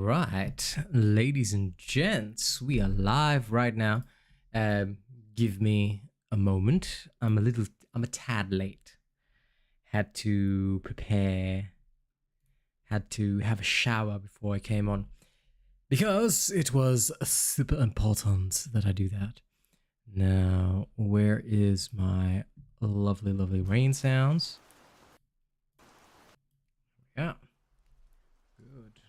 right, ladies and gents, we are live right now. Give me a moment. I'm a tad late. Had to prepare. Had to have a shower before I came on. Because it was super important that I do that. Now, where is my lovely, lovely rain sounds? Yeah. Good.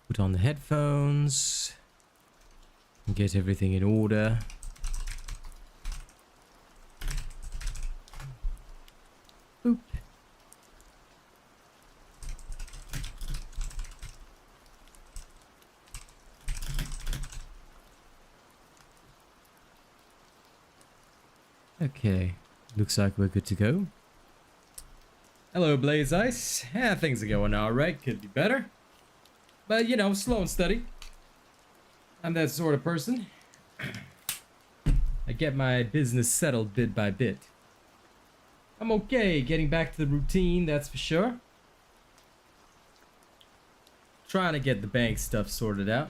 Put on the headphones. Get everything in order. Boop. Okay, looks like we're good to go. Hello, Blaze Ice. Yeah, things are going alright. Could be better. But, you know, slow and steady. I'm that sort of person. I get my business settled bit by bit. I'm okay getting back to the routine, that's for sure. Trying to get the bank stuff sorted out.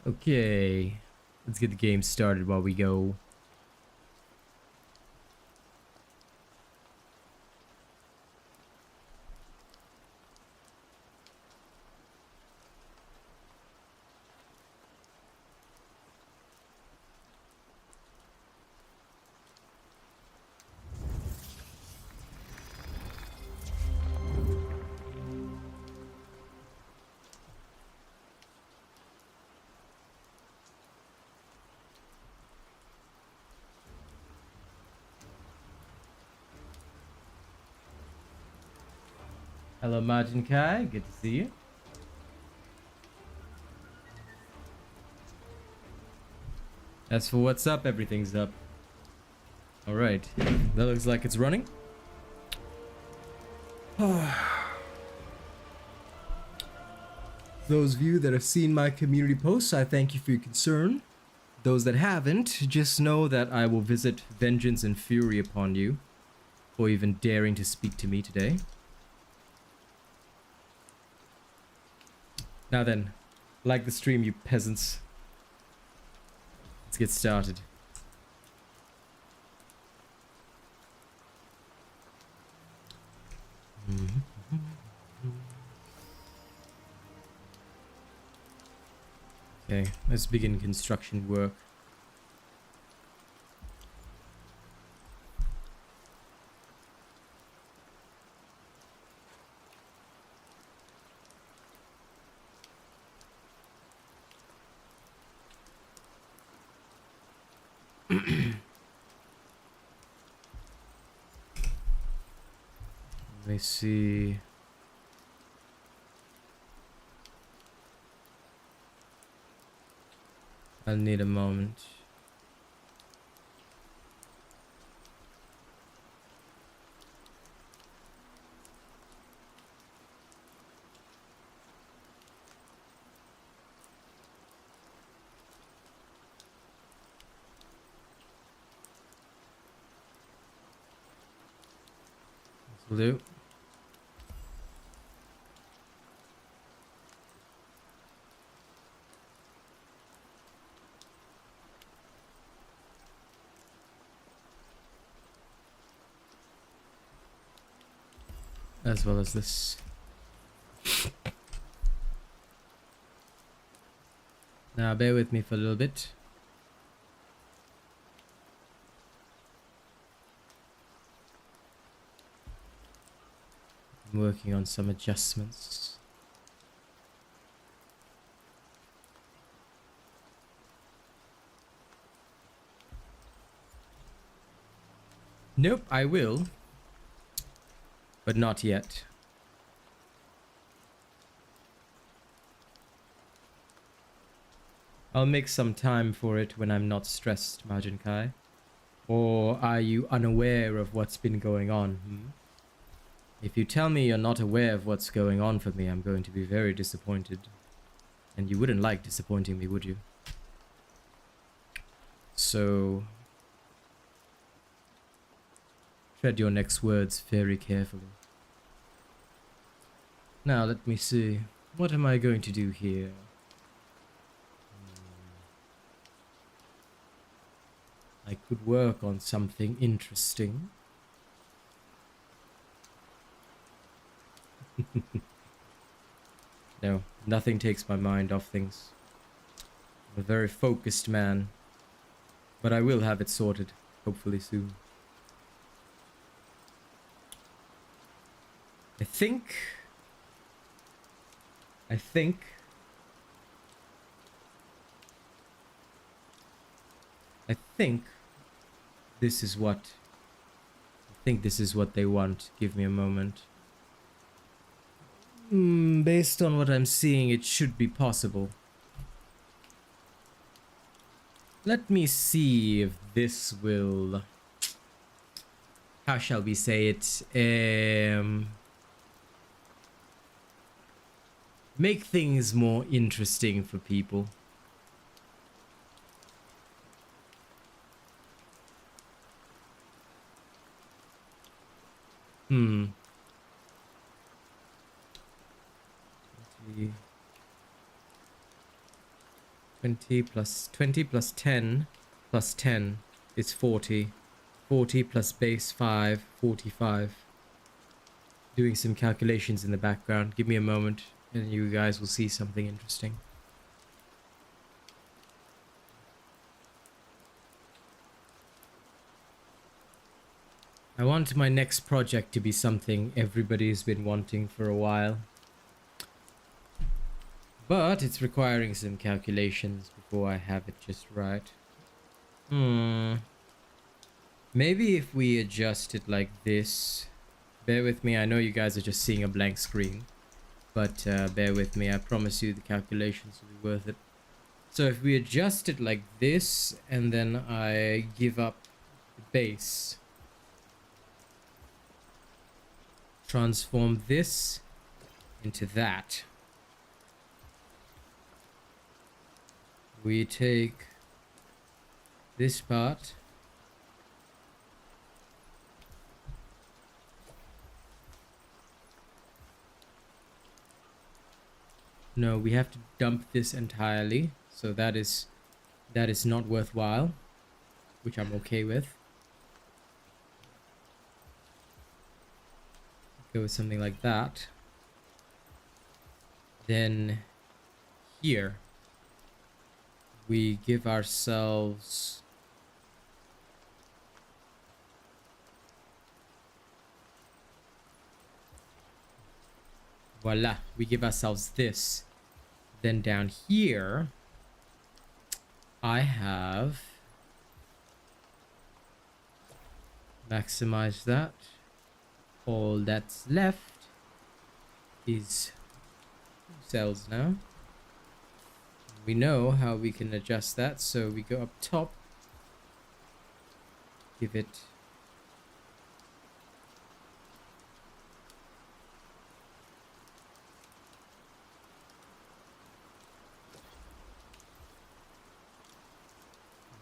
Okay, let's get the game started while we go. Hello, Majin Kai. Good to see you. As for what's up, everything's up. Alright, that looks like it's running. Those of you that have seen my community posts, I thank you for your concern. Those that haven't, just know that I will visit vengeance and fury upon you for even daring to speak to me today. Now then, like the stream, you peasants. Let's get started. Okay, let's begin construction work. Let me see. I'll need a moment. This will do. As well as this. Now bear with me for a little bit. I'm working on some adjustments. Nope, I will. But not yet. I'll make some time for it when I'm not stressed, Majin Kai. Or are you unaware of what's been going on? If you tell me you're not aware of what's going on for me, I'm going to be very disappointed. And you wouldn't like disappointing me, would you? So tread your next words very carefully. Now, let me see. What am I going to do here? I could work on something interesting. No, nothing takes my mind off things. I'm a very focused man. But I will have it sorted, hopefully soon. I think this is what they want. Give me a moment. Based on what I'm seeing, it should be possible. Let me see if this will, how shall we say it, make things more interesting for people. Hmm. 20 plus 10 plus 10 is 40. 40 plus base 5, 45. Doing some calculations in the background. Give me a moment and you guys will see something interesting. I want my next project to be something everybody's been wanting for a while. But it's requiring some calculations before I have it just right. Maybe if we adjust it like this. Bear with me, I know you guys are just seeing a blank screen. But bear with me, I promise you the calculations will be worth it. So if we adjust it like this, and then I give up the base. Transform this into that. We take this part. No, we have to dump this entirely. So that is not worthwhile, which I'm okay with. Go with something like that. Then here we give ourselves voila, we give ourselves this. Then down here I have maximize that. All that's left is cells now. We know how we can adjust that, so we go up top, give it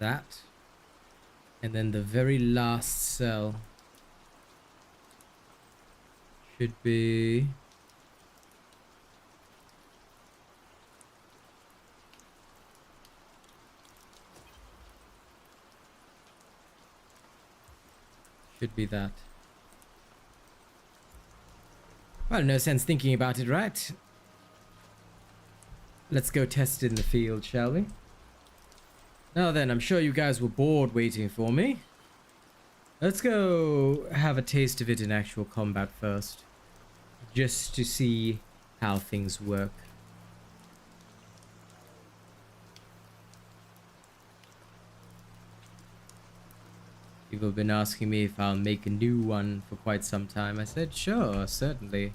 that, and then the very last cell should be that. Well, no sense thinking about it, right? Let's go test it in the field, shall we? Now then, I'm sure you guys were bored waiting for me. Let's go have a taste of it in actual combat first. Just to see how things work. People have been asking me if I'll make a new one for quite some time. I said, sure, certainly.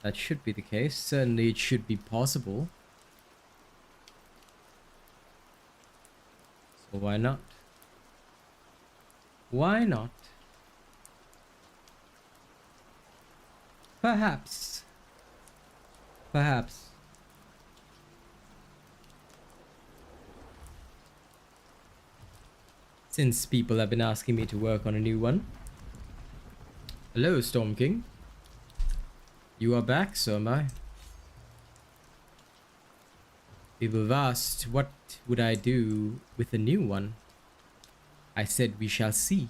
That should be the case. Certainly it should be possible. Why not? Why not? Perhaps. Perhaps. Since people have been asking me to work on a new one. Hello, Storm King. You are back, so am I. People have asked what would I do with a new one. I said we shall see.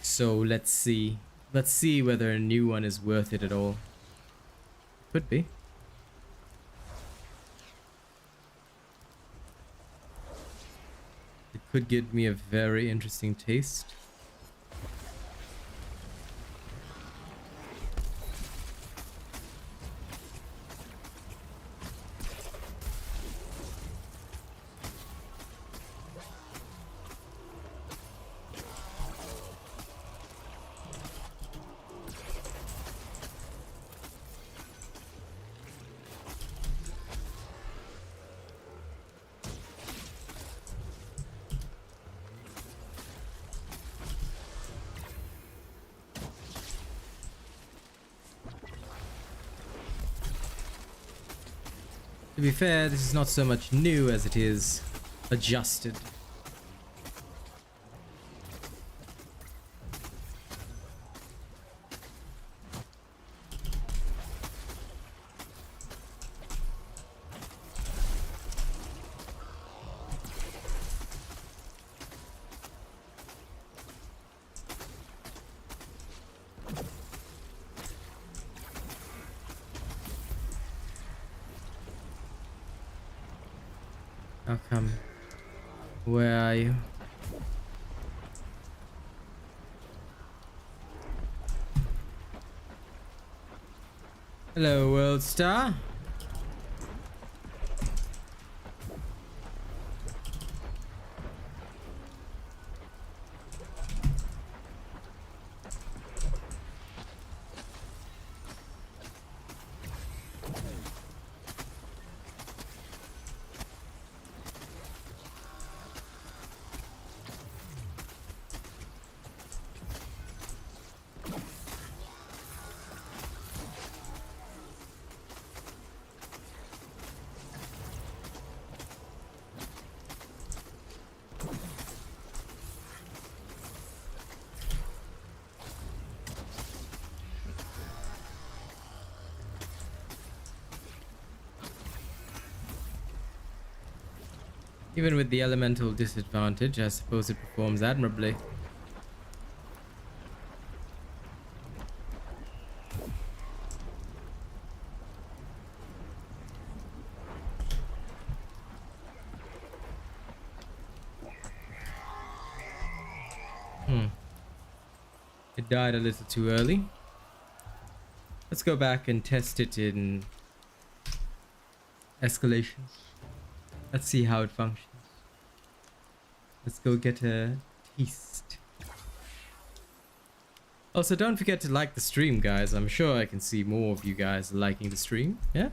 So let's see. Let's see whether a new one is worth it at all. Could be. It could give me a very interesting taste. To be fair, this is not so much new as it is adjusted. How come? Where are you? Hello, World Star. Even with the elemental disadvantage, I suppose it performs admirably. It died a little too early. Let's go back and test it in escalation. Let's see how it functions. Let's go get a taste. Also, don't forget to like the stream, guys. I'm sure I can see more of you guys liking the stream. Yeah?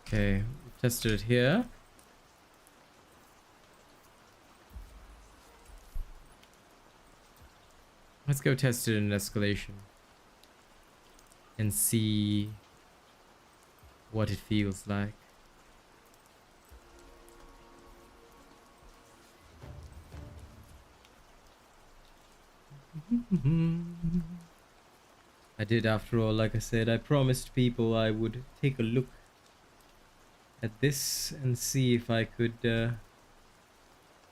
Okay, tested it here. Let's go test it in escalation and see what it feels like. I did, after all. Like I said, I promised people I would take a look at this and see if I could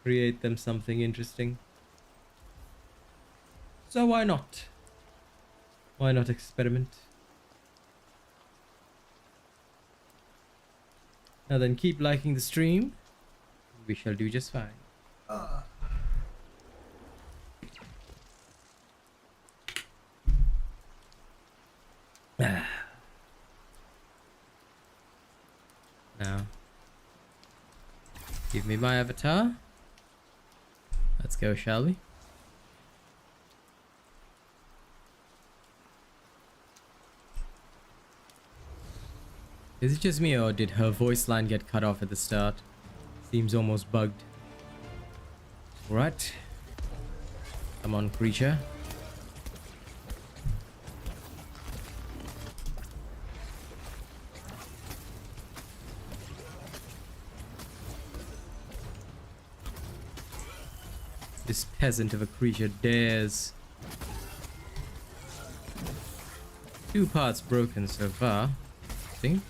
create them something interesting. So why not? Why not experiment? Now then, keep liking the stream. We shall do just fine. now. Give me my avatar. Let's go, shall we? Is it just me, or did her voice line get cut off at the start? Seems almost bugged. Alright. Come on, creature. This peasant of a creature dares. 2 parts broken so far, I think.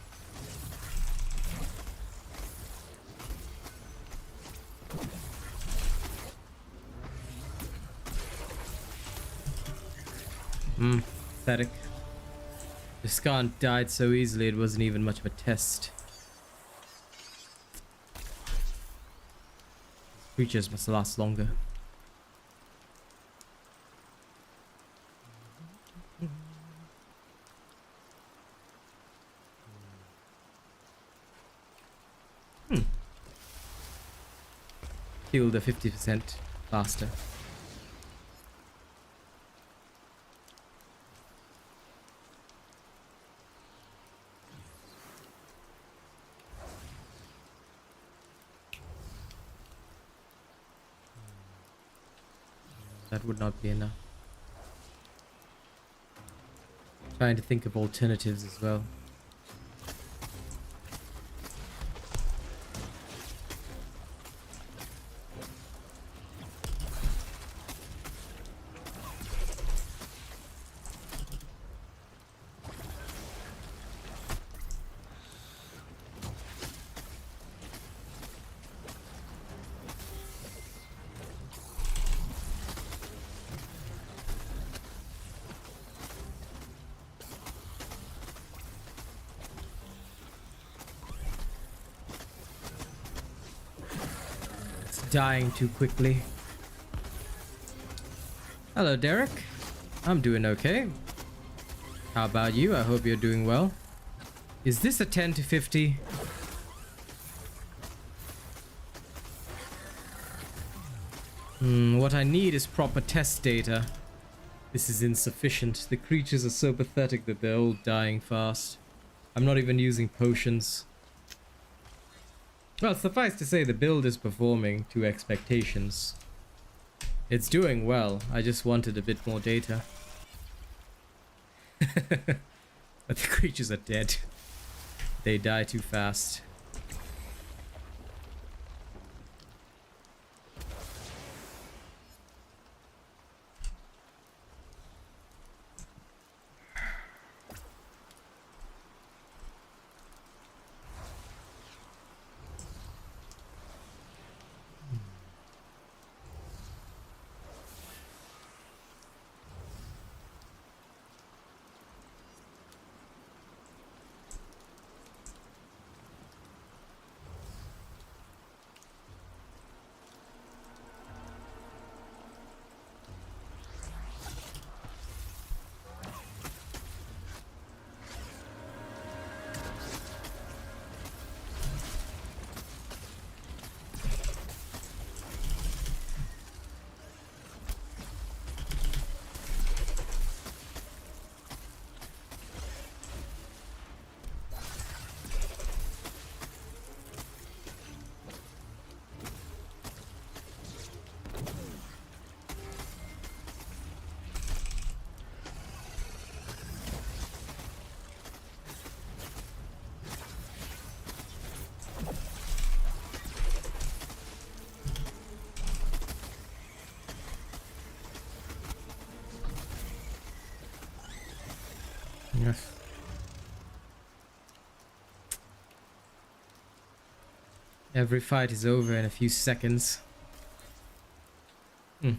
Pathetic. The Skant died so easily it wasn't even much of a test. Creatures must last longer. Killed a 50% faster. That would not be enough. Trying to think of alternatives as well. Dying too quickly. Hello, Derek. I'm doing okay. How about you? I hope you're doing well. Is this a 10 to 50? What I need is proper test data. This is insufficient. The creatures are so pathetic that they're all dying fast. I'm not even using potions. Well, suffice to say, the build is performing to expectations. It's doing well. I just wanted a bit more data. But the creatures are dead. They die too fast. Yes. Every fight is over in a few seconds. Oh,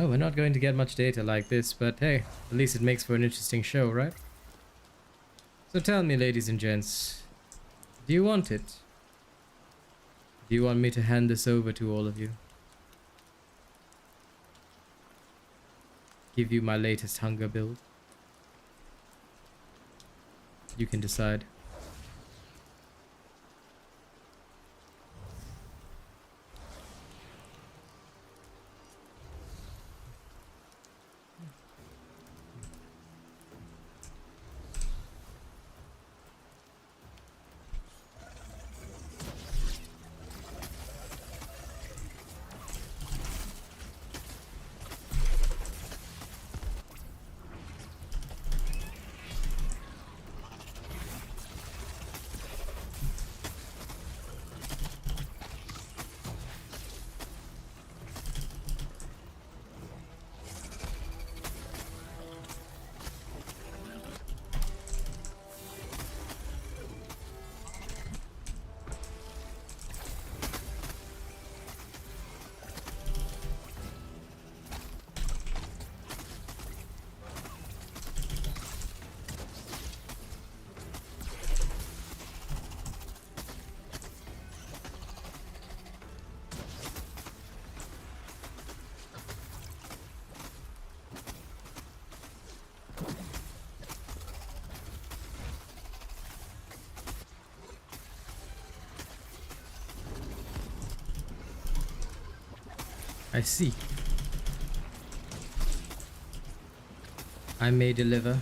we're not going to get much data like this, but hey, at least it makes for an interesting show, right? So tell me, ladies and gents, do you want it? Do you want me to hand this over to all of you? give you my latest hunger build. You can decide. I see. I may deliver.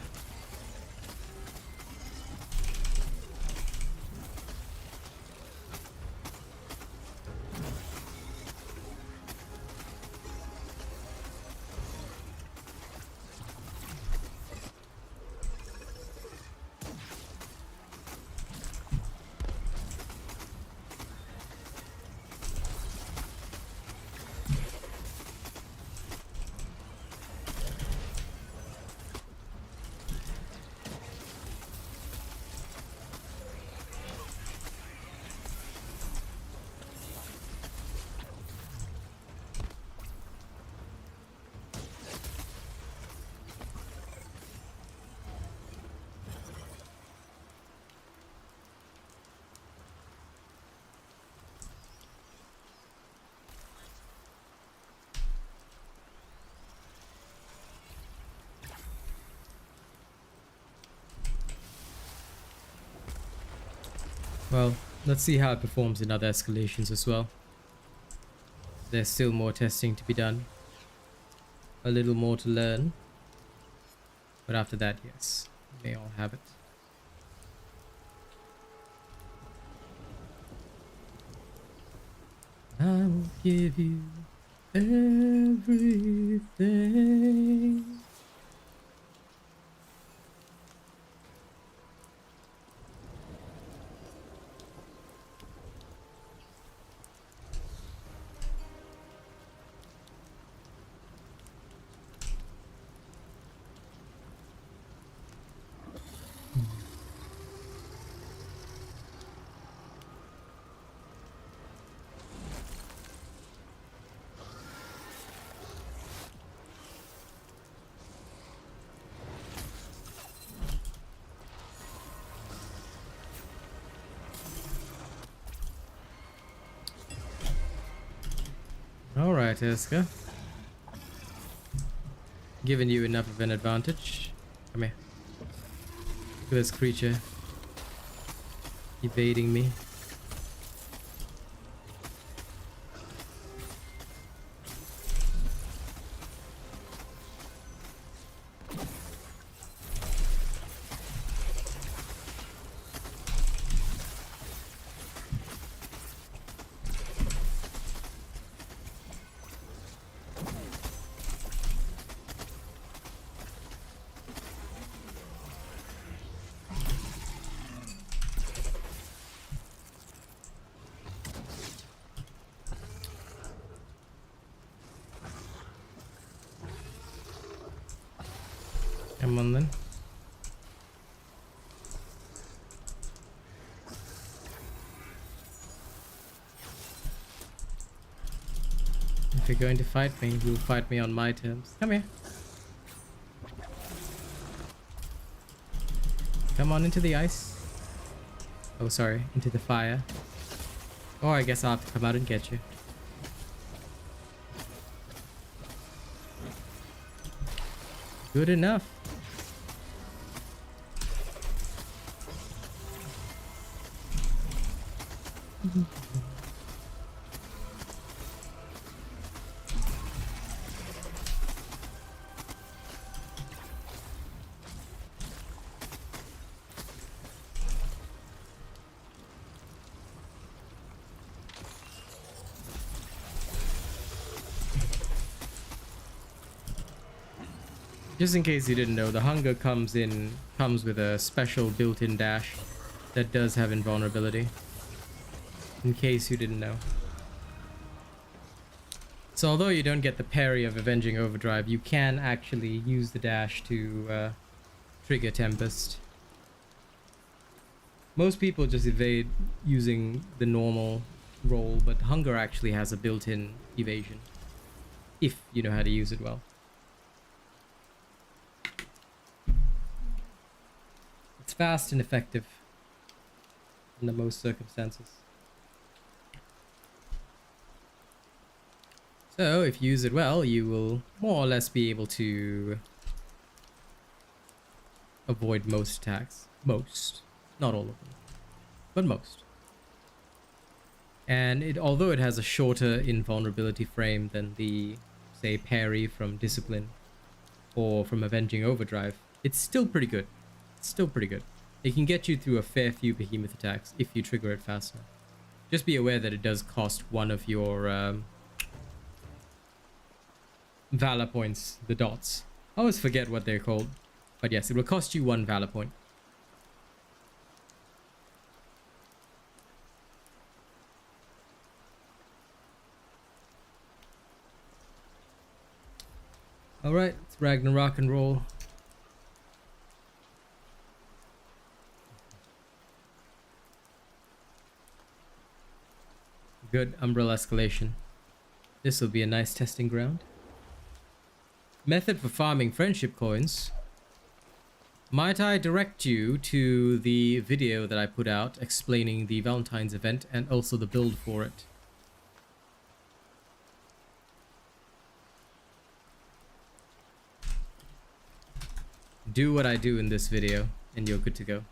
Well, let's see how it performs in other escalations as well. There's still more testing to be done. A little more to learn. But after that, yes, you may all have it. I will give you everything. Alright, Eska. Giving you enough of an advantage. Come here. Look at this creature evading me. Come on then. If you're going to fight me, you'll fight me on my terms. Come here. Come on into the ice. Oh, sorry, into the fire. Or I guess I'll have to come out and get you. Good enough. Just in case you didn't know, the hunger comes with a special built-in dash that does have invulnerability. In case you didn't know. So although you don't get the parry of Avenging Overdrive, you can actually use the dash to trigger Tempest. Most people just evade using the normal roll, but Hunger actually has a built-in evasion. If you know how to use it well. It's fast and effective under most circumstances. So if you use it well, you will more or less be able to avoid most attacks. Most. Not all of them, but most. And although it has a shorter invulnerability frame than the, say, parry from Discipline or from Avenging Overdrive, it's still pretty good. It's still pretty good. It can get you through a fair few behemoth attacks if you trigger it fast enough. Just be aware that it does cost one of your Valor points, the dots. I always forget what they're called. But yes, it will cost you 1 Valor point. Alright, it's Ragnarok and roll. Good umbrella escalation. This will be a nice testing ground. Method for farming friendship coins. Might I direct you to the video that I put out explaining the Valentine's event and also the build for it. Do what I do in this video and you're good to go.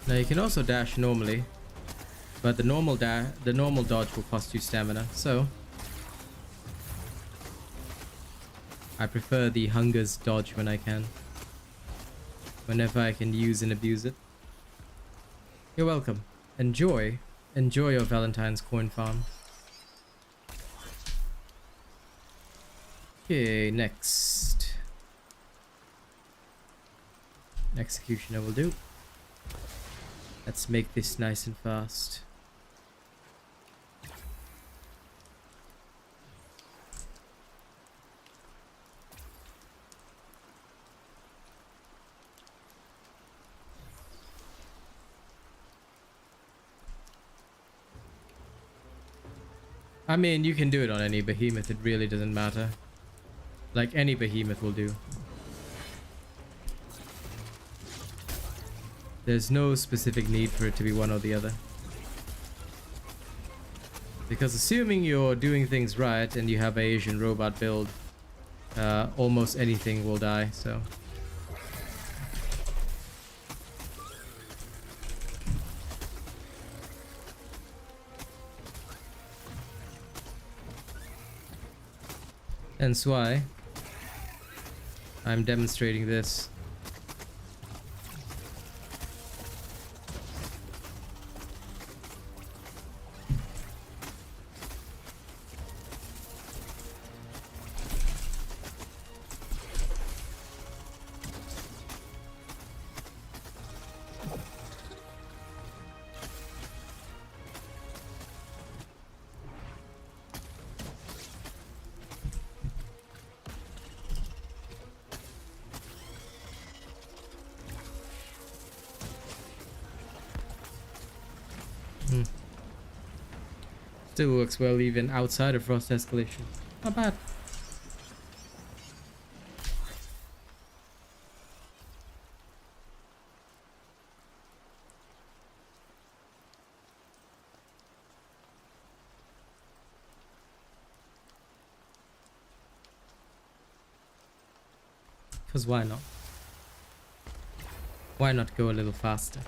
Now you can also dash normally, but the normal dodge will cost you stamina, so I prefer the Hunger's dodge when I can. Whenever I can use and abuse it. You're welcome. Enjoy your Valentine's coin farm. Okay, next. Executioner will do. Let's make this nice and fast. I mean, you can do it on any behemoth, it really doesn't matter. Like, any behemoth will do. There's no specific need for it to be one or the other. Because assuming you're doing things right and you have an Asian robot build, almost anything will die, so... Hence why I'm demonstrating this. Still works well even outside of frost escalation. Not bad. Because why not? Why not go a little faster?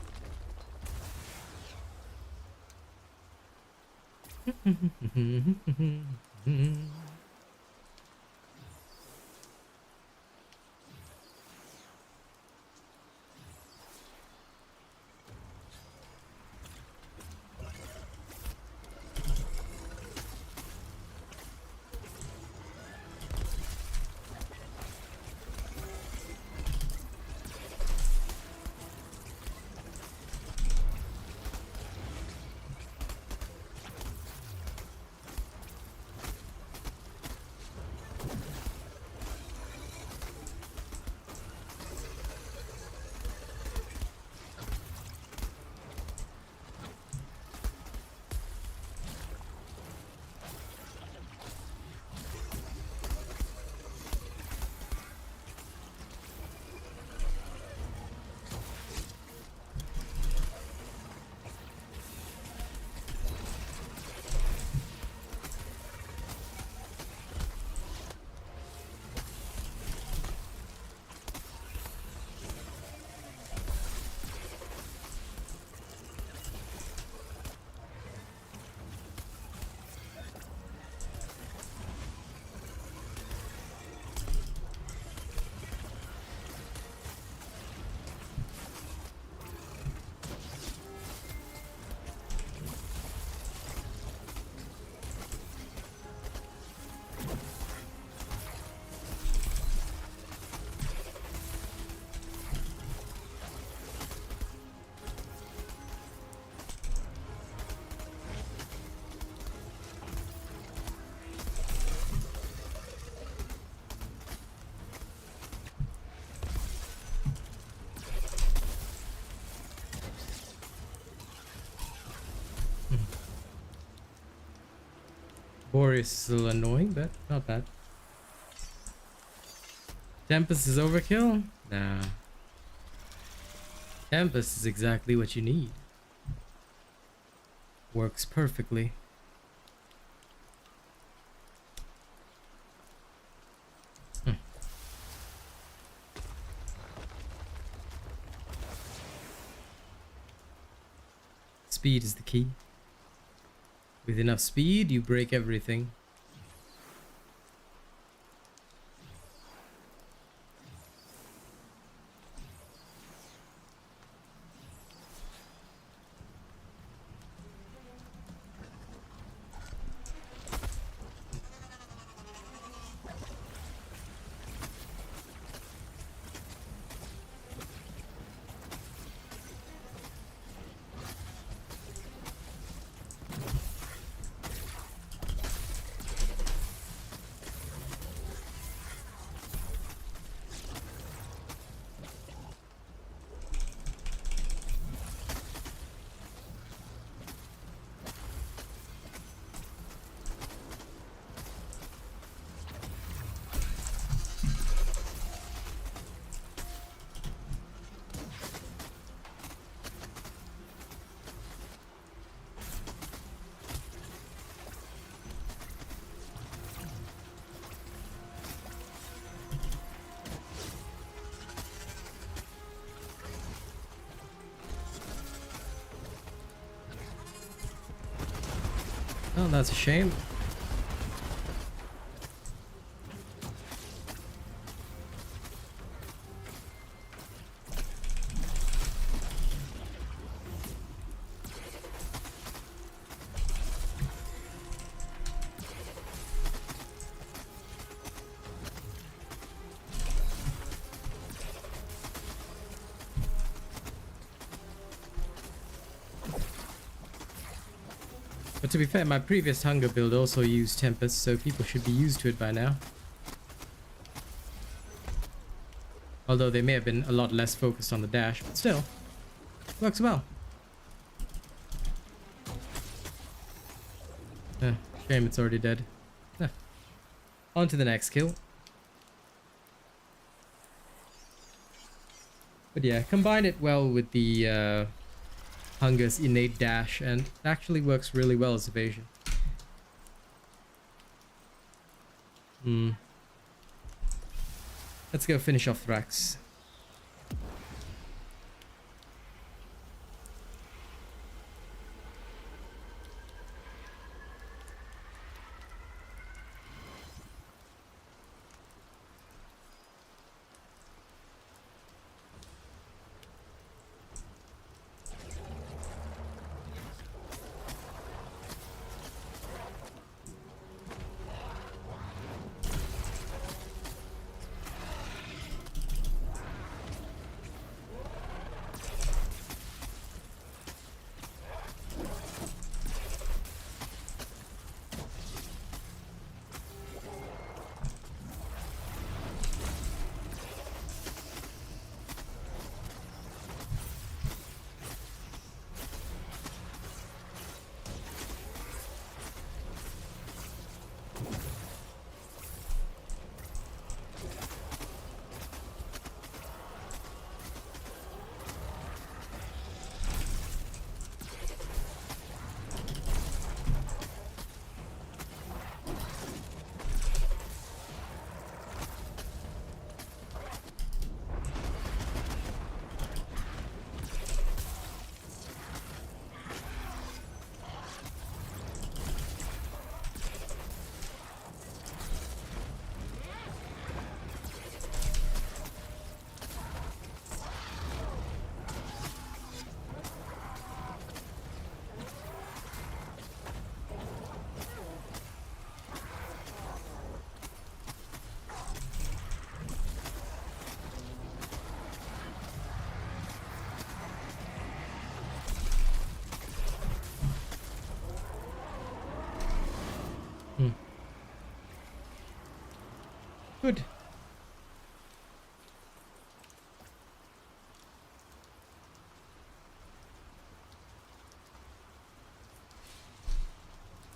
Boris is a little annoying, but not bad. Tempest is overkill? Nah. Tempest is exactly what you need. Works perfectly. Speed is the key. With enough speed, you break everything. Oh, that's a shame. But to be fair, my previous hunger build also used Tempest, so people should be used to it by now. Although they may have been a lot less focused on the dash, but still, works well. Shame it's already dead. On to the next kill. But yeah, combine it well with the Hunger's innate dash, and it actually works really well as evasion. Let's go finish off Thrax. Good.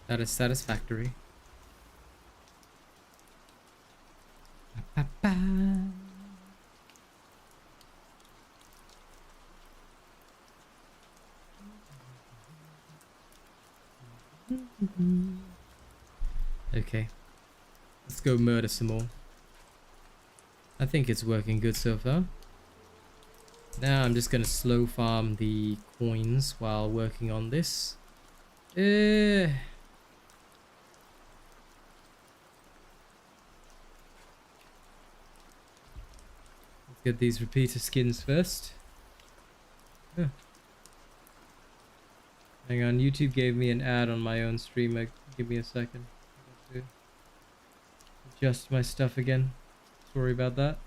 That is satisfactory. Ba-ba-ba. Okay. Let's go murder some more. I think it's working good so far. Now I'm just gonna slow farm the coins while working on this. Let's get these repeater skins first. Hang on, YouTube gave me an ad on my own stream. Give me a second. I have to adjust my stuff again. Sorry about that.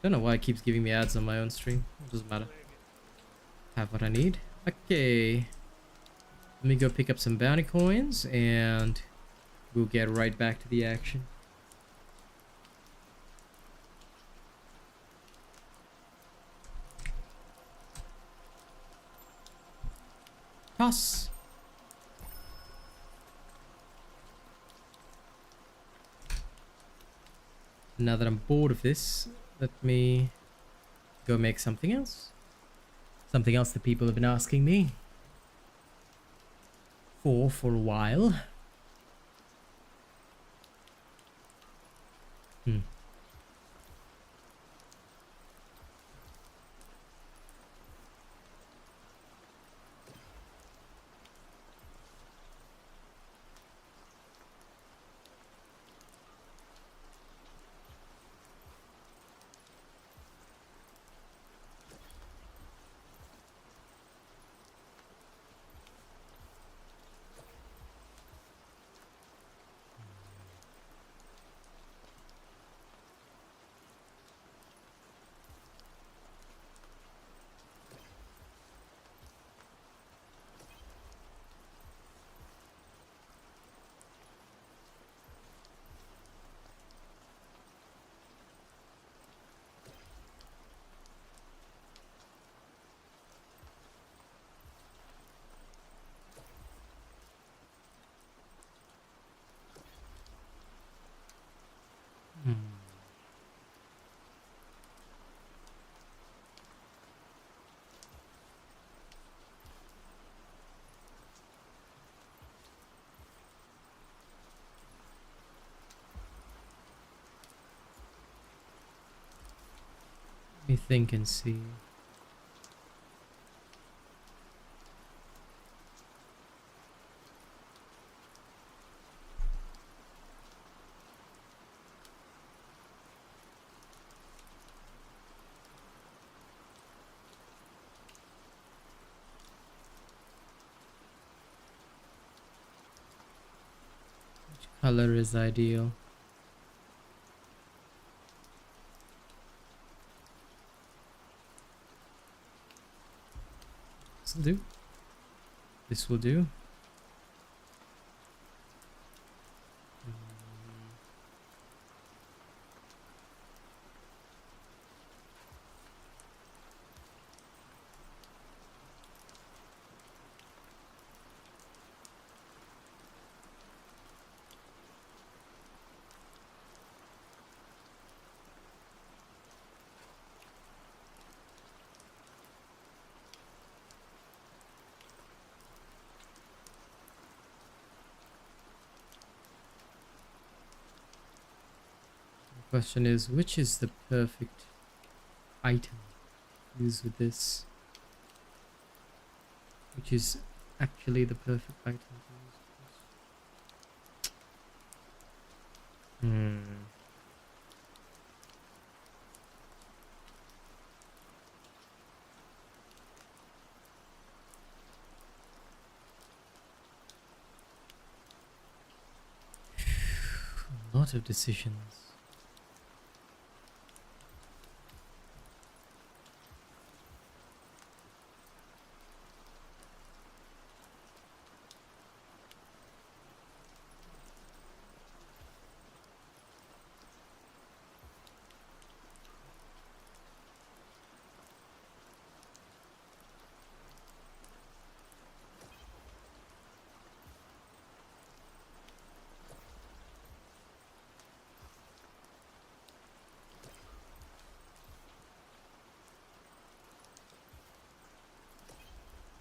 Don't know why it keeps giving me ads on my own stream. It doesn't matter. Have what I need. Okay. Let me go pick up some bounty coins and we'll get right back to the action. Toss. Now that I'm bored of this, let me go make something else. Something else that people have been asking me for a while. Let me think and see. Which color is ideal? This will do. This will do. The question is, which is the perfect item to use with this? Which is actually the perfect item to use with this? A lot of decisions.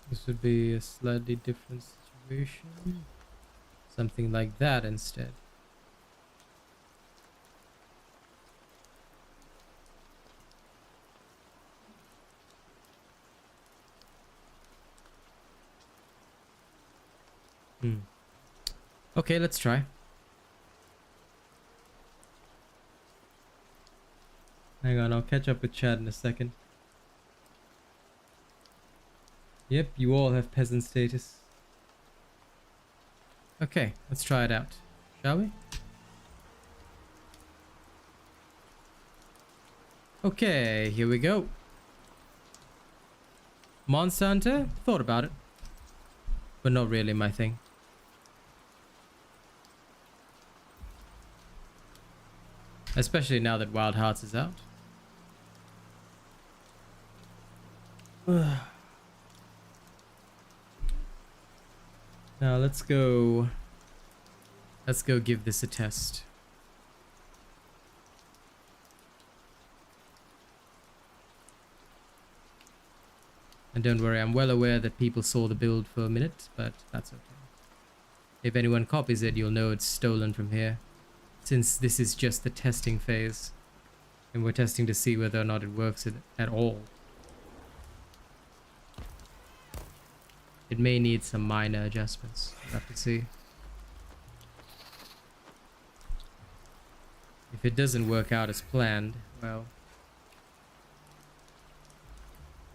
This would be a slightly different situation. Something like that instead. Okay, let's try. Hang on, I'll catch up with Chad in a second. Yep, you all have peasant status. Okay, let's try it out, shall we? Okay, here we go. Monster Hunter? Thought about it. But not really my thing. Especially now that Wild Hearts is out. Now let's go give this a test. And don't worry, I'm well aware that people saw the build for a minute, but that's okay. If anyone copies it, you'll know it's stolen from here, since this is just the testing phase, and we're testing to see whether or not it works at all. It may need some minor adjustments. We'll have to see. If it doesn't work out as planned, well,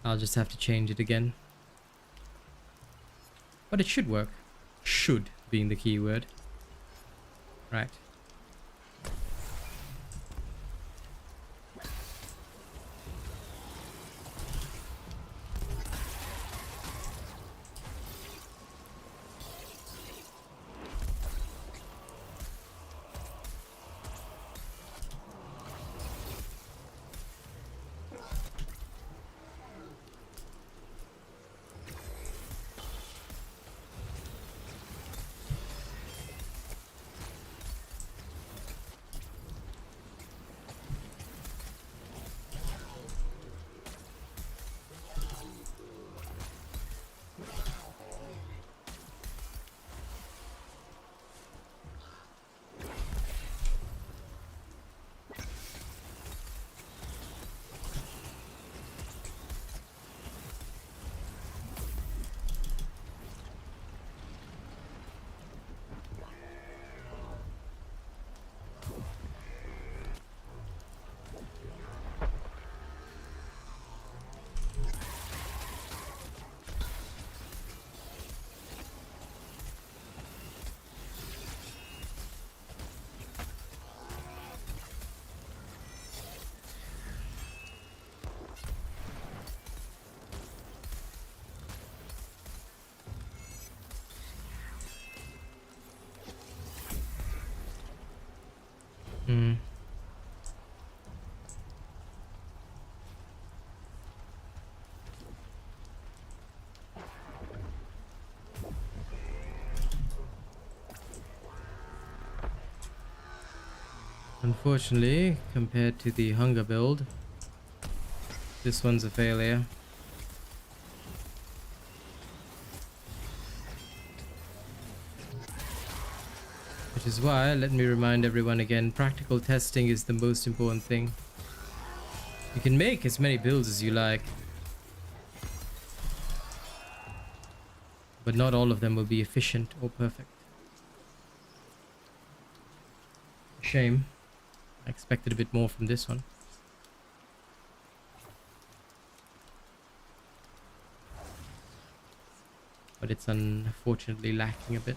I'll just have to change it again. But it should work. Should being the key word. Right. Hmm. Unfortunately, compared to the hunger build, this one's a failure. Which is why, let me remind everyone again, practical testing is the most important thing. You can make as many builds as you like, but not all of them will be efficient or perfect. Shame. I expected a bit more from this one. But it's unfortunately lacking a bit.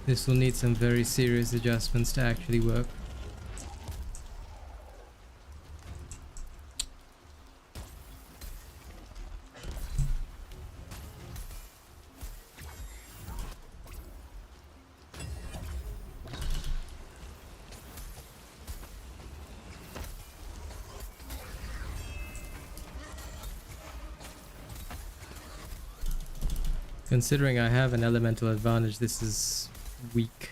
This will need some very serious adjustments to actually work. Considering I have an elemental advantage, this is weak.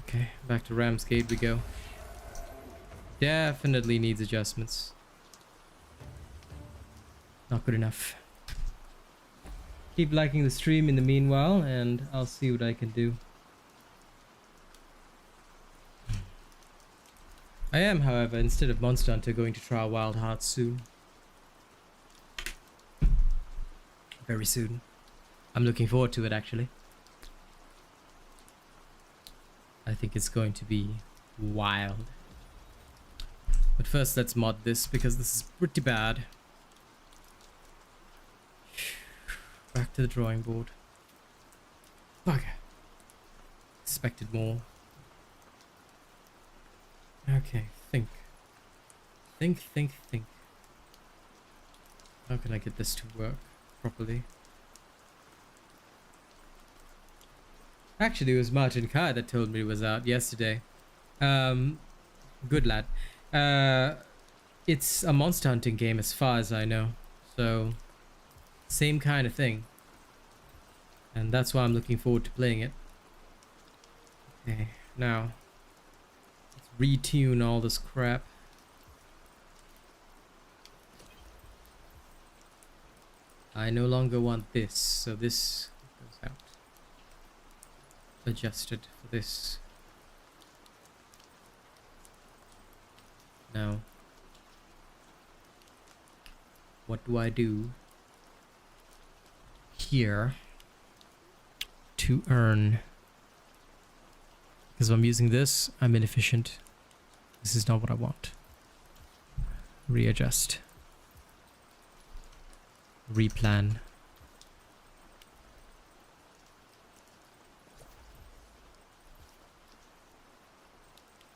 Okay, back to Ramsgate we go. Definitely needs adjustments. Not good enough. Keep liking the stream in the meanwhile, and I'll see what I can do. I am, however, instead of Monster Hunter, going to try Wild Hearts soon. Very soon. I'm looking forward to it, actually. I think it's going to be wild. But first, let's mod this, because this is pretty bad. Back to the drawing board. Bugger. Expected more. Okay, think. Think. How can I get this to work properly? Actually, it was Martin Kai that told me it was out yesterday. Good lad. It's a monster hunting game as far as I know. So, Same kind of thing. And that's why I'm looking forward to playing it. Okay, now let's retune all this crap. I no longer want this, so this goes out. Adjusted for this. Now, what do I do here to earn? Because if I'm using this, I'm inefficient. This is not what I want. Readjust. Replan.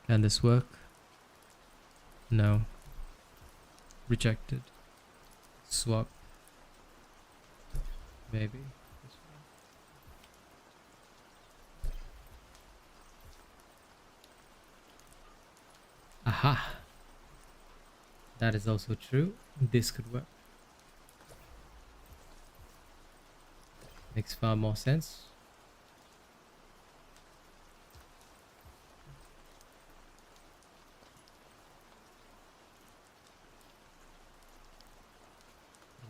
Can this work? No. Rejected. Swap. Maybe. This one. Aha! That is also true. This could work. Makes far more sense.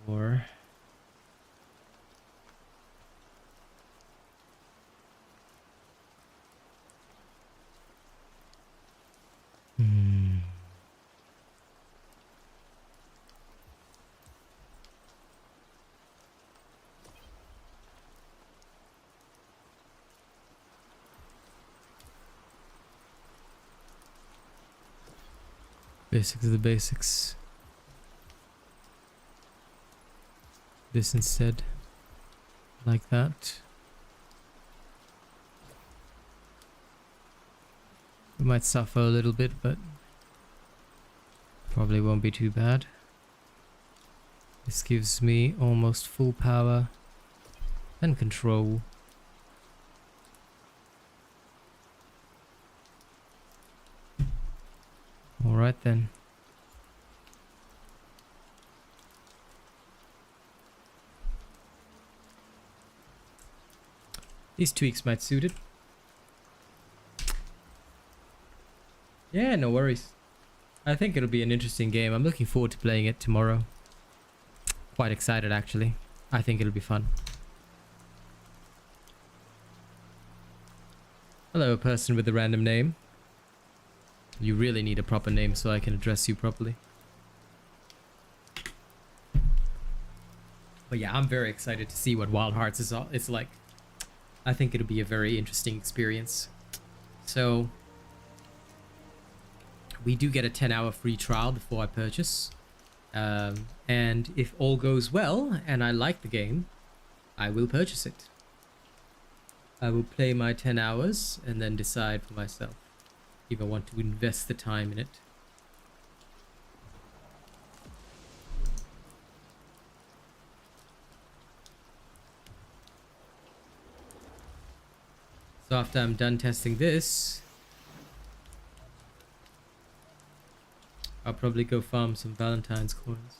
Or basics of the basics. This instead, like that. We might suffer a little bit, but probably won't be too bad. This gives me almost full power and control. All right then. These tweaks might suit it. Yeah, no worries. I think it'll be an interesting game. I'm looking forward to playing it tomorrow. Quite excited, actually. I think it'll be fun. Hello, person with a random name. You really need a proper name so I can address you properly. But yeah, I'm very excited to see what Wild Hearts is like. I think it'll be a very interesting experience. So, we do get a 10-hour free trial before I purchase. And if all goes well and I like the game, I will purchase it. I will play my 10 hours and then decide for myself if I want to invest the time in it. So after I'm done testing this, I'll probably go farm some Valentine's coins.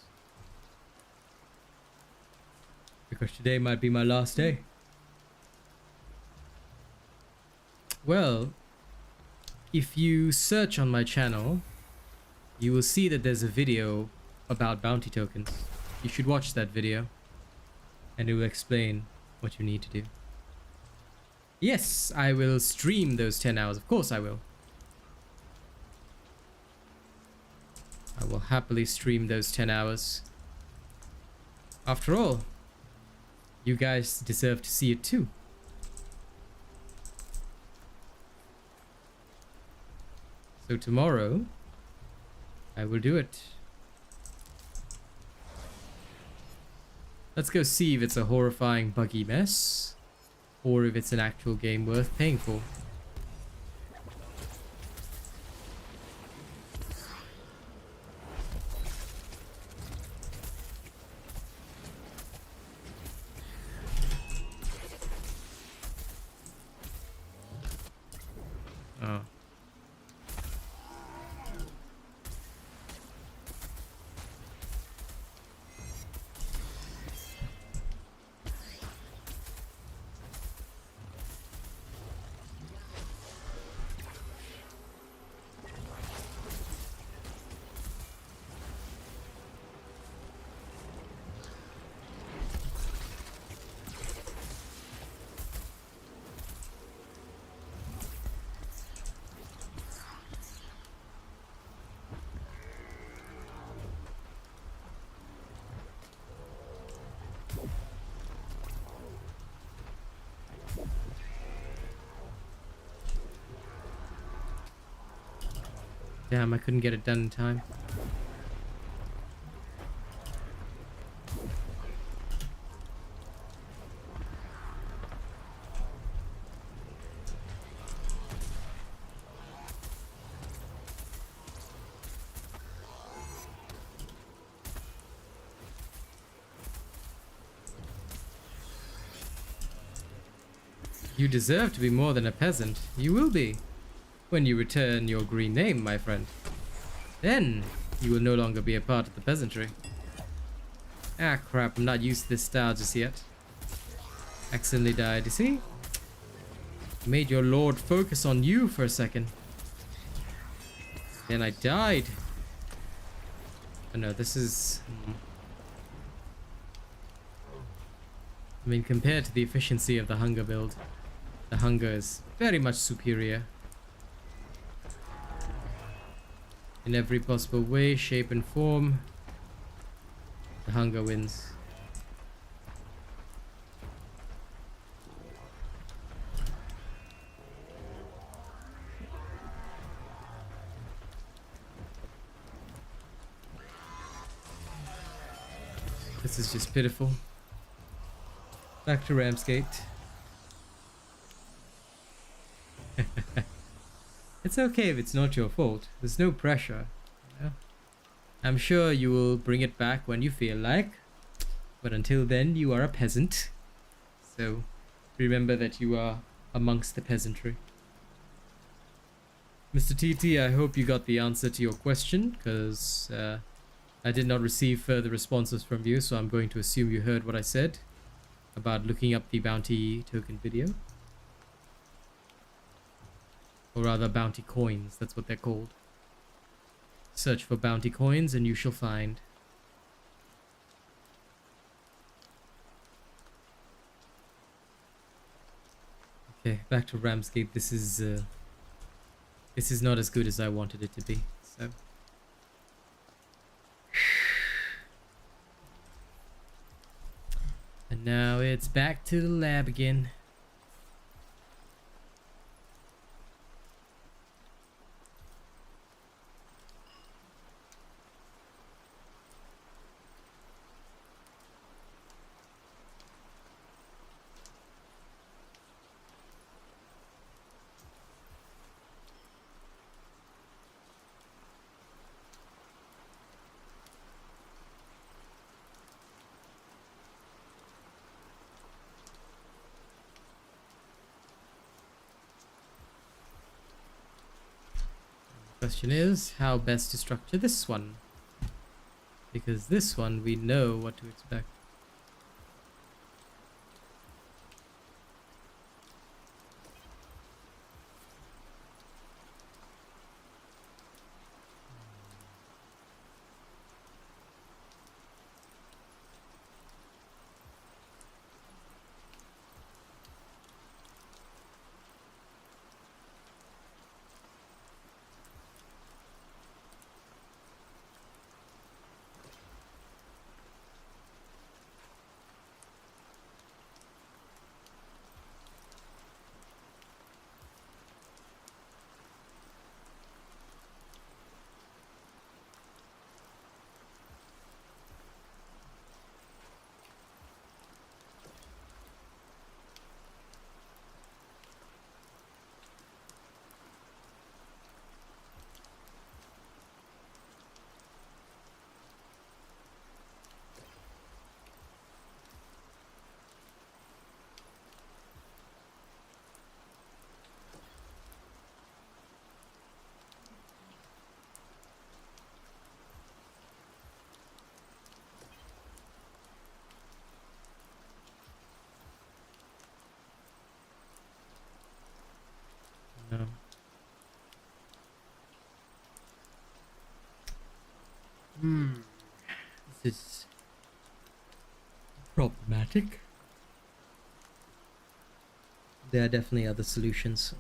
Because today might be my last day. Well, if you search on my channel, you will see that there's a video about bounty tokens. You should watch that video, and it will explain what you need to do. Yes, I will stream those 10 hours. Of course I will. I will happily stream those 10 hours. After all, you guys deserve to see it too. So tomorrow, I will do it. Let's go see if it's a horrifying buggy mess, or if it's an actual game worth paying for. Oh. Damn, I couldn't get it done in time. You deserve to be more than a peasant. You will be. When you return your green name, my friend. Then, you will no longer be a part of the peasantry. Ah crap, I'm not used to this style just yet. Accidentally died, you see? Made your lord focus on you for a second. Then I died. Oh no, this is... I mean, compared to the efficiency of the hunger build, the hunger is very much superior. In every possible way, shape and form, the hunger wins. This is just pitiful. Back to Ramsgate. It's okay if it's not your fault. There's no pressure. You know? I'm sure you will bring it back when you feel like. But until then, you are a peasant. So remember that you are amongst the peasantry. Mr. TT, I hope you got the answer to your question, because I did not receive further responses from you, so I'm going to assume you heard what I said about looking up the bounty token video. Or rather, bounty coins, that's what they're called. Search for bounty coins and you shall find. Okay, back to Ramsgate. This is not as good as I wanted it to be, so... And now it's back to the lab again. Question is how best to structure this one, because this one we know what to expect. No. This is problematic. There are definitely other solutions.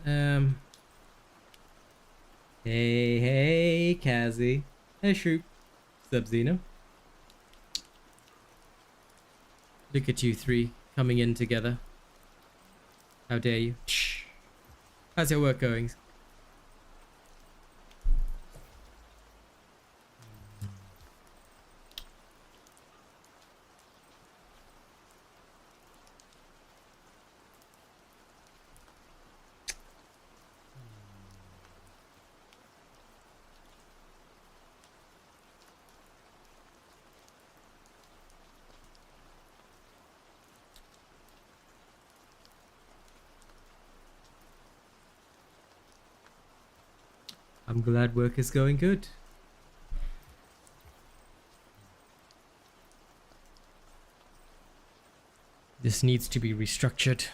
Hey, Kazi. Hey, Shroop. What's up, Xeno? Look at you three coming in together. How dare you? How's your work going? I'm glad work is going good. This needs to be restructured.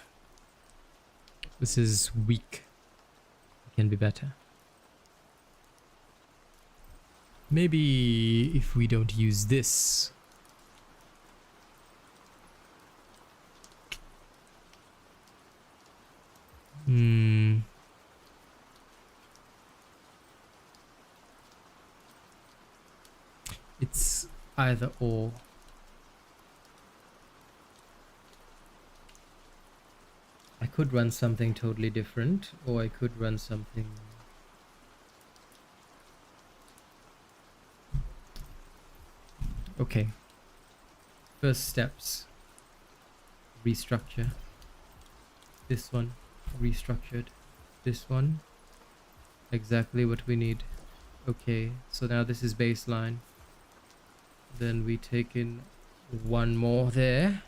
This is weak. It can be better. Maybe if we don't use this. It's either or. I could run something totally different, or I could run something... Okay. First steps. Restructure. This one. Restructured. This one. Exactly what we need. Okay, so now this is baseline. Then we take in one more there.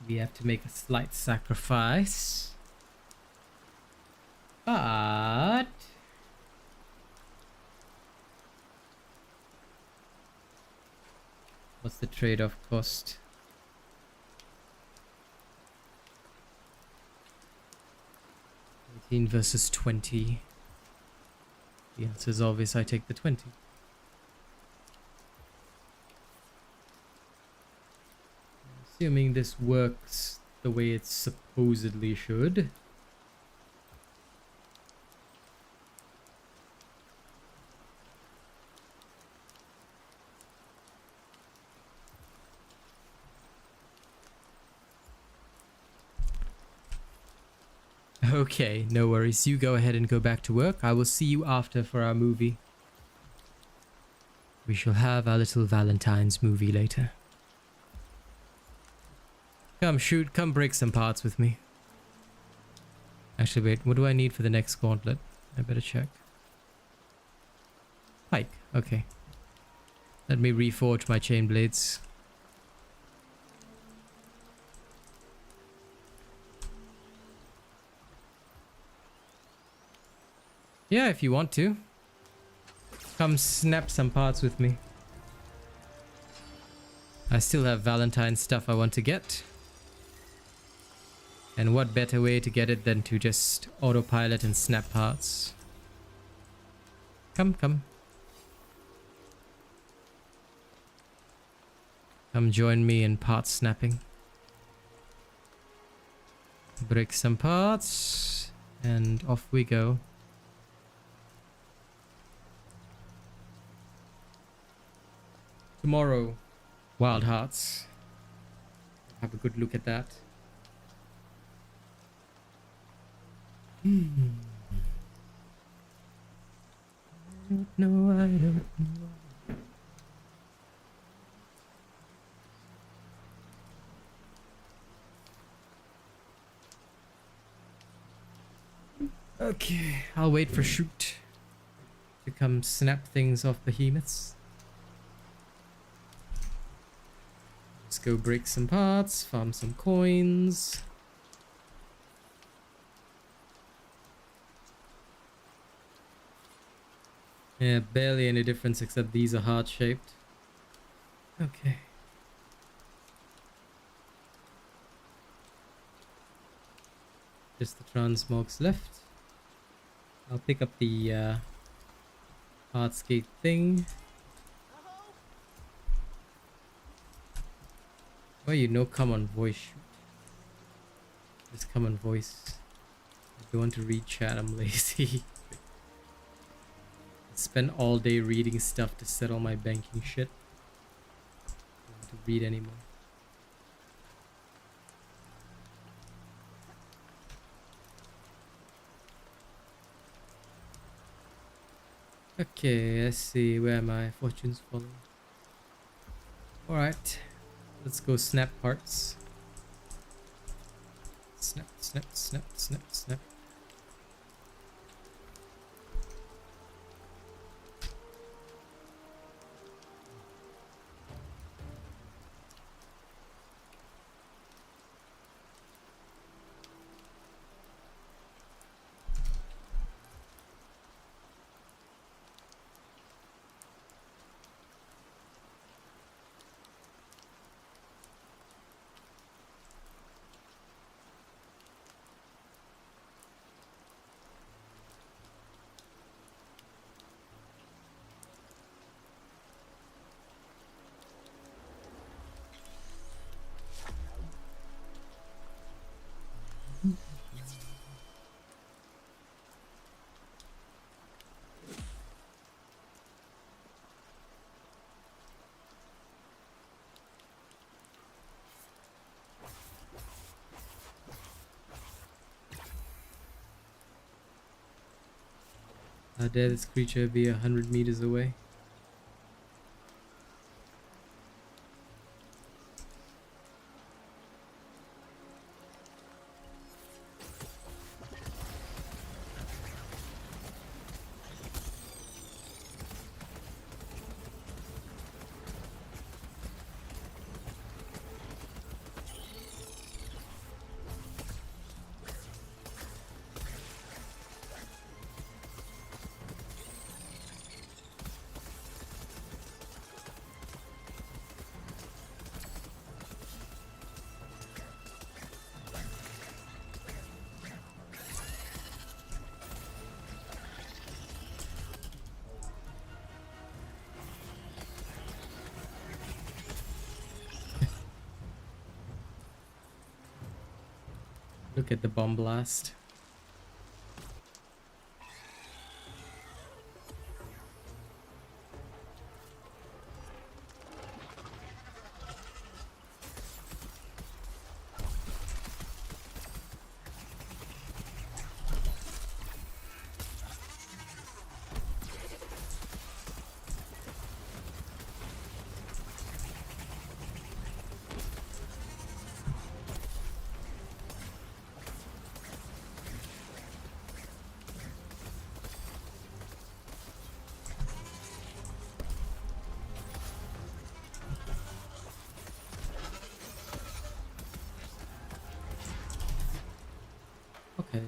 We have to make a slight sacrifice. But... what's the trade-off cost? 18 versus 20. The answer is obvious, I take the 20. Assuming this works the way it supposedly should. Okay, no worries. You go ahead and go back to work. I will see you after for our movie. We shall have our little Valentine's movie later. Come break some parts with me. Actually, wait, what do I need for the next gauntlet? I better check. Pike, okay. Let me reforge my chain blades. Yeah, if you want to. Come snap some parts with me. I still have Valentine's stuff I want to get. And what better way to get it than to just autopilot and snap parts? Come. Come join me in part snapping. Break some parts. And off we go. Tomorrow, Wild Hearts. Have a good look at that. I don't know. Okay, I'll wait for Shoot to come snap things off behemoths. Let's go break some parts, farm some coins. Yeah, barely any difference except these are heart-shaped. Okay. Just the transmogs left. I'll pick up the Heartskate thing. Oh, you know, come on, voice. Just come on, voice. I don't want to read chat, I'm lazy. Spend all day reading stuff to settle my banking shit. I don't want to read anymore. Okay, let's see, where am I? Fortune's falling. Alright, let's go snap parts. Snap, snap, snap, snap, snap. How dare this creature be 100 meters away? Look at the bomb blast. Okay.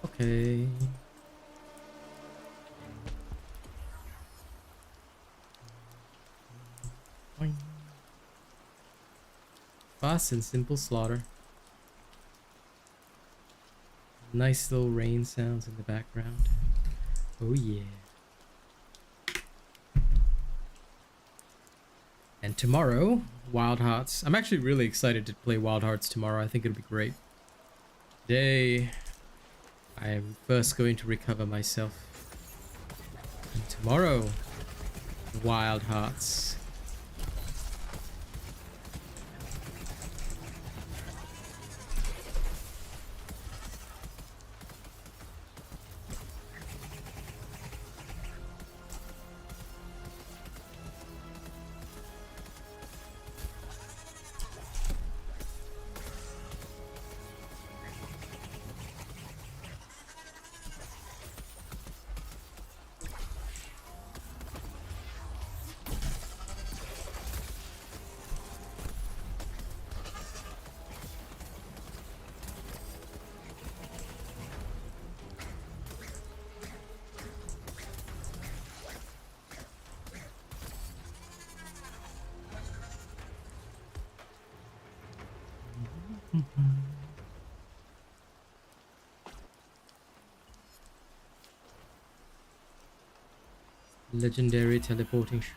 Okay. Boing. Fast and simple slaughter. Nice little rain sounds in the background. Oh yeah. And tomorrow, Wild Hearts. I'm actually really excited to play Wild Hearts tomorrow. I think it'll be great. Today, I am first going to recover myself. And tomorrow, Wild Hearts. Legendary teleporting shoot.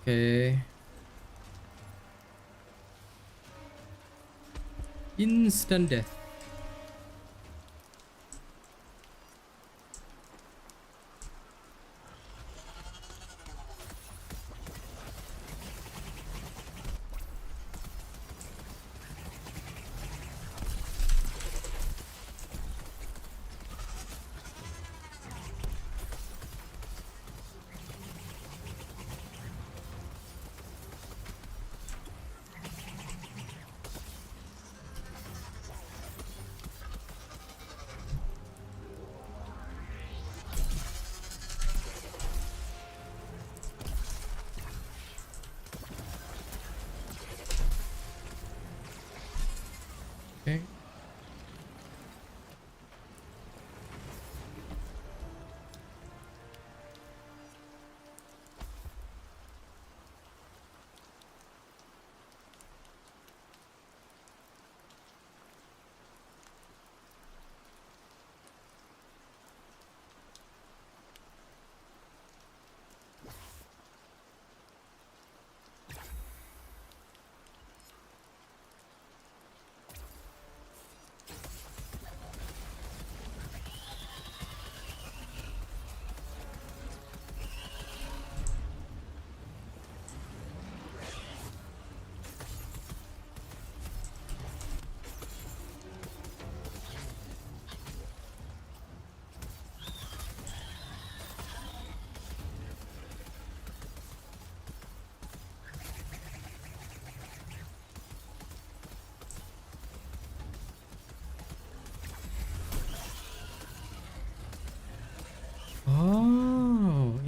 Okay. Instant death.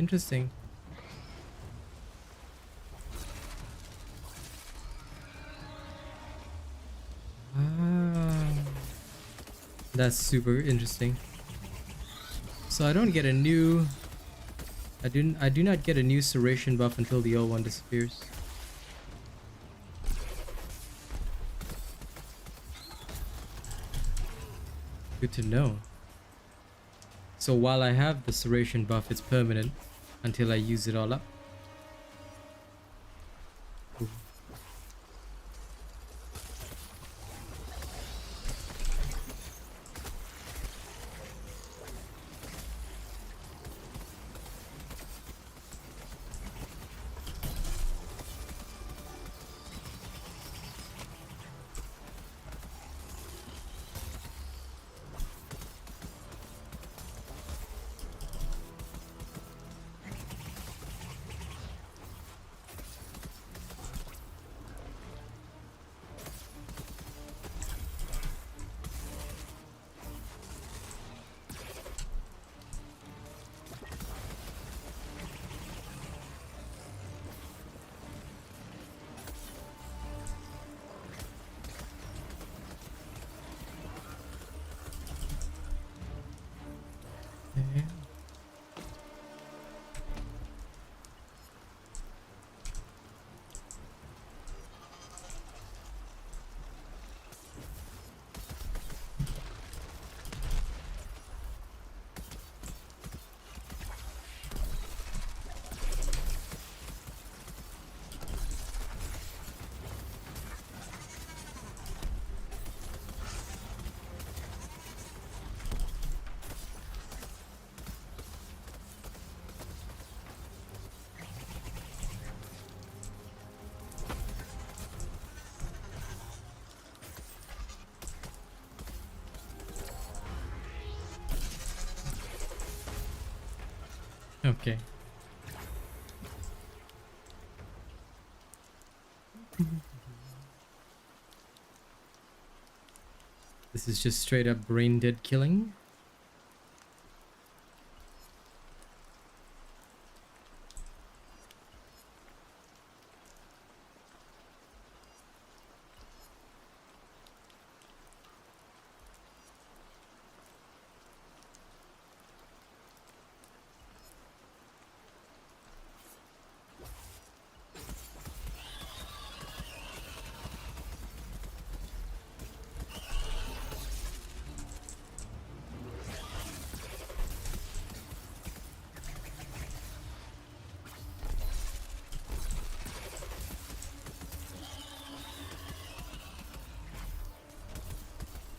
Interesting. Ah, that's super interesting. So I don't get a new... I do not get a new serration buff until the old one disappears. Good to know. So while I have the serration buff, it's permanent until I use it all up. Ooh. Okay. This is just straight up brain dead killing.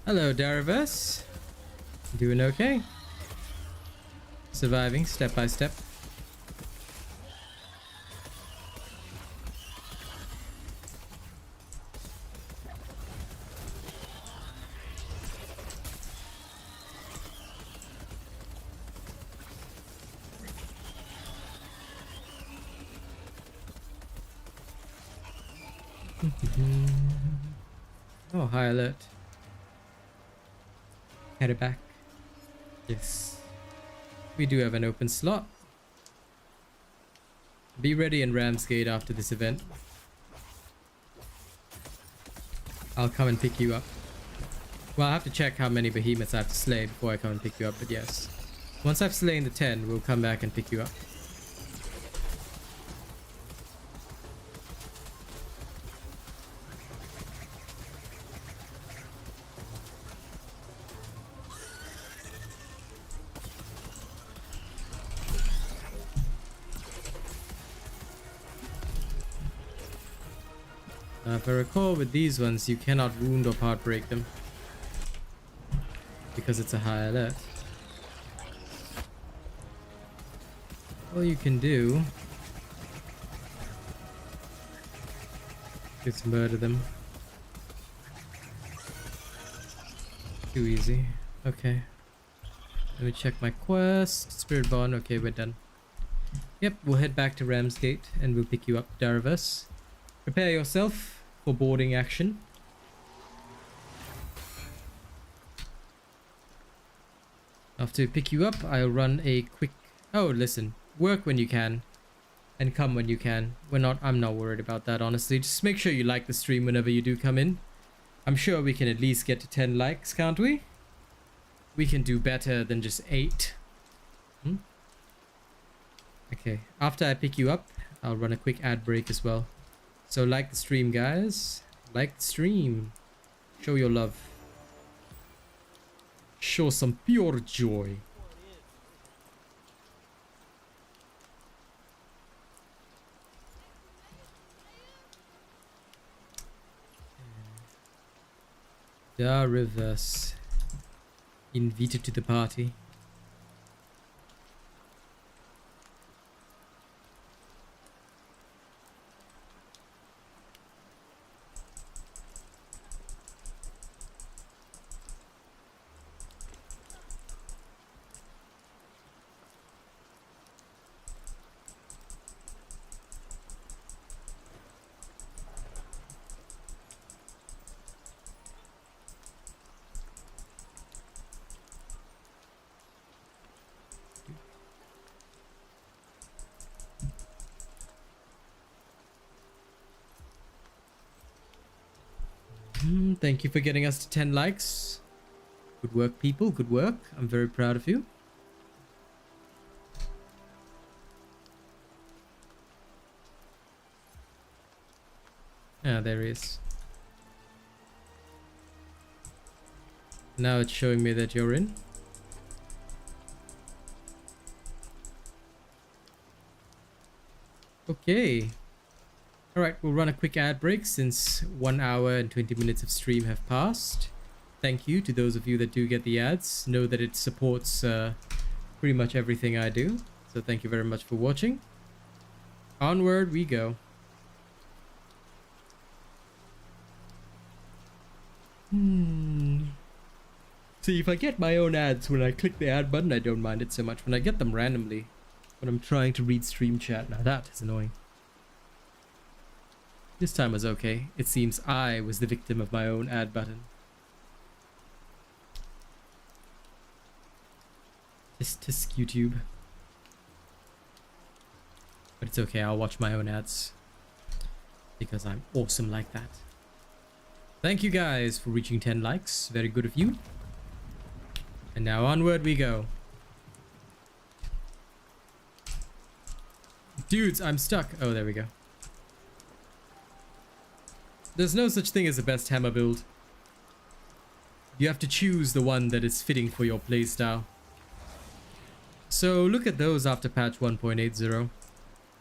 Hello, Darius. Doing okay? Surviving step by step. Oh, high alert. Headed back. Yes. We do have an open slot. Be ready in Ramsgate after this event. I'll come and pick you up. Well, I have to check how many behemoths I have to slay before I come and pick you up, but yes. Once I've slain the 10, we'll come back and pick you up. If I recall, with these ones, you cannot wound or part break them because it's a high alert. All you can do is murder them. Too easy. Okay. Let me check my quest. Spirit Bond. Okay, we're done. Yep, we'll head back to Ramsgate and we'll pick you up, Darius. Prepare yourself for boarding action. After I pick you up, I'll run a quick... Oh, listen. work when you can and come when you can. I'm not worried about that, honestly. Just make sure you like the stream whenever you do come in. I'm sure we can at least get to 10 likes, can't we? We can do better than just 8. Okay, after I pick you up, I'll run a quick ad break as well. So like the stream, guys. Like the stream. Show your love. Show some pure joy. The reverse. Invited to the party. Thank you for getting us to 10 likes. Good work, people. Good work. I'm very proud of you. Ah, there he is. Now it's showing me that you're in. Okay. Alright, we'll run a quick ad break since 1 hour and 20 minutes of stream have passed. Thank you to those of you that do get the ads. Know that it supports pretty much everything I do. So thank you very much for watching. Onward we go. See, if I get my own ads when I click the ad button, I don't mind it so much. When I get them randomly, when I'm trying to read stream chat, now that is annoying. This time was okay. It seems I was the victim of my own ad button. Tisk YouTube. But it's okay, I'll watch my own ads. Because I'm awesome like that. Thank you guys for reaching 10 likes. Very good of you. And now onward we go. Dudes, I'm stuck. Oh, there we go. There's no such thing as a best hammer build. You have to choose the one that is fitting for your playstyle. So look at those after patch 1.80.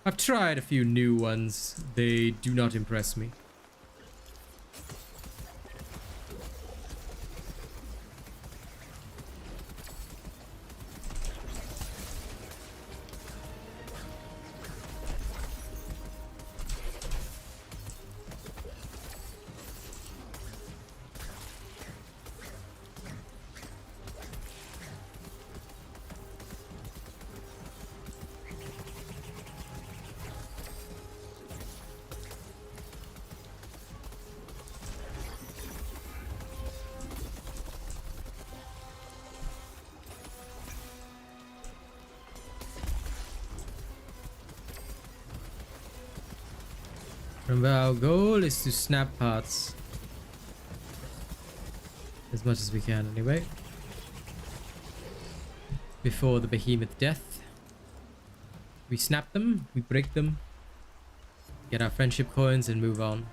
I've tried a few new ones. They do not impress me. Remember, our goal is to snap parts. As much as we can, anyway. Before the behemoth death. We snap them, we break them. Get our friendship coins and move on.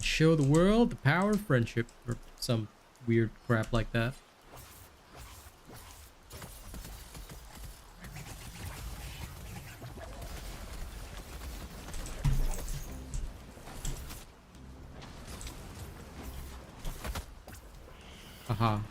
Show the world the power of friendship. Or some weird crap like that. Aha.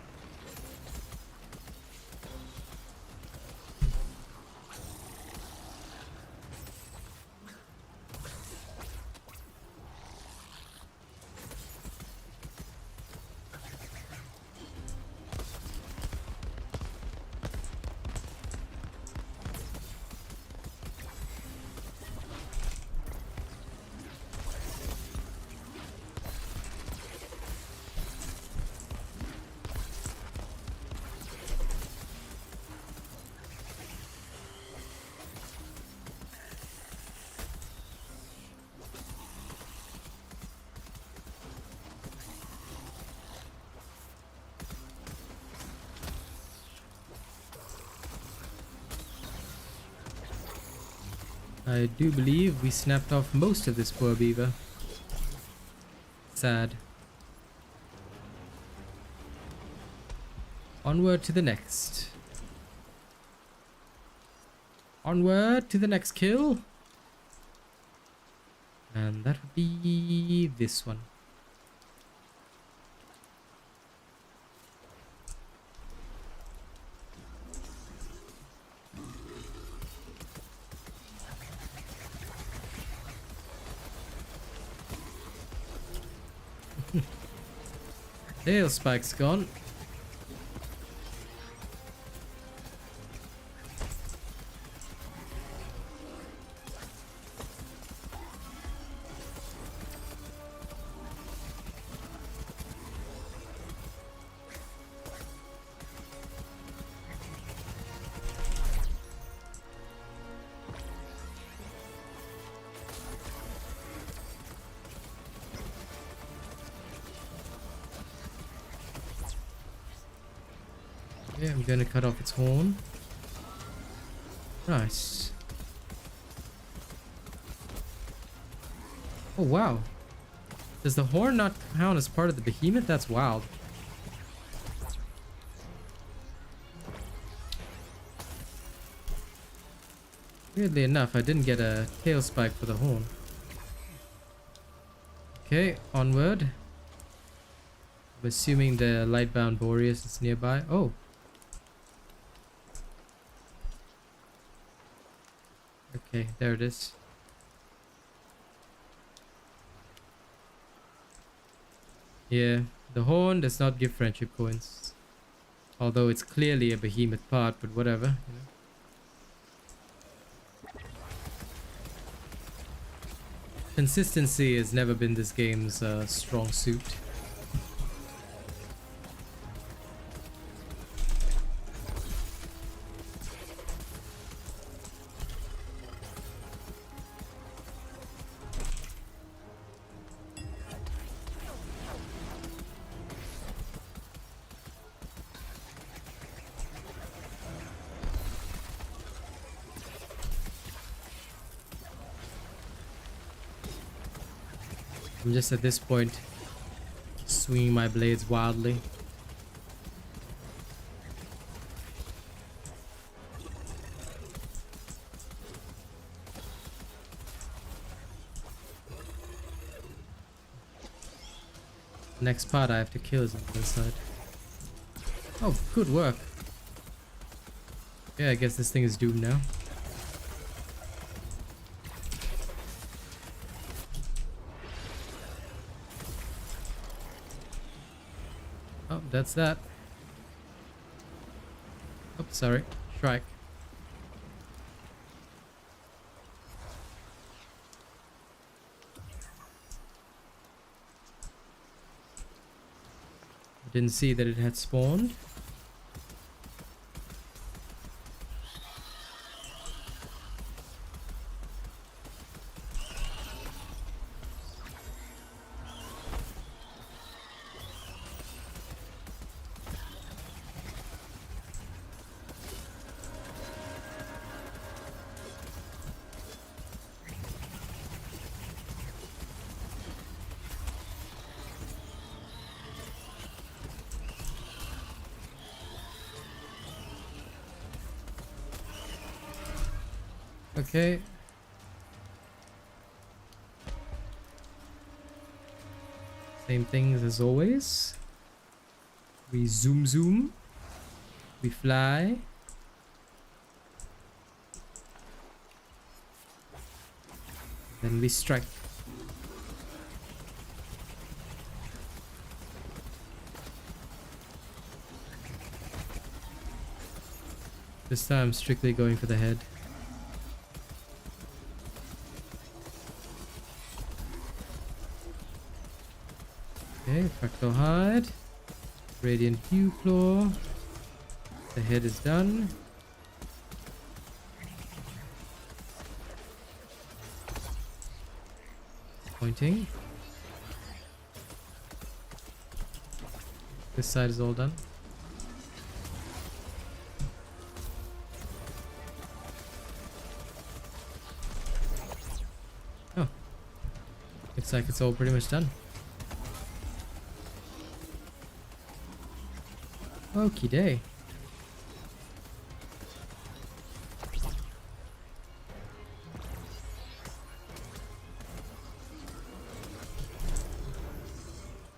I do believe we snapped off most of this poor beaver. Sad. Onward to the next. Onward to the next kill. And that would be this one. Tail spike's gone. Okay, I'm gonna cut off its horn. Nice. Oh wow. Does the horn not count as part of the behemoth? That's wild. Weirdly enough, I didn't get a tail spike for the horn. Okay, onward. I'm assuming the lightbound Boreas is nearby. Oh. Okay, there it is. Yeah, the horn does not give friendship coins. Although it's clearly a behemoth part, but whatever, you know. Consistency has never been this game's strong suit. I'm just at this point swinging my blades wildly. Next part I have to kill is on the other side. Oh, good work. Yeah, I guess this thing is doomed now. Oh, that's that. Oh, sorry. Shrike. I didn't see that it had spawned. Okay. Same things as always. We zoom. We fly. Then we strike. This time I'm strictly going for the head. Okay, fractal hide, radiant hue claw. The head is done. Pointing. This side is all done. Looks like it's all pretty much done. Okie day.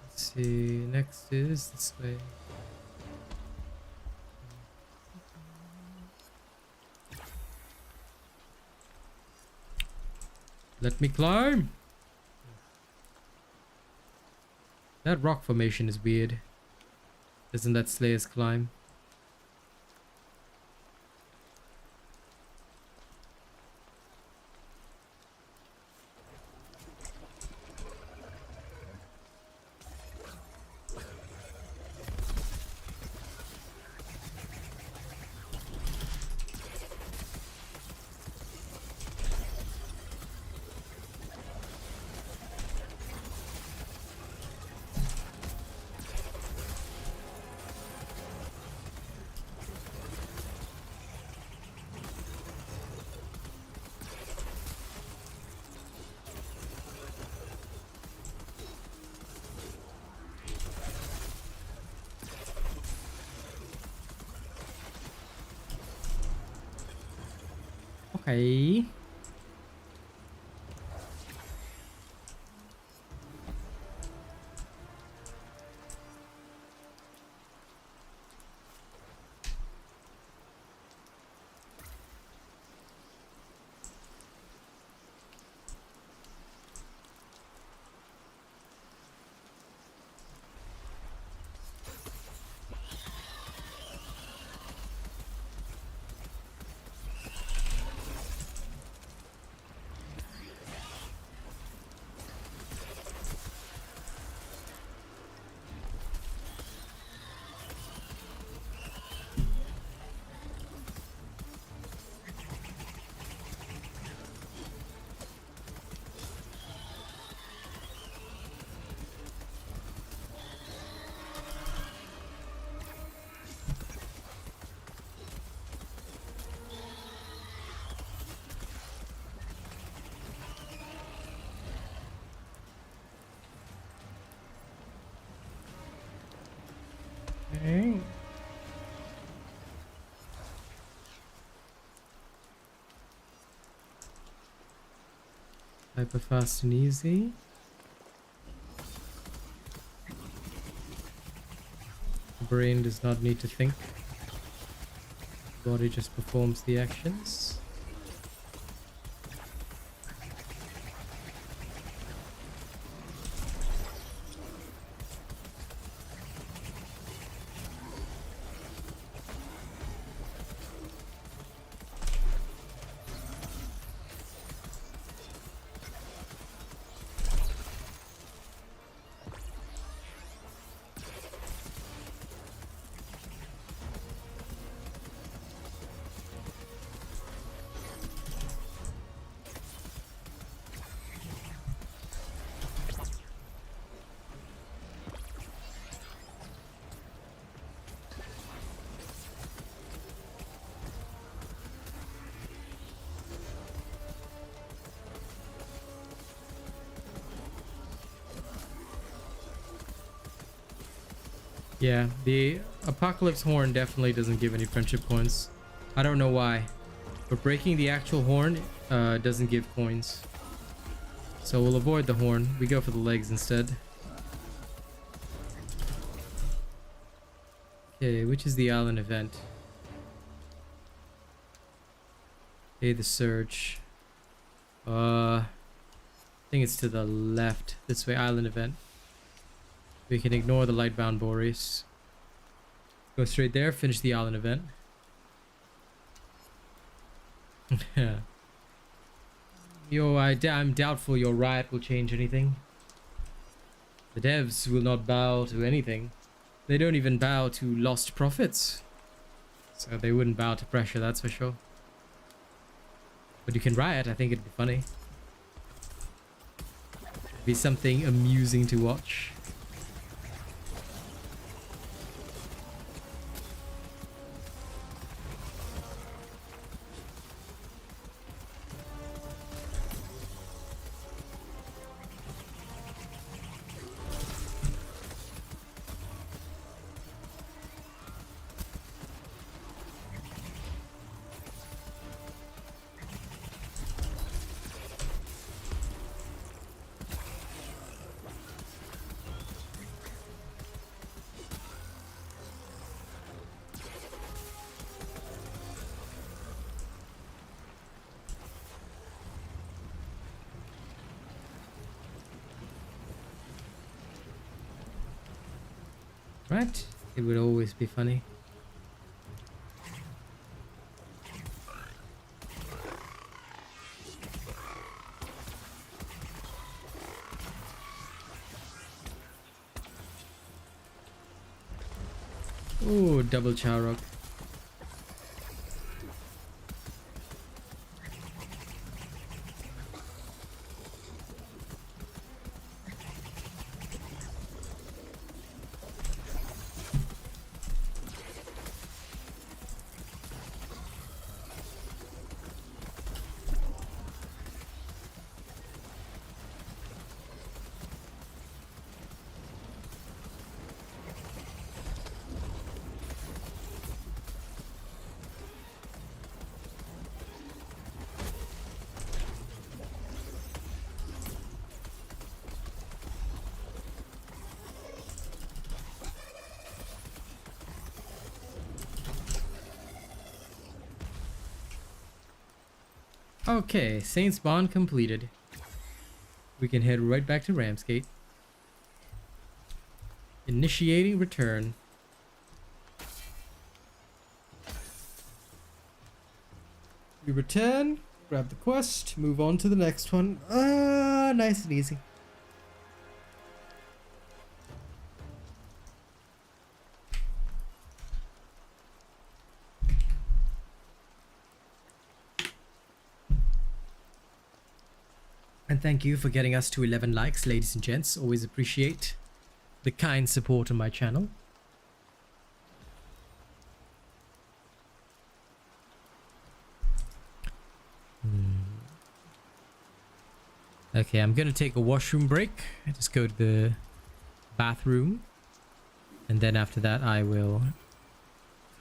Let's see, next is this way. Let me climb! That rock formation is weird. Doesn't that Slayer's climb? Okay. Okay. Hyper fast and easy. The brain does not need to think. The body just performs the actions. Yeah, the Apocalypse Horn definitely doesn't give any friendship coins. I don't know why, but breaking the actual horn doesn't give coins. So we'll avoid the horn. We go for the legs instead. Okay, which is the island event? Okay, the surge. I think it's to the left. This way, island event. We can ignore the Lightbound Boreas. Go straight there, finish the island event. Yeah. Yo, I'm doubtful your riot will change anything. The devs will not bow to anything. They don't even bow to lost profits. So they wouldn't bow to pressure, that's for sure. But you can riot, I think it'd be funny. It'd be something amusing to watch. Right? It would always be funny. Ooh, double Charog. Okay, Saints Bond completed. We can head right back to Ramsgate. Initiating return. We return, grab the quest, move on to the next one. Nice and easy. And thank you for getting us to 11 likes, ladies and gents. Always appreciate the kind support on my channel. Okay, I'm gonna take a washroom break. I just go to the bathroom. And then after that, I will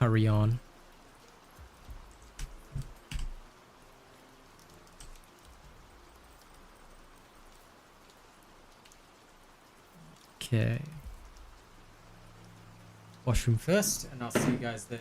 hurry on. Okay. Washroom first, and I'll see you guys there.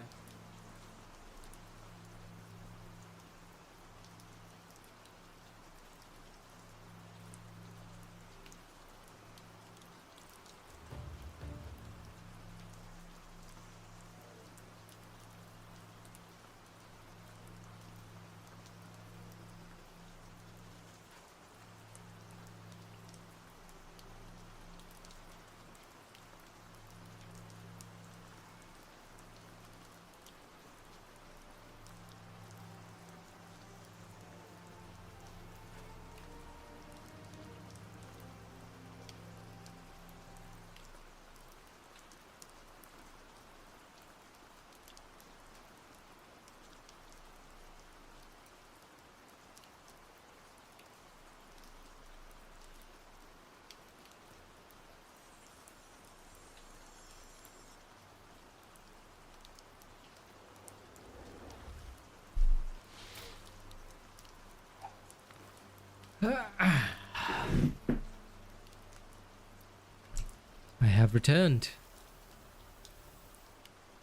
I have returned.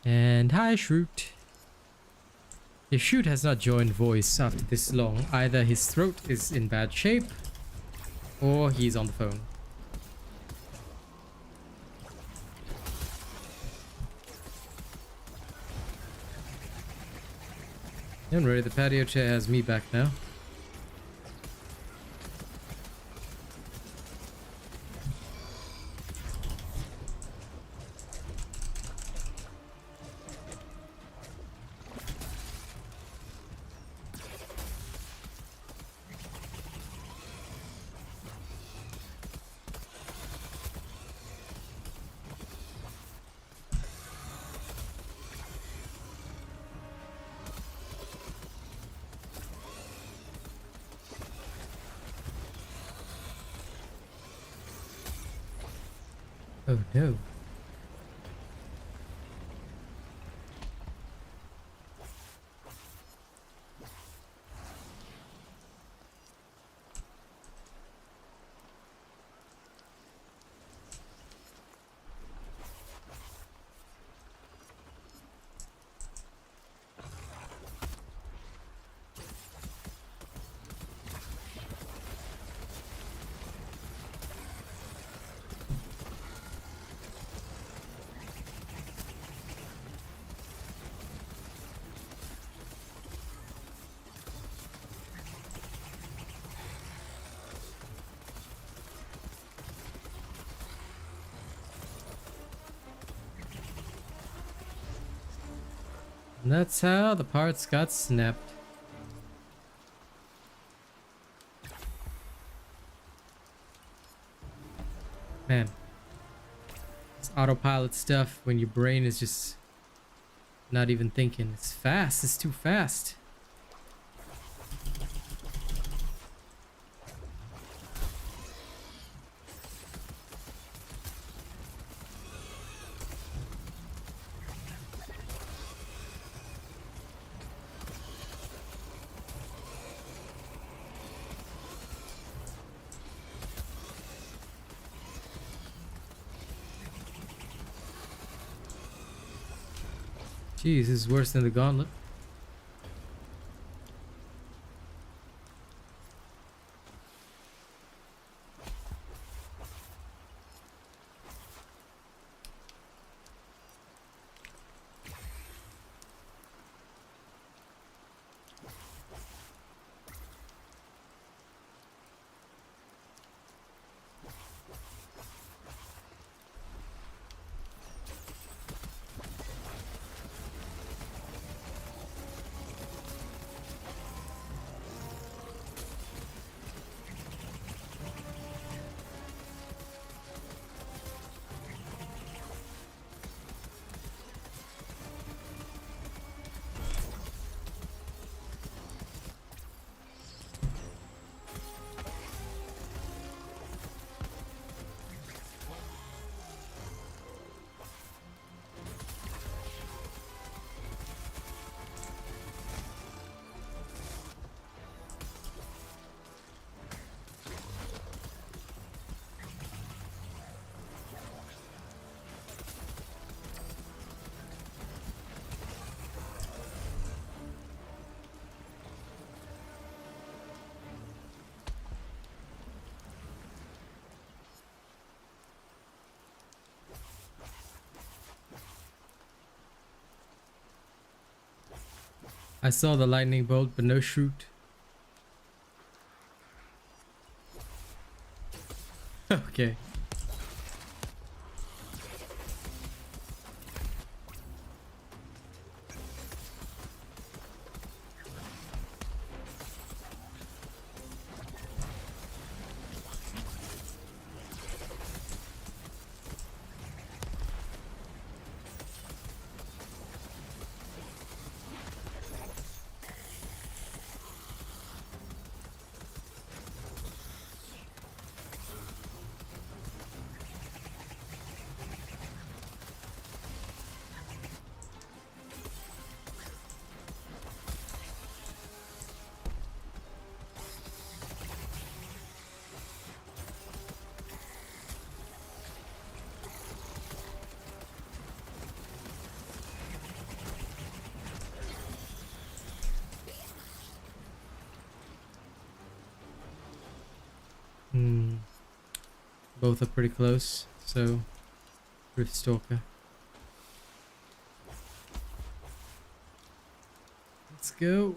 And hi, Shroot. If Shroot has not joined voice after this long, either his throat is in bad shape or he's on the phone. Don't worry, the patio chair has me back now. Oh no. And that's how the parts got snapped. Man, this autopilot stuff when your brain is just not even thinking. It's fast, it's too fast. Jeez, this is worse than the gauntlet. I saw the lightning bolt, but no shoot. Okay. Both are pretty close, so Rift Stalker. Let's go.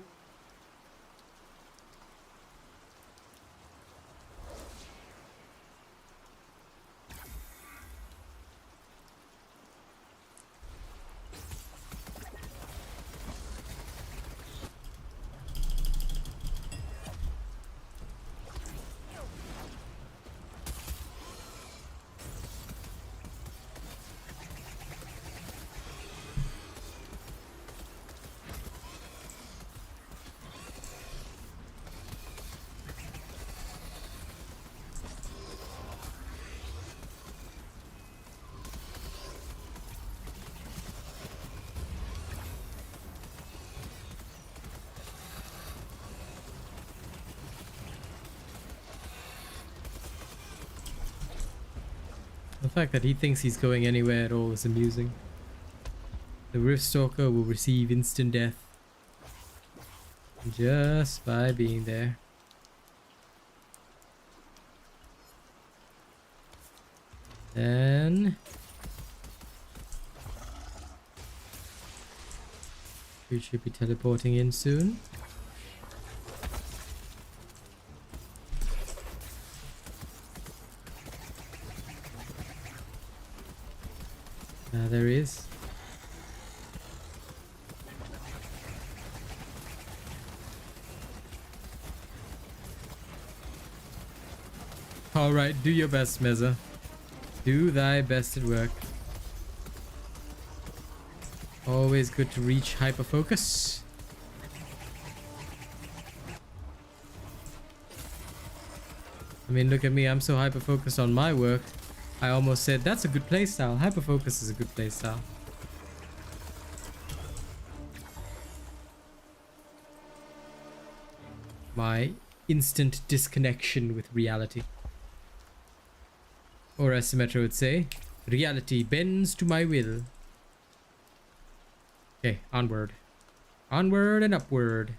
The fact that he thinks he's going anywhere at all is amusing. The Rift Stalker will receive instant death just by being there. Then we should be teleporting in soon. There he is. Alright, do your best, Meza. Do thy best at work. Always good to reach hyperfocus. I mean, look at me. I'm so hyper-focused on my work. I almost said, that's a good playstyle. Hyper-focus is a good playstyle. My instant disconnection with reality. Or as Symmetra would say, reality bends to my will. Okay, onward. Onward and upward.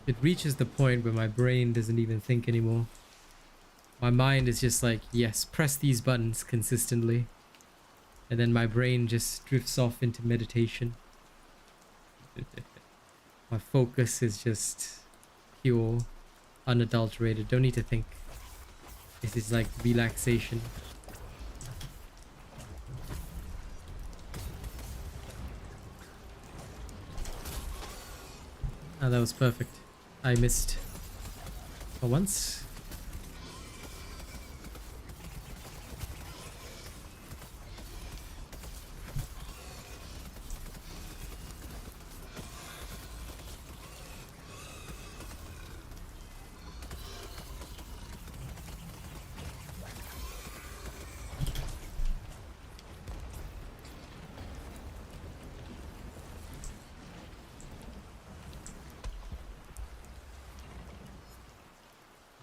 It reaches the point where my brain doesn't even think anymore. My mind is just like, yes, press these buttons consistently. And then my brain just drifts off into meditation. My focus is just pure, unadulterated. Don't need to think. This is like relaxation. Ah, that was perfect. I missed for once.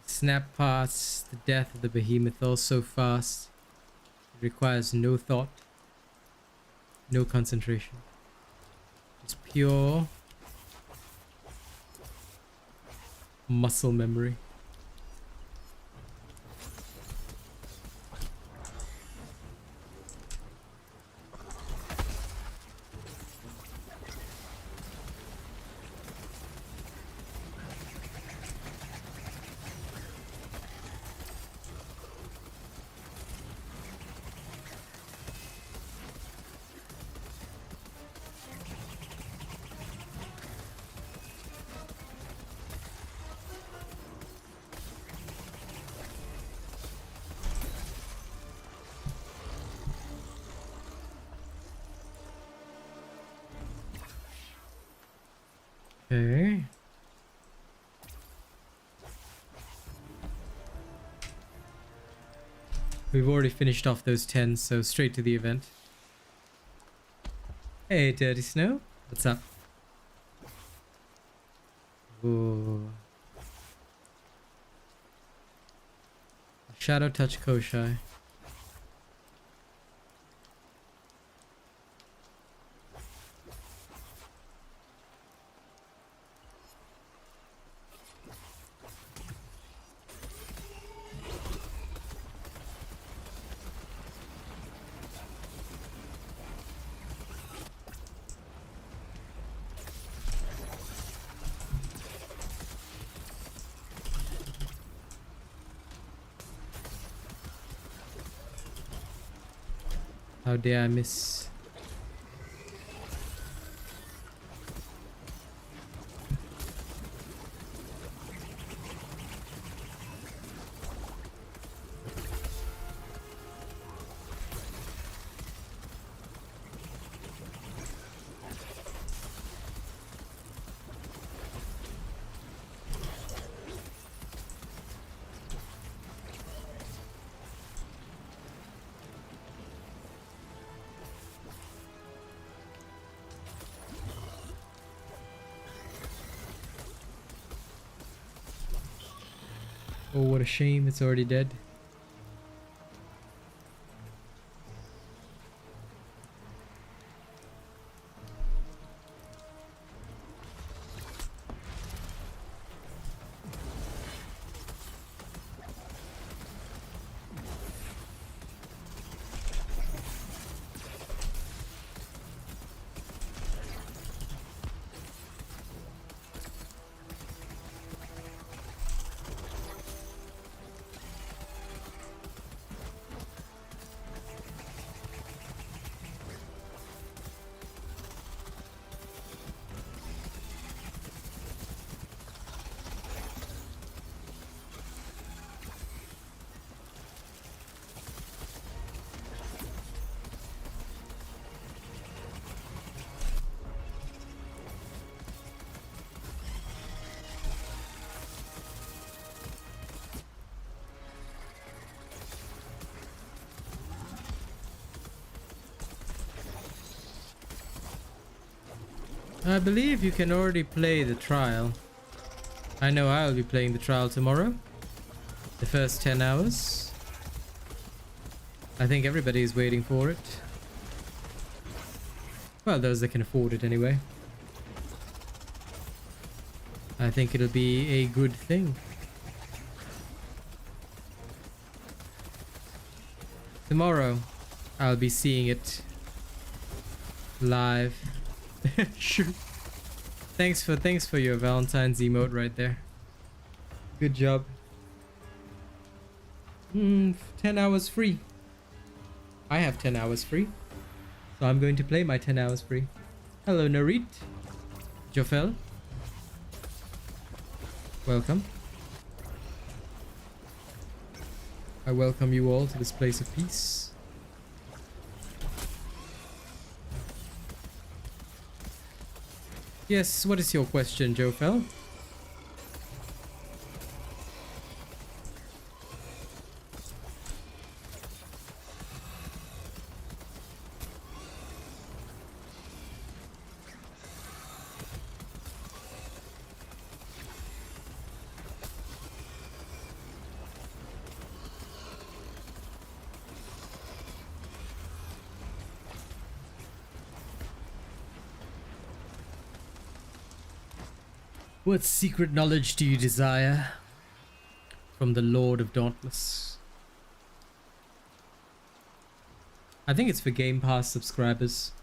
Snap past the death of the behemoth all so fast. It requires no thought, no concentration. Just pure muscle memory. Okay. We've already finished off those 10, so straight to the event. Hey, Dirty Snow. What's up? Ooh. Shadow Touch Koshai. How dare I miss? Oh, what a shame, it's already dead. I believe you can already play the trial. I know I'll be playing the trial tomorrow. The first 10 hours. I think everybody is waiting for it. Well, those that can afford it anyway. I think it'll be a good thing. Tomorrow, I'll be seeing it live. Shoot. Thanks for your Valentine's emote right there. Good job. 10 hours free. I have 10 hours free. So I'm going to play my 10 hours free. Hello, Narit. Jofel. Welcome. I welcome you all to this place of peace. Yes, what is your question, Jofel? What secret knowledge do you desire from the Lord of Dauntless? I think it's for Game Pass subscribers,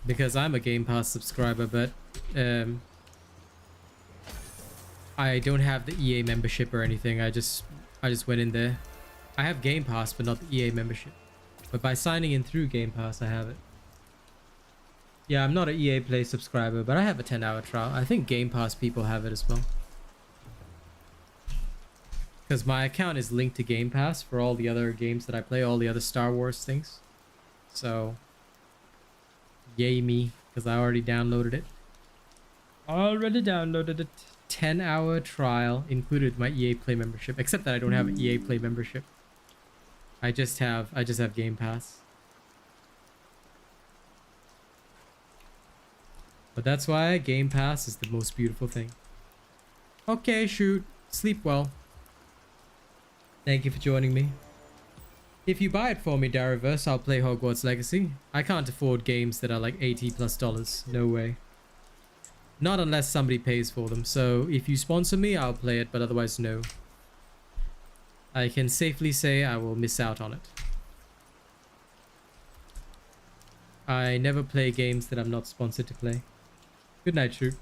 because I'm a Game Pass subscriber, but I don't have the EA membership or anything. I just went in there. I have Game Pass, but not the EA membership. But by signing in through Game Pass, I have it. Yeah, I'm not an EA Play subscriber, but I have a 10-hour trial. I think Game Pass people have it as well. Because my account is linked to Game Pass for all the other games that I play, all the other Star Wars things. So, yay me, because I already downloaded it. 10-hour trial included my EA Play membership, except that I don't have an EA Play membership. I just have Game Pass. But that's why Game Pass is the most beautiful thing. Okay, shoot. Sleep well. Thank you for joining me. If you buy it for me, Dariverse, I'll play Hogwarts Legacy. I can't afford games that are like $80+. No way. Not unless somebody pays for them. So if you sponsor me, I'll play it, but otherwise no. I can safely say I will miss out on it. I never play games that I'm not sponsored to play. Good night, Shrew.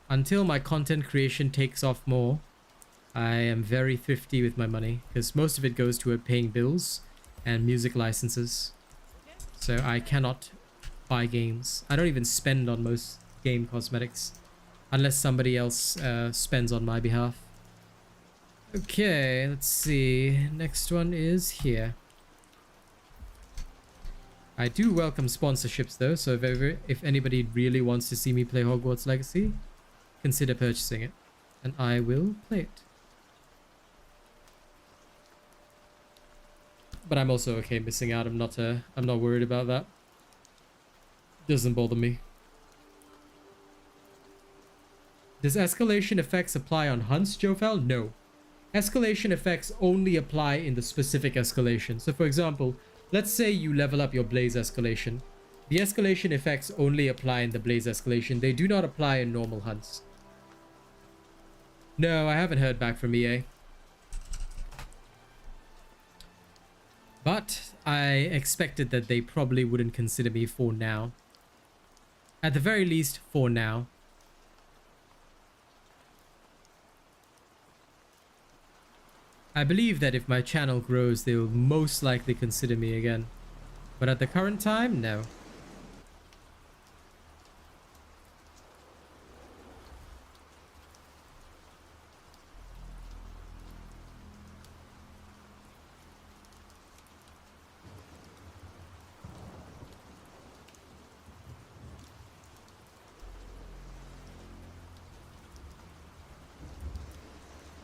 Until my content creation takes off more, I am very thrifty with my money, because most of it goes toward paying bills and music licenses. So I cannot buy games. I don't even spend on most game cosmetics unless somebody else spends on my behalf. Okay, let's see. Next one is here. I do welcome sponsorships though, so if anybody really wants to see me play Hogwarts Legacy, consider purchasing it, and I will play it. But I'm also okay missing out. I'm not worried about that. Doesn't bother me. Does escalation effects apply on hunts, Jofel? No. Escalation effects only apply in the specific escalation. So for example, let's say you level up your blaze escalation. The escalation effects only apply in the blaze escalation. They do not apply in normal hunts. No, I haven't heard back from EA. But I expected that they probably wouldn't consider me for now. At the very least, for now. I believe that if my channel grows, they will most likely consider me again. But at the current time, no.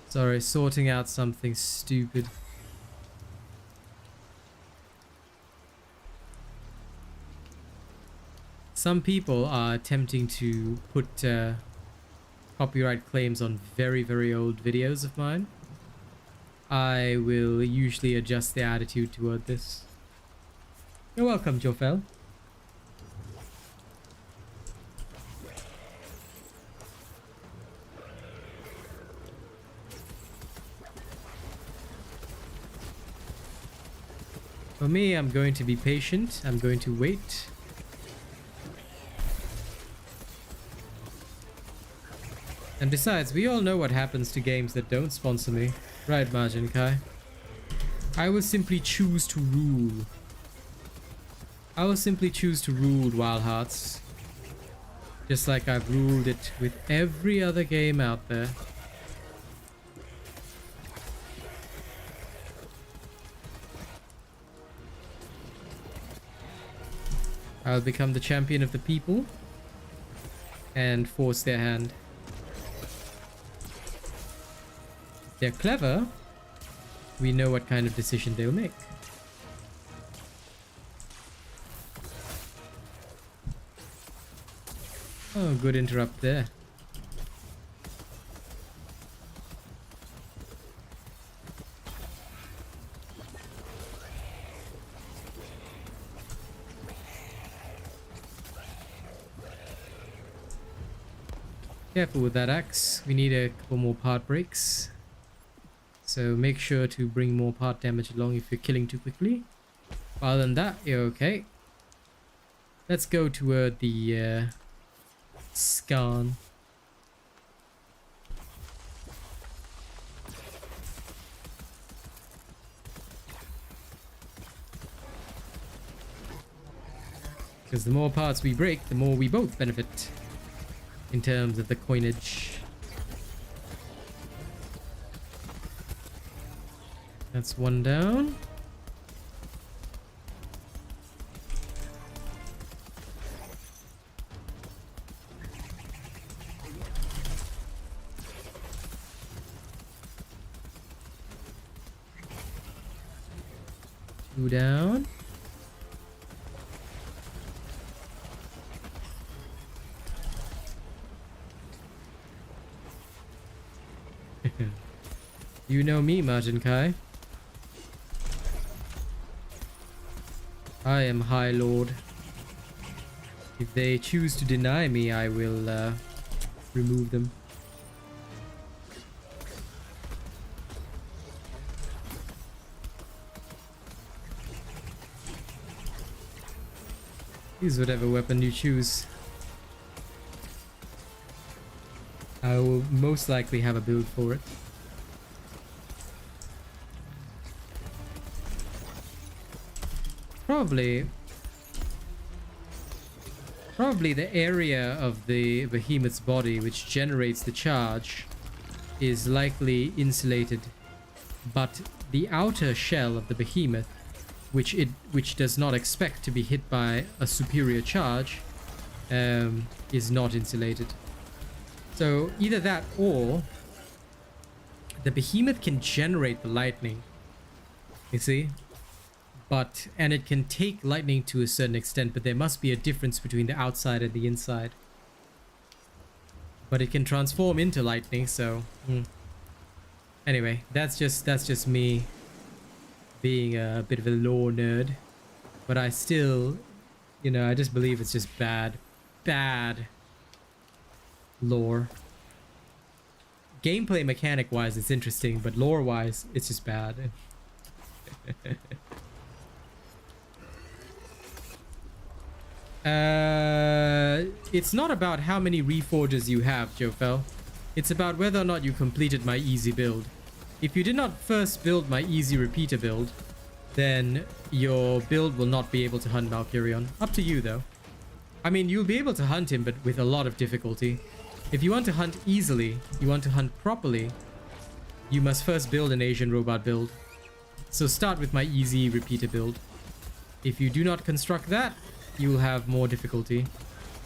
Sorry, sorting out something stupid. Some people are attempting to put copyright claims on very, very old videos of mine. I will usually adjust the attitude toward this. You're welcome, Jofel. For me, I'm going to be patient. I'm going to wait. And besides, we all know what happens to games that don't sponsor me. Right, Margin Kai? I will simply choose to rule. I will simply choose to rule Wild Hearts. Just like I've ruled it with every other game out there. I'll become the champion of the people and force their hand. If they're clever, we know what kind of decision they'll make. Oh, good interrupt there. Careful with that axe. We need a couple more part breaks. So make sure to bring more part damage along if you're killing too quickly. Other than that, you're okay. Let's go toward the scan. Because the more parts we break, the more we both benefit. In terms of the coinage. That's one down. Two down. You know me, Majin Kai. I am High Lord. If they choose to deny me, I will remove them. Use whatever weapon you choose. I will most likely have a build for it. Probably the area of the behemoth's body which generates the charge is likely insulated, but the outer shell of the behemoth, which does not expect to be hit by a superior charge, is not insulated. So either that or the behemoth can generate the lightning, you see? And it can take lightning to a certain extent, but there must be a difference between the outside and the inside. but it can transform into lightning, so anyway, that's just me being a bit of a lore nerd, but I still, you know, I just believe it's just bad lore. Gameplay mechanic wise it's interesting, but lore wise it's just bad. It's not about how many reforges you have, Jofel. It's about whether or not you completed my easy build. If you did not first build my easy repeater build, then your build will not be able to hunt Valkyrion. Up to you though. I mean, you'll be able to hunt him, but with a lot of difficulty. If you want to hunt easily, you want to hunt properly, you must first build an Asian robot build. So start with my easy repeater build. If you do not construct that, you will have more difficulty.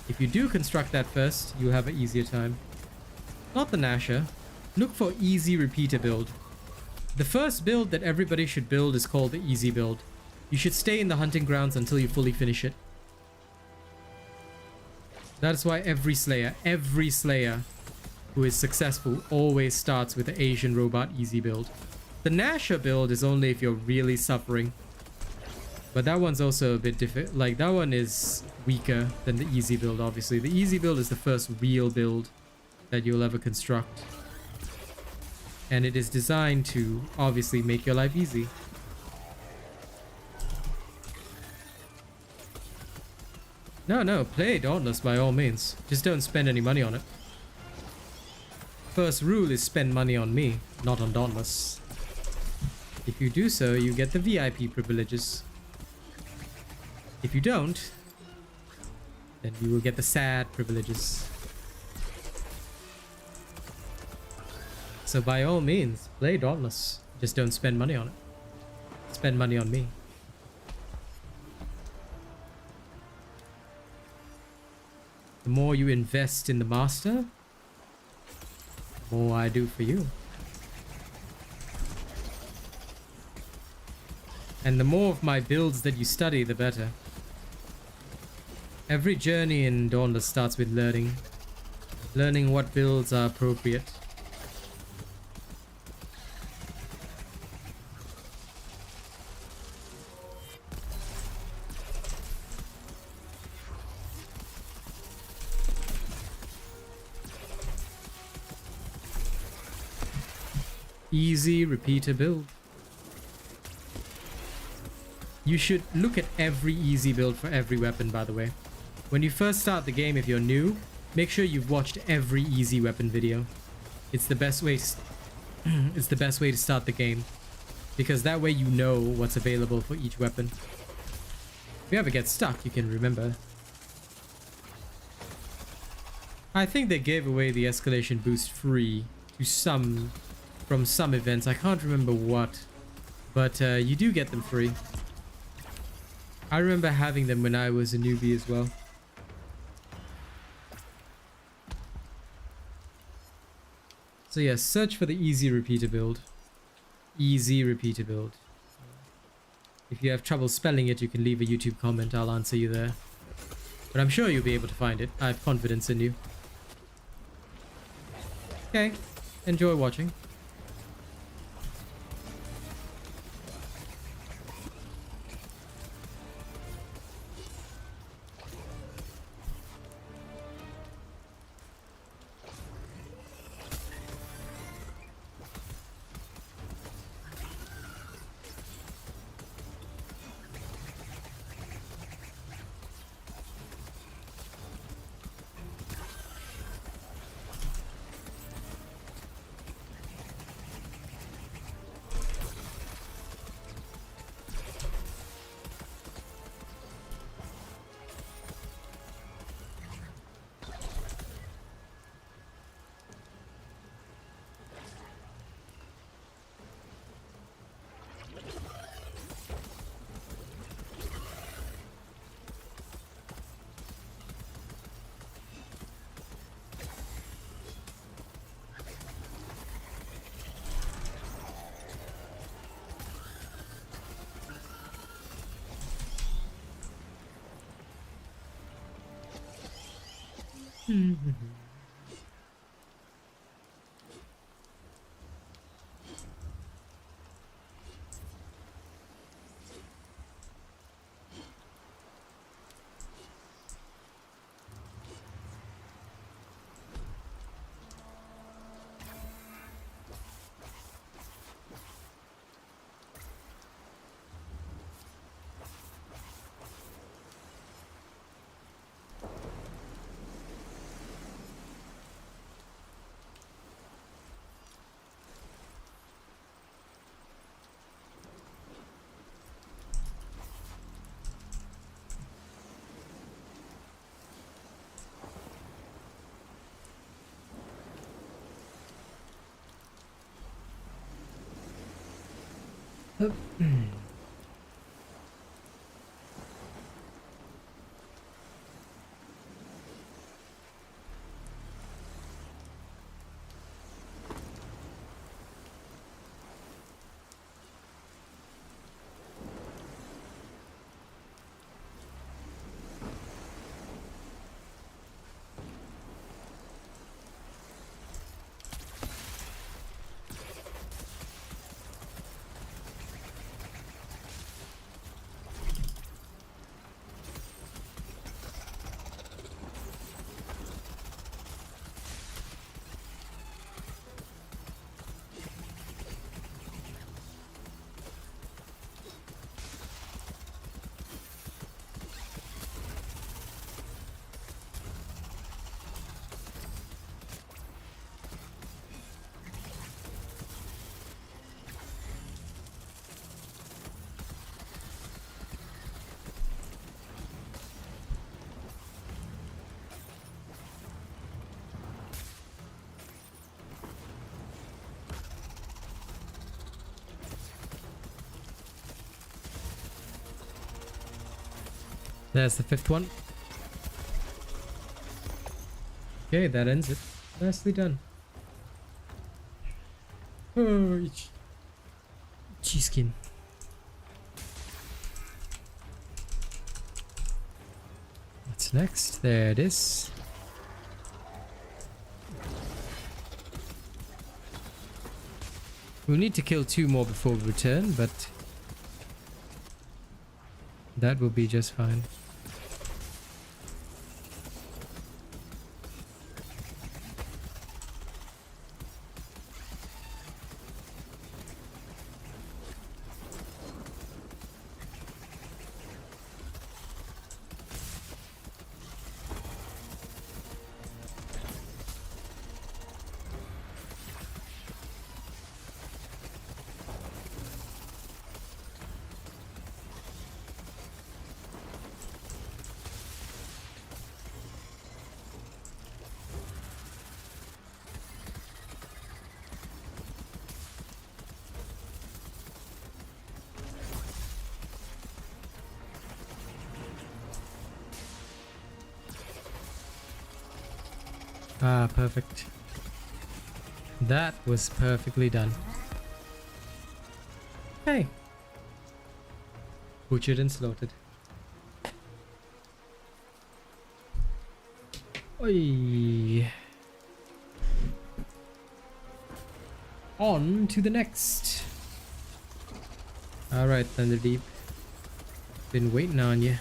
If you do construct that first, you'll have an easier time. Not the Nasher. Look for easy repeater build. The first build that everybody should build is called the easy build. You should stay in the hunting grounds until you fully finish it. That's why every Slayer who is successful always starts with the Asian robot easy build. The Nasher build is only if you're really suffering. But that one's also a bit different. Like, that one is weaker than the easy build, obviously. The easy build is the first real build that you'll ever construct. And it is designed to, obviously, make your life easy. No, play Dauntless by all means. Just don't spend any money on it. First rule is spend money on me, not on Dauntless. If you do so, you get the VIP privileges. If you don't, then you will get the sad privileges. So by all means, play Dauntless. Just don't spend money on it. Spend money on me. The more you invest in the master, the more I do for you. And the more of my builds that you study, the better. Every journey in Dauntless starts with learning. Learning what builds are appropriate. Easy repeater build. You should look at every easy build for every weapon, by the way. When you first start the game, if you're new, make sure you've watched every easy weapon video. It's the best way it's the best way to start the game, because that way you know what's available for each weapon. If you ever get stuck, you can remember. I think they gave away the escalation boost free to from some events. I can't remember what, but you do get them free. I remember having them when I was a newbie as well. So yeah, search for the easy repeater build. Easy repeater build. If you have trouble spelling it, you can leave a YouTube comment. I'll answer you there. But I'm sure you'll be able to find it. I have confidence in you. Okay, enjoy watching. There's the 5th one. Okay, that ends it. Nicely done. Oh, cheesecake. What's next? There it is. We'll need to kill 2 more before we return, but that will be just fine. Ah, perfect. That was perfectly done. Hey. Butchered and slaughtered. Oi. On to the next. Alright, Thunderdeep. Been waiting on you.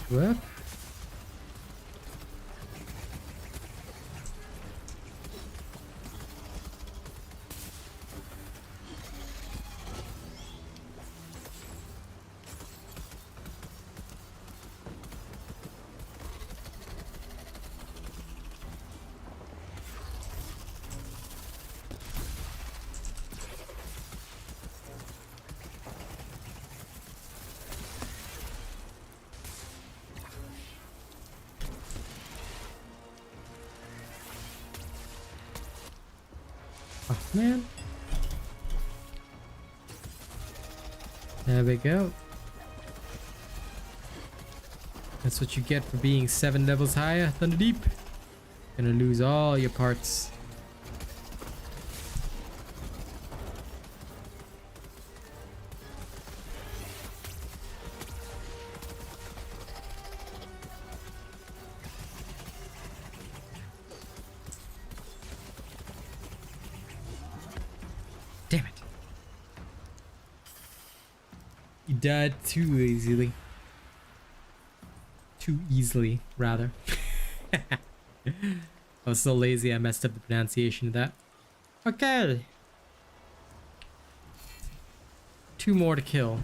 What? Oh, man. There we go. That's what you get for being 7 levels higher, Thunderdeep. Gonna lose all your parts. Damn it. You died too easily. Too easily, rather. I was so lazy I messed up the pronunciation of that. Okay. 2 more to kill.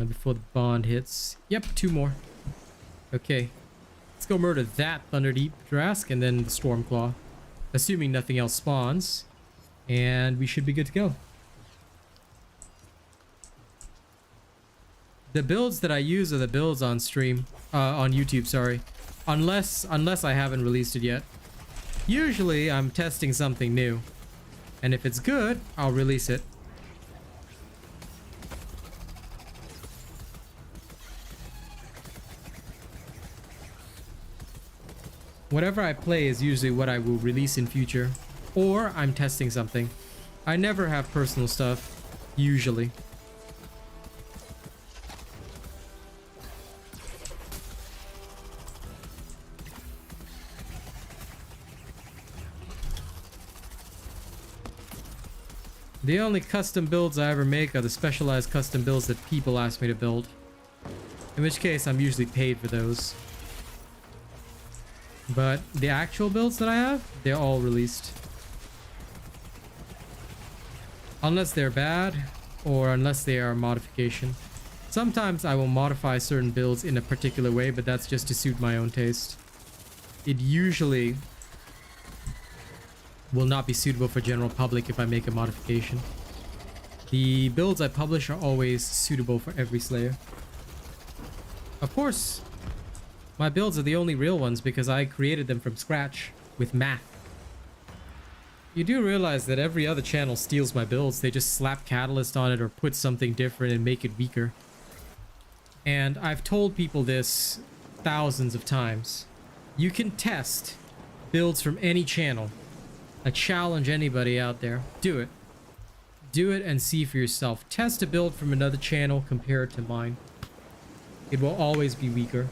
before the bond hits. Yep, 2 more. Okay. Let's go murder that Thunderdeep Drask and then the Stormclaw. Assuming nothing else spawns. And we should be good to go. The builds that I use are the builds on stream. On YouTube, sorry. Unless I haven't released it yet. Usually, I'm testing something new. And if it's good, I'll release it. Whatever I play is usually what I will release in future. Or I'm testing something. I never have personal stuff, usually. The only custom builds I ever make are the specialized custom builds that people ask me to build. In which case, I'm usually paid for those. But the actual builds that I have, they're all released. Unless they're bad, or unless they are a modification. Sometimes I will modify certain builds in a particular way, but that's just to suit my own taste. It usually will not be suitable for general public if I make a modification. The builds I publish are always suitable for every Slayer. Of course, my builds are the only real ones because I created them from scratch with math. You do realize that every other channel steals my builds. They just slap catalyst on it or put something different and make it weaker. And I've told people this thousands of times. You can test builds from any channel. I challenge anybody out there. Do it. Do it and see for yourself. Test a build from another channel, compare it to mine. It will always be weaker.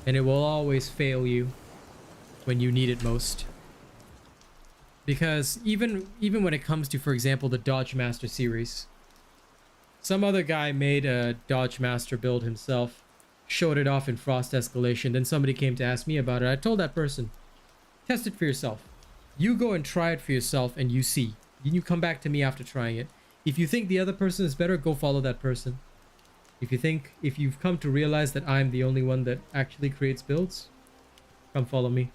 And it will always fail you when you need it most. Because even when it comes to, for example, the Dodge Master series, some other guy made a Dodge Master build himself, showed it off in Frost Escalation, then somebody came to ask me about it. I told that person, test it for yourself. You go and try it for yourself and you see. You come back to me after trying it. If you think the other person is better, go follow that person. If you've come to realize that I'm the only one that actually creates builds, come follow me.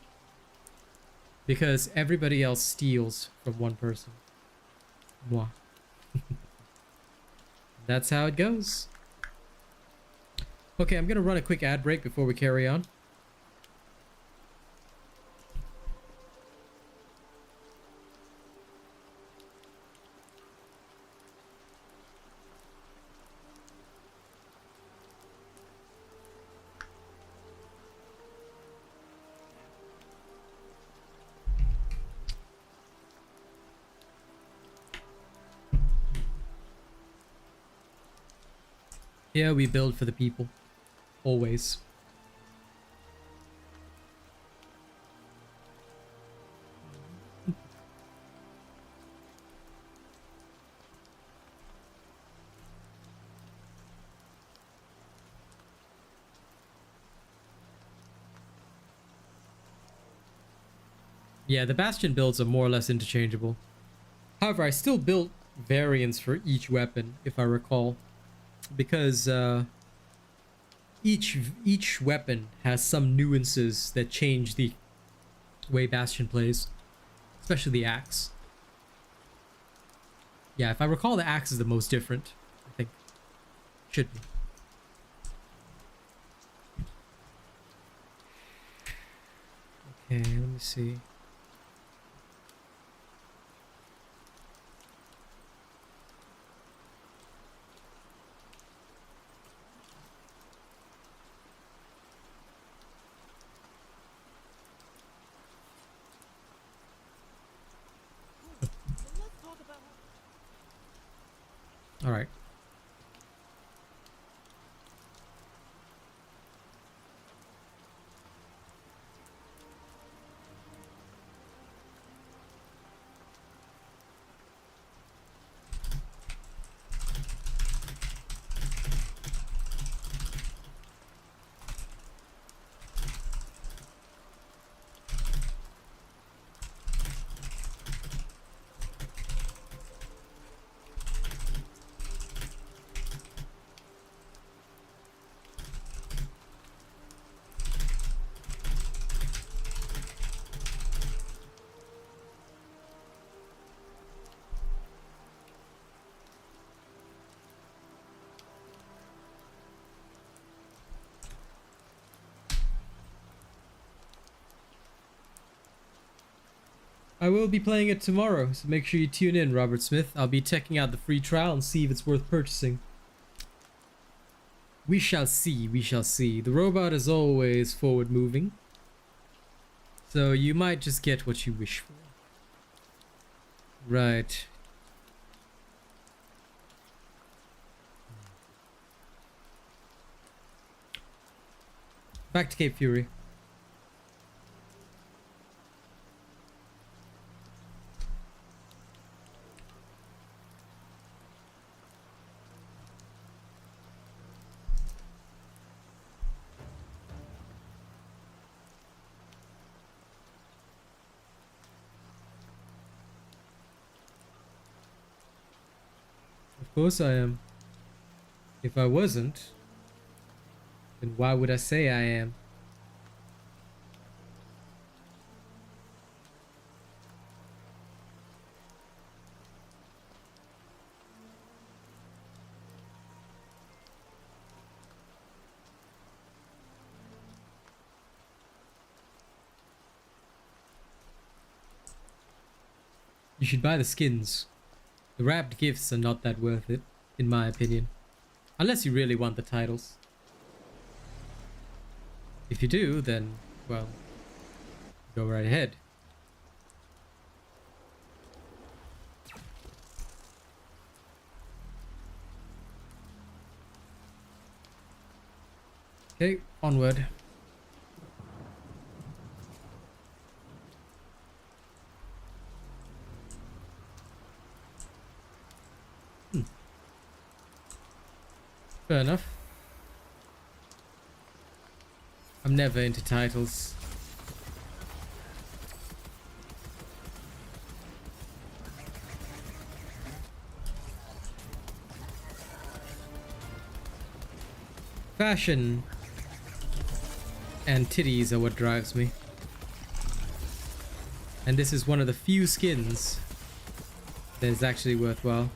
Because everybody else steals from one person. Moi. That's how it goes. Okay, I'm gonna run a quick ad break before we carry on. Yeah, we build for the people. Always. Yeah, the Bastion builds are more or less interchangeable. However, I still built variants for each weapon, if I recall. Because each weapon has some nuances that change the way Bastion plays, especially the axe. Yeah, if I recall, the axe is the most different. I think should be. Okay, let me see. All right. I will be playing it tomorrow, so make sure you tune in, Robert Smith. I'll be checking out the free trial and see if it's worth purchasing. We shall see, we shall see. The robot is always forward moving, so you might just get what you wish for. Right. Back to Cape Fury. Of course I am. If I wasn't, then why would I say I am? You should buy the skins. The wrapped gifts are not that worth it, in my opinion. Unless you really want the titles. If you do, then, well, go right ahead. Okay, onward. Fair enough. I'm never into titles. Fashion and titties are what drives me. And this is one of the few skins that is actually worthwhile.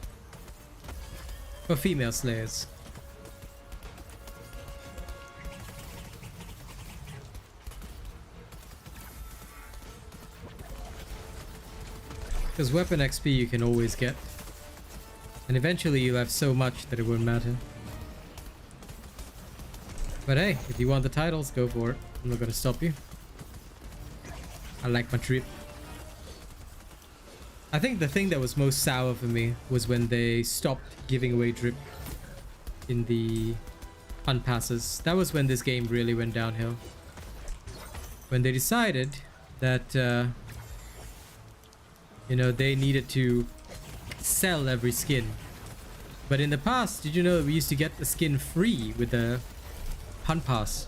For female slayers. Because weapon XP you can always get. And eventually you'll have so much that it won't matter. But hey, if you want the titles, go for it. I'm not gonna stop you. I like my trip. I think the thing that was most sour for me was when they stopped giving away drip in the hunt passes. That was when this game really went downhill. When they decided that you know, they needed to sell every skin. But in the past, did you know that we used to get the skin free with the hunt pass?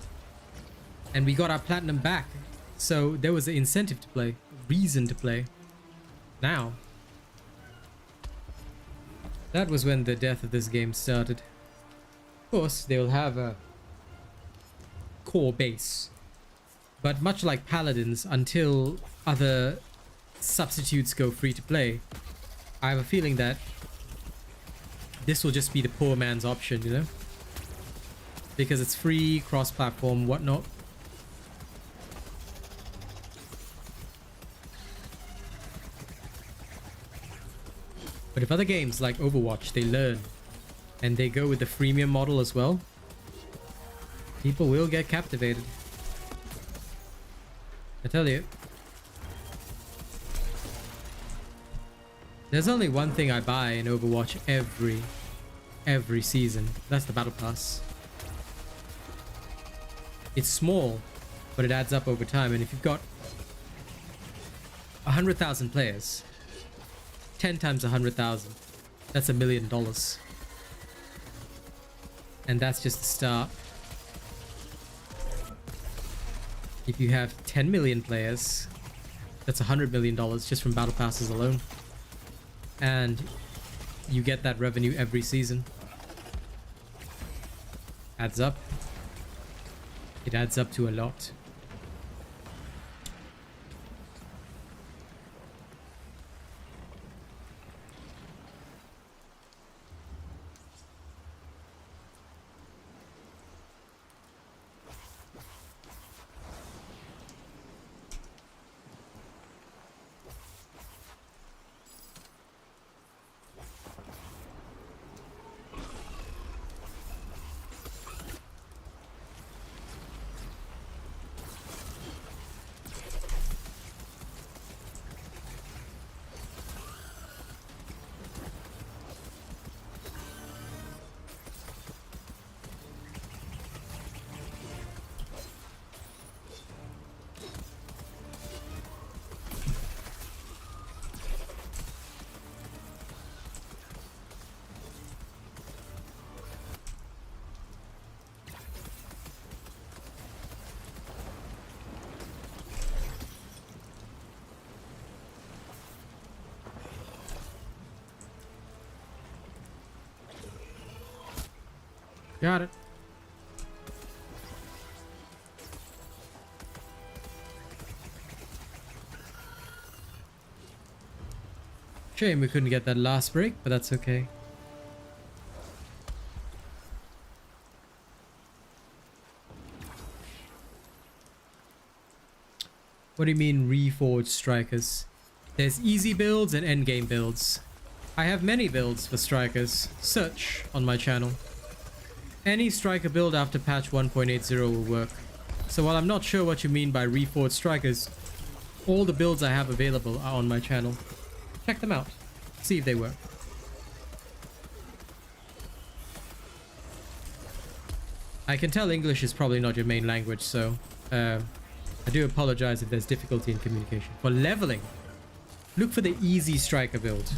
And we got our platinum back. So there was an incentive to play, reason to play. Now, that was when the death of this game started. Of course, they will have a core base. But much like Paladins, until other substitutes go free to play, I have a feeling that this will just be the poor man's option, you know? Because it's free, cross-platform, whatnot. But if other games like Overwatch, they learn and they go with the freemium model as well, people will get captivated. I tell you. There's only one thing I buy in Overwatch every season. That's the Battle Pass. It's small, but it adds up over time. And if you've got 100,000 players, 10 times 100,000, that's $1 million. And that's just the start. If you have 10 million players, that's $100 million just from Battle Passes alone. And you get that revenue every season. Adds up. It adds up to a lot. Got it. Shame we couldn't get that last break, but that's okay. What do you mean reforged strikers? There's easy builds and endgame builds. I have many builds for strikers. Search on my channel. Any striker build after patch 1.80 will work. So while I'm not sure what you mean by reforged strikers, all the builds I have available are on my channel. Check them out. See if they work. I can tell English is probably not your main language, so I do apologize if there's difficulty in communication. For leveling, look for the easy striker build.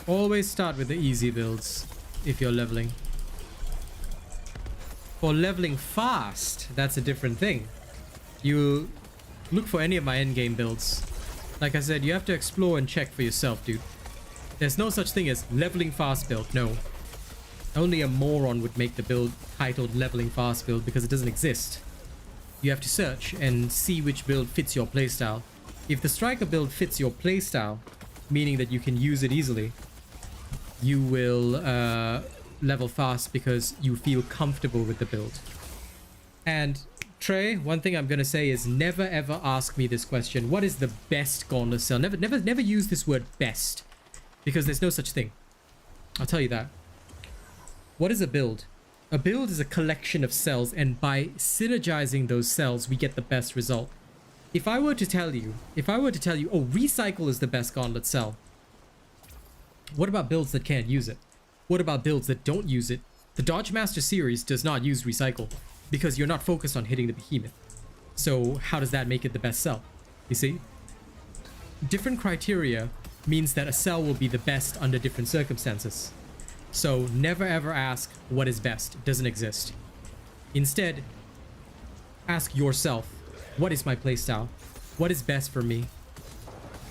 Always start with the easy builds if you're leveling. For leveling fast, that's a different thing. You look for any of my endgame builds. Like I said, you have to explore and check for yourself, dude. There's no such thing as leveling fast build, no. Only a moron would make the build titled leveling fast build because it doesn't exist. You have to search and see which build fits your playstyle. If the striker build fits your playstyle, meaning that you can use it easily, you will level fast because you feel comfortable with the build. And Trey, one thing I'm gonna say is never ever ask me this question. What is the best gauntlet cell? Never use this word best, because there's no such thing. I'll tell you that. What is a build? A build is a collection of cells, and by synergizing those cells, we get the best result. If I were to tell you, oh, recycle is the best gauntlet cell, what about builds that can't use it? What about builds that don't use it? The Dodge Master series does not use recycle because you're not focused on hitting the behemoth. So how does that make it the best cell? You see? Different criteria means that a cell will be the best under different circumstances. So never ever ask what is best. It doesn't exist. Instead, ask yourself, what is my playstyle? What is best for me?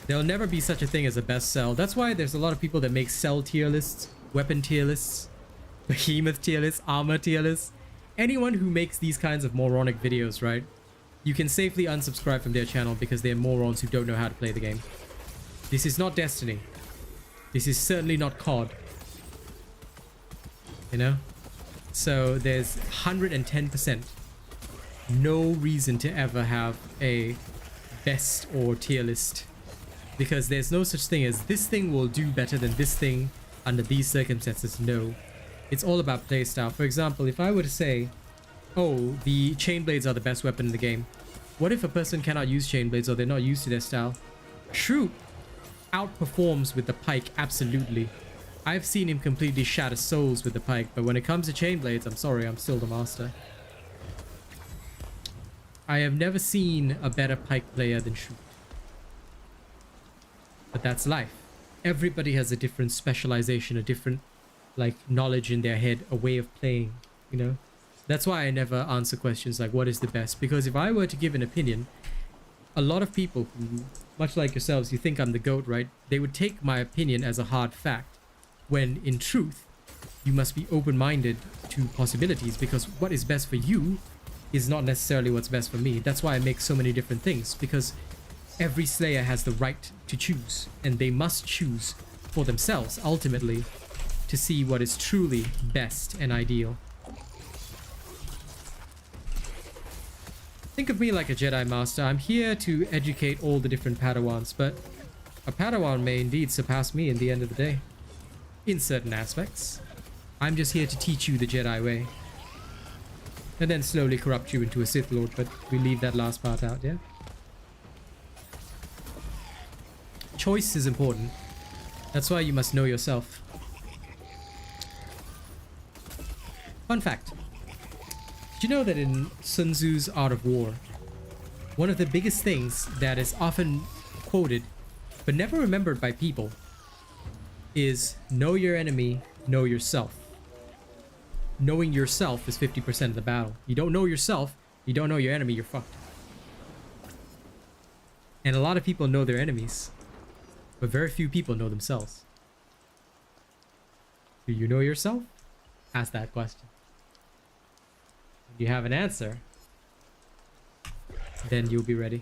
There'll never be such a thing as a best cell. That's why there's a lot of people that make cell tier lists, weapon tier lists, behemoth tier lists, armor tier lists. Anyone who makes these kinds of moronic videos, right? You can safely unsubscribe from their channel because they're morons who don't know how to play the game. This is not Destiny. This is certainly not COD. You know? So there's 110% no reason to ever have a best or tier list, because there's no such thing as this thing will do better than this thing under these circumstances. No, it's all about playstyle. For example, if I were to say, oh, the chain blades are the best weapon in the game, what if a person cannot use chain blades or they're not used to their style? Shroot outperforms with the pike, absolutely. I've seen him completely shatter souls with the pike, but when it comes to chain blades, I'm sorry, I'm still the master. I have never seen a better pike player than Shroot. But that's life. Everybody has a different specialization, a different like knowledge in their head, a way of playing, you know? That's why I never answer questions like what is the best, because if I were to give an opinion, a lot of people who, much like yourselves, you think I'm the GOAT, right? They would take my opinion as a hard fact, when in truth, you must be open-minded to possibilities, because what is best for you is not necessarily what's best for me. That's why I make so many different things, because every Slayer has the right to choose, and they must choose for themselves, ultimately, to see what is truly best and ideal. Think of me like a Jedi Master. I'm here to educate all the different Padawans, but a Padawan may indeed surpass me in the end of the day. In certain aspects. I'm just here to teach you the Jedi way. And then slowly corrupt you into a Sith Lord, but we leave that last part out, yeah? Choice is important. That's why you must know yourself. Fun fact. Did you know that in Sun Tzu's Art of War, one of the biggest things that is often quoted, but never remembered by people, is know your enemy, know yourself. Knowing yourself is 50% of the battle. You don't know yourself, you don't know your enemy, you're fucked. And a lot of people know their enemies, but very few people know themselves. Do you know yourself? Ask that question. When you have an answer, then you'll be ready.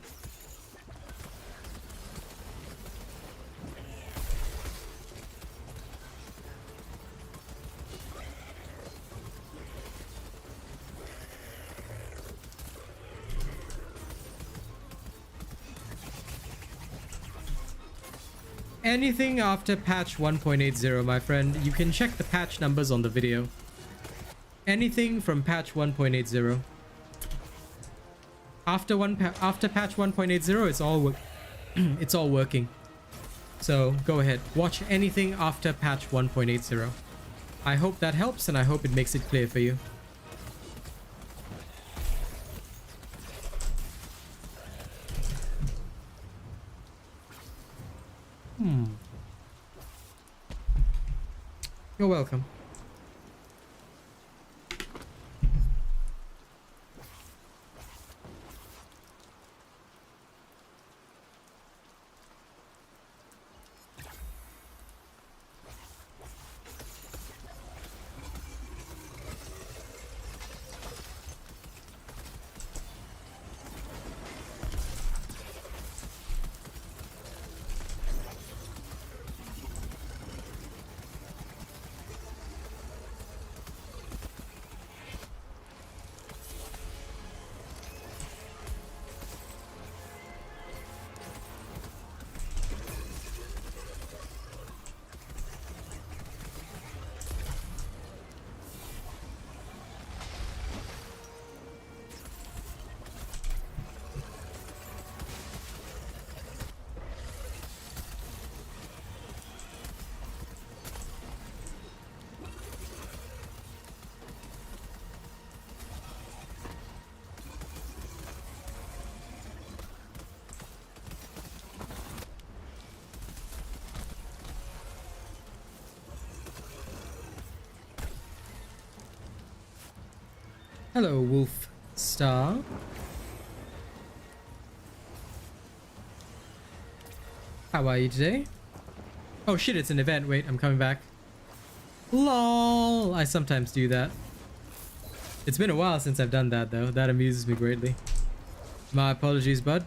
Anything after patch 1.80, my friend, you can check the patch numbers on the video. Anything from patch 1.80. After patch 1.80, it's all working. So go ahead, watch anything after patch 1.80. I hope that helps, and I hope it makes it clear for you. You're welcome. Hello, Wolf Star. How are you today? Oh shit, it's an event. Wait, I'm coming back. LOL! I sometimes do that. It's been a while since I've done that though. That amuses me greatly. My apologies, bud.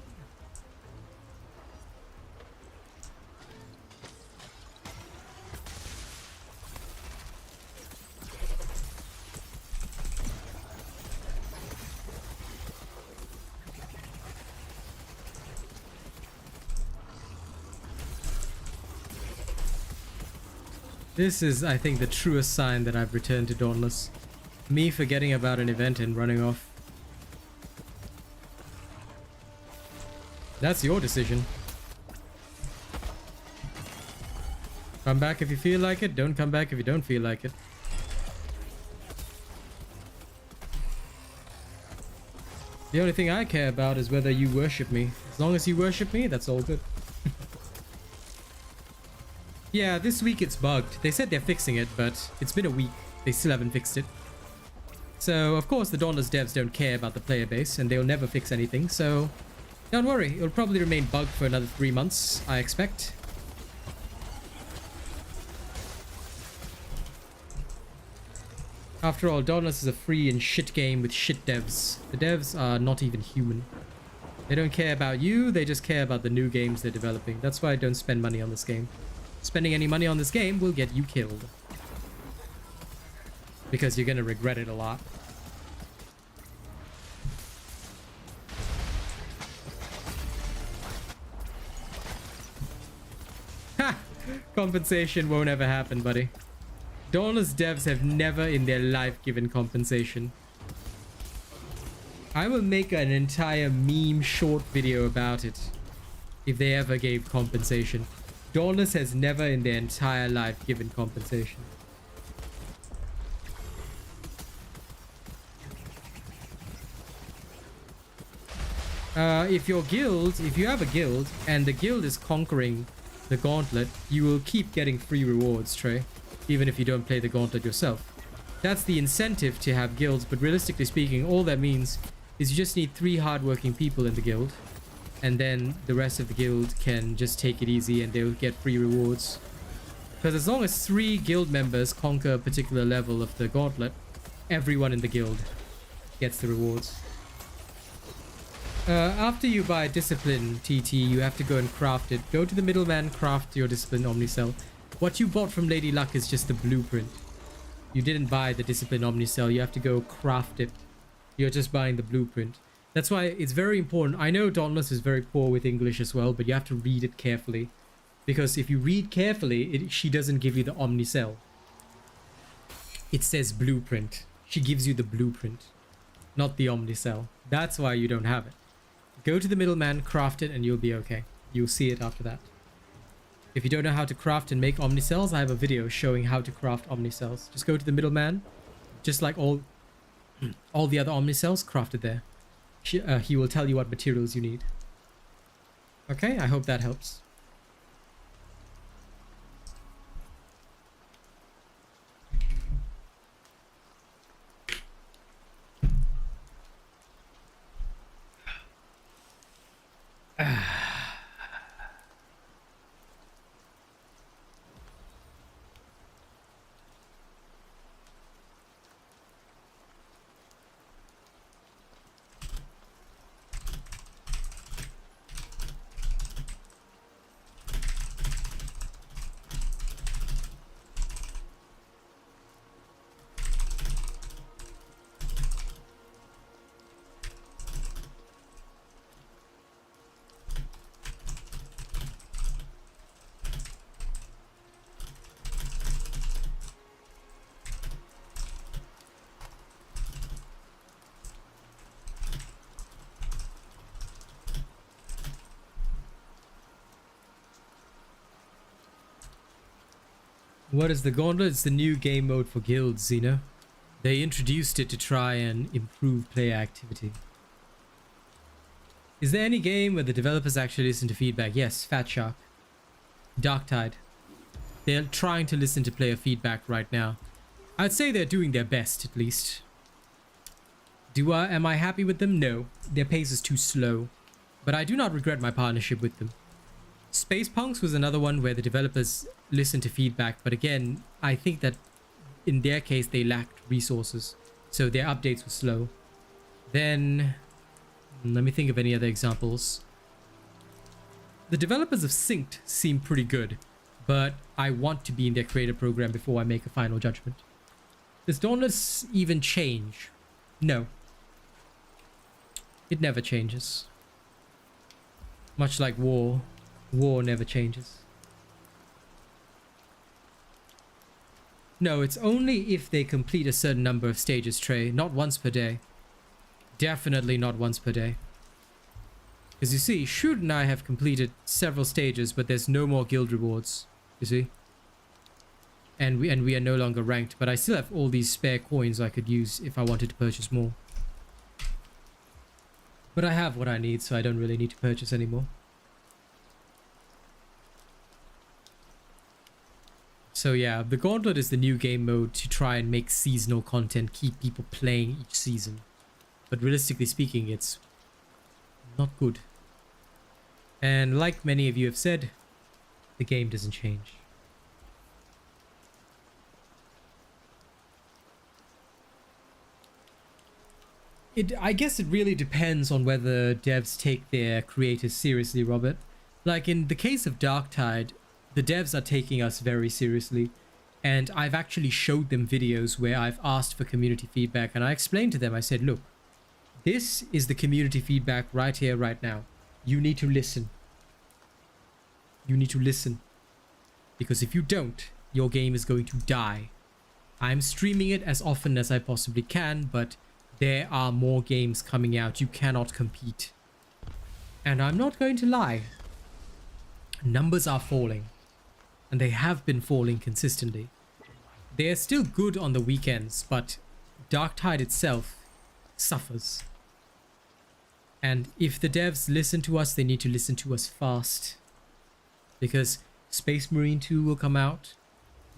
This is, I think, the truest sign that I've returned to Dauntless. Me forgetting about an event and running off. That's your decision. Come back if you feel like it. Don't come back if you don't feel like it. The only thing I care about is whether you worship me. As long as you worship me, that's all good. Yeah, this week it's bugged. They said they're fixing it, but it's been a week. They still haven't fixed it. So, of course, the Dauntless devs don't care about the player base, and they'll never fix anything, so don't worry. It'll probably remain bugged for another 3 months, I expect. After all, Dauntless is a free and shit game with shit devs. The devs are not even human. They don't care about you, they just care about the new games they're developing. That's why I don't spend money on this game. Spending any money on this game will get you killed. Because you're gonna regret it a lot. Ha! Compensation won't ever happen, buddy. Dauntless devs have never in their life given compensation. I will make an entire meme short video about it if they ever gave compensation. Dauntless has never in their entire life given compensation. If you have a guild and the guild is conquering the gauntlet, you will keep getting free rewards, Trey, even if you don't play the gauntlet yourself. That's the incentive to have guilds, but realistically speaking, all that means is you just need 3 hardworking people in the guild. And then the rest of the guild can just take it easy and they'll get free rewards. Because as long as 3 guild members conquer a particular level of the gauntlet, everyone in the guild gets the rewards. After you buy Discipline TT, you have to go and craft it. Go to the middleman, craft your Discipline Omnicell. What you bought from Lady Luck is just the blueprint. You didn't buy the Discipline Omnicell. You have to go craft it. You're just buying the blueprint. That's why it's very important. I know Dauntless is very poor with English as well, but you have to read it carefully. Because if you read carefully, she doesn't give you the Omnicell. It says blueprint. She gives you the blueprint, not the Omnicell. That's why you don't have it. Go to the middleman, craft it, and you'll be okay. You'll see it after that. If you don't know how to craft and make Omnicells, I have a video showing how to craft Omnicells. Just go to the middleman, just like all the other Omnicells, craft it there. He will tell you what materials you need. Okay, I hope that helps. What is the Gauntlet? It's the new game mode for guilds, you know? They introduced it to try and improve player activity. Is there any game where the developers actually listen to feedback? Yes, Fat Shark. Darktide. They're trying to listen to player feedback right now. I'd say they're doing their best, at least. Am I happy with them? No. Their pace is too slow. But I do not regret my partnership with them. Space Punks was another one where the developers listened to feedback, but again, I think that in their case they lacked resources, so their updates were slow. Then, let me think of any other examples. The developers of Synced seem pretty good, but I want to be in their creator program before I make a final judgment. Does Dauntless even change? No. It never changes. Much like War. War never changes. No, it's only if they complete a certain number of stages, Trey. Not once per day. Definitely not once per day. Because you see, Shoot and I have completed several stages, but there's no more guild rewards. You see? And we are no longer ranked, but I still have all these spare coins I could use if I wanted to purchase more. But I have what I need, so I don't really need to purchase anymore. So yeah, the Gauntlet is the new game mode to try and make seasonal content, keep people playing each season. But realistically speaking, it's not good. And like many of you have said, the game doesn't change. I guess it really depends on whether devs take their creators seriously, Robert. Like in the case of Darktide, the devs are taking us very seriously, and I've actually showed them videos where I've asked for community feedback, and I explained to them, I said, look, this is the community feedback right here, right now. You need to listen. You need to listen. Because if you don't, your game is going to die. I'm streaming it as often as I possibly can, but there are more games coming out. You cannot compete. And I'm not going to lie. Numbers are falling. And they have been falling consistently. They are still good on the weekends, but Darktide itself suffers. And if the devs listen to us, they need to listen to us fast. Because Space Marine 2 will come out.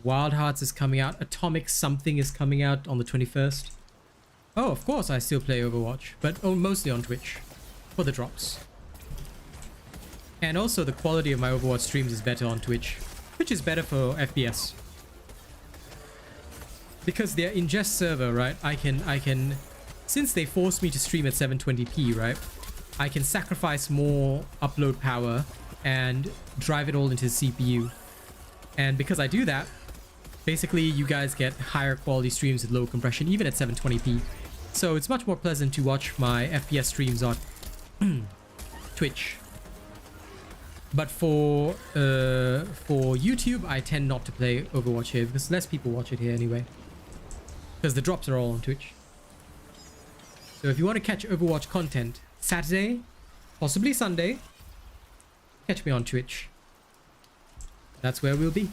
Wild Hearts is coming out. Atomic something is coming out on the 21st. Oh, of course I still play Overwatch, but mostly on Twitch. For the drops. And also the quality of my Overwatch streams is better on Twitch. Twitch is better for FPS. Because their ingest server, right? I can, since they forced me to stream at 720p, right? I can sacrifice more upload power and drive it all into the CPU. And because I do that, basically you guys get higher quality streams with low compression, even at 720p. So it's much more pleasant to watch my FPS streams on Twitch. But for YouTube, I tend not to play Overwatch here because less people watch it here anyway. Because the drops are all on Twitch. So if you want to catch Overwatch content, Saturday, possibly Sunday, catch me on Twitch. That's where we'll be.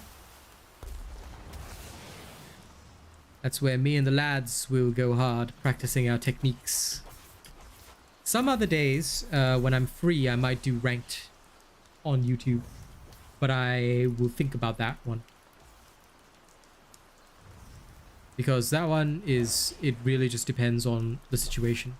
That's where me and the lads will go hard, practicing our techniques. Some other days, when I'm free, I might do ranked on YouTube. But I will think about that one. Because that one is, it really just depends on the situation.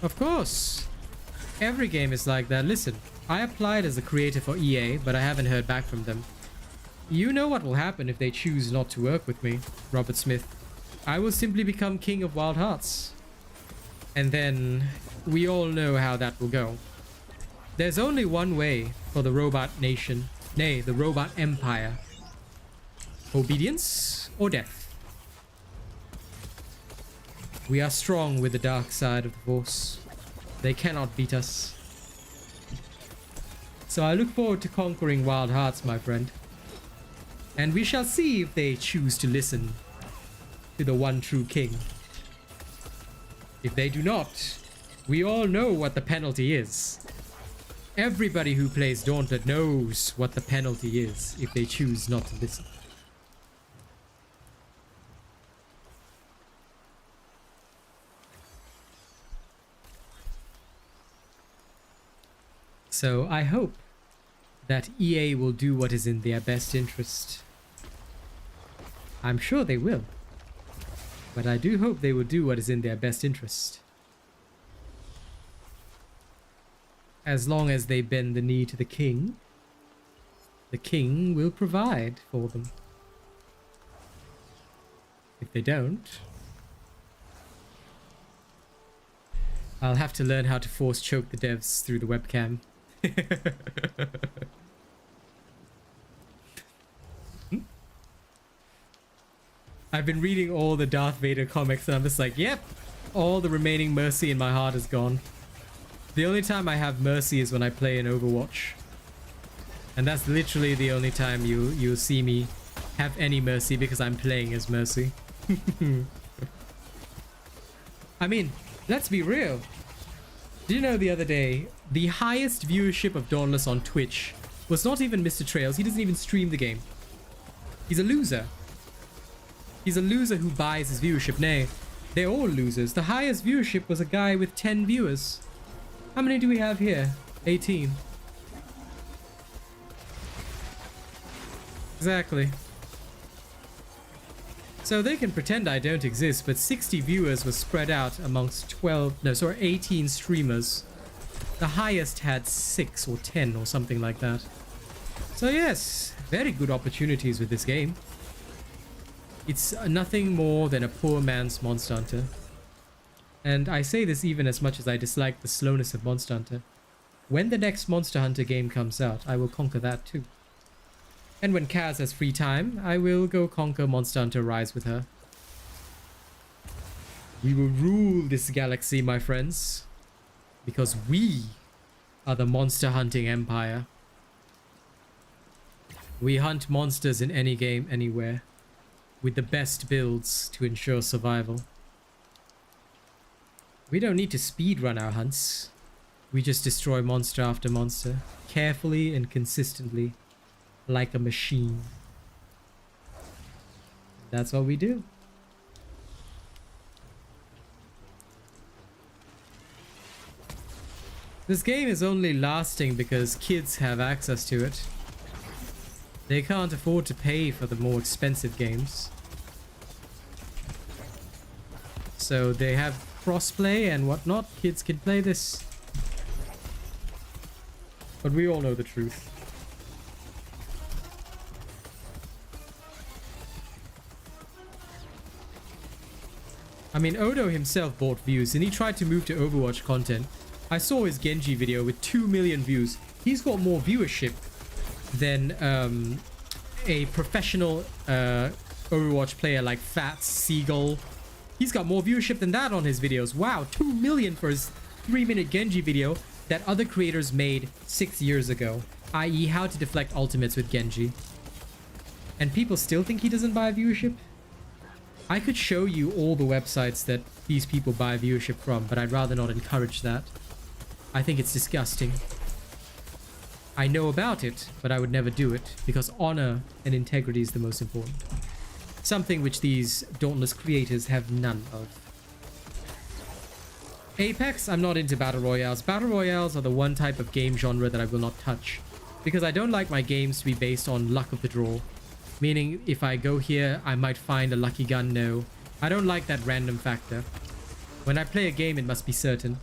Of course. Every game is like that. Listen, I applied as a creator for EA, but I haven't heard back from them. You know what will happen if they choose not to work with me, Robert Smith. I will simply become king of Wild Hearts. And then we all know how that will go. There's only one way for the robot nation, nay, the robot empire. Obedience or death. We are strong with the dark side of the Force. They cannot beat us. So I look forward to conquering Wild Hearts, my friend. And we shall see if they choose to listen to the one true king. If they do not, we all know what the penalty is. Everybody who plays Dauntless knows what the penalty is if they choose not to listen. So I hope that EA will do what is in their best interest. I'm sure they will. But I do hope they will do what is in their best interest. As long as they bend the knee to the king will provide for them. If they don't, I'll have to learn how to force choke the devs through the webcam. I've been reading all the Darth Vader comics and I'm just like, yep, all the remaining mercy in my heart is gone. The only time I have mercy is when I play in Overwatch. And that's literally the only time you'll see me have any mercy because I'm playing as Mercy. I mean, let's be real. Did you know the other day, the highest viewership of Dauntless on Twitch was not even Mr. Trails. He doesn't even stream the game. He's a loser. He's a loser who buys his viewership. Nay, they're all losers. The highest viewership was a guy with 10 viewers. How many do we have here? 18. Exactly. So they can pretend I don't exist, but 60 viewers was spread out amongst 18 streamers. The highest had 6 or 10 or something like that. So yes, very good opportunities with this game. It's nothing more than a poor man's Monster Hunter. And I say this even as much as I dislike the slowness of Monster Hunter. When the next Monster Hunter game comes out, I will conquer that too. And when Kaz has free time, I will go conquer Monster Hunter Rise with her. We will rule this galaxy, my friends. Because we are the monster hunting empire. We hunt monsters in any game, anywhere. With the best builds to ensure survival. We don't need to speedrun our hunts. We just destroy monster after monster. Carefully and consistently. Like a machine. That's what we do. This game is only lasting because kids have access to it. They can't afford to pay for the more expensive games. So they have crossplay and whatnot. Kids can play this. But we all know the truth. I mean, Odo himself bought views and he tried to move to Overwatch content. I saw his Genji video with 2 million views. He's got more viewership than a professional Overwatch player like Fats, Seagull. He's got more viewership than that on his videos. Wow, 2 million for his 3-minute Genji video that other creators made 6 years ago, i.e. how to deflect ultimates with Genji. And people still think he doesn't buy viewership? I could show you all the websites that these people buy viewership from, but I'd rather not encourage that. I think it's disgusting. I know about it, but I would never do it, because honor and integrity is the most important. Something which these Dauntless creators have none of. Apex, I'm not into Battle Royales. Battle Royales are the one type of game genre that I will not touch, because I don't like my games to be based on luck of the draw. Meaning, if I go here, I might find a lucky gun. No, I don't like that random factor. When I play a game, it must be certain.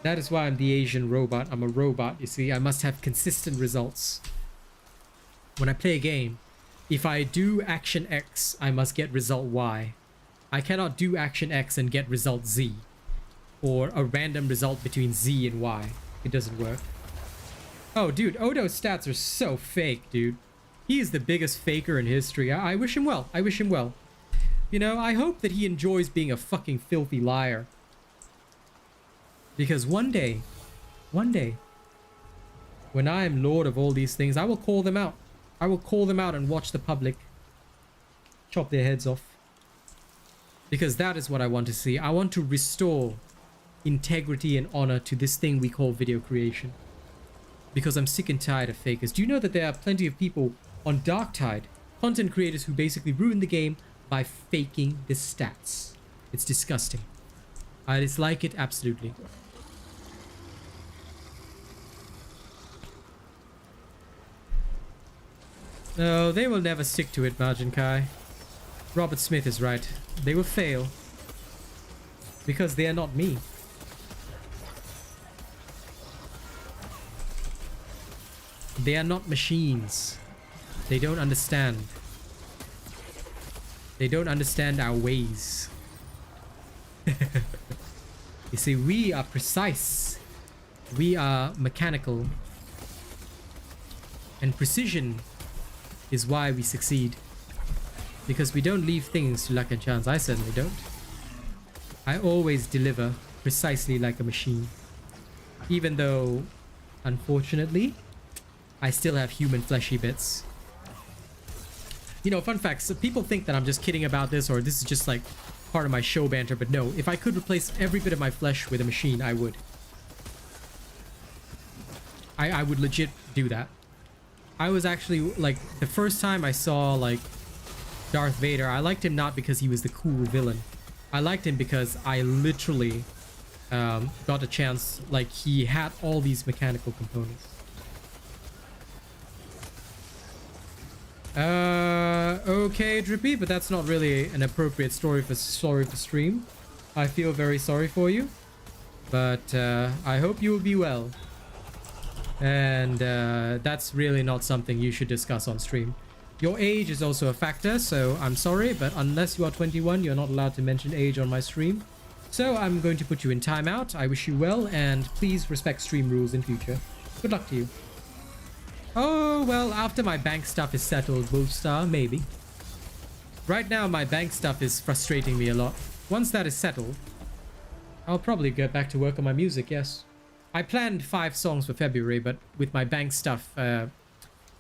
That is why I'm the Asian robot. I'm a robot, you see. I must have consistent results. When I play a game, if I do action X, I must get result Y. I cannot do action X and get result Z. Or a random result between Z and Y. It doesn't work. Oh, dude, Odo's stats are so fake, dude. He is the biggest faker in history. I wish him well. I wish him well. You know, I hope that he enjoys being a fucking filthy liar. Because one day, when I am lord of all these things, I will call them out. I will call them out and watch the public chop their heads off. Because that is what I want to see. I want to restore integrity and honor to this thing we call video creation. Because I'm sick and tired of fakers. Do you know that there are plenty of people on Darktide, content creators who basically ruin the game by faking the stats? It's disgusting. I dislike it absolutely. No, they will never stick to it, Margin Kai. Robert Smith is right. They will fail. Because they are not me. They are not machines. They don't understand. They don't understand our ways. You see, we are precise. We are mechanical. And precision is why we succeed. Because we don't leave things to luck and chance. I certainly don't. I always deliver precisely like a machine. Even though, unfortunately, I still have human fleshy bits. You know, fun facts. So people think that I'm just kidding about this, or this is just like part of my show banter, but no. If I could replace every bit of my flesh with a machine, I would. I would legit do that. I was actually, like, the first time I saw, like, Darth Vader, I liked him not because he was the cool villain. I liked him because I literally got a chance, like, he had all these mechanical components. Okay, Drippy, but that's not really an appropriate story for stream. I feel very sorry for you, but I hope you will be well. And that's really not something you should discuss on stream. Your age is also a factor, so I'm sorry, but unless you are 21, you're not allowed to mention age on my stream. So I'm going to put you in timeout. I wish you well, and please respect stream rules in future. Good luck to you. Oh, well, after my bank stuff is settled, Wolfstar, maybe. Right now, my bank stuff is frustrating me a lot. Once that is settled, I'll probably get back to work on my music, yes. I planned 5 songs for February, but with my bank stuff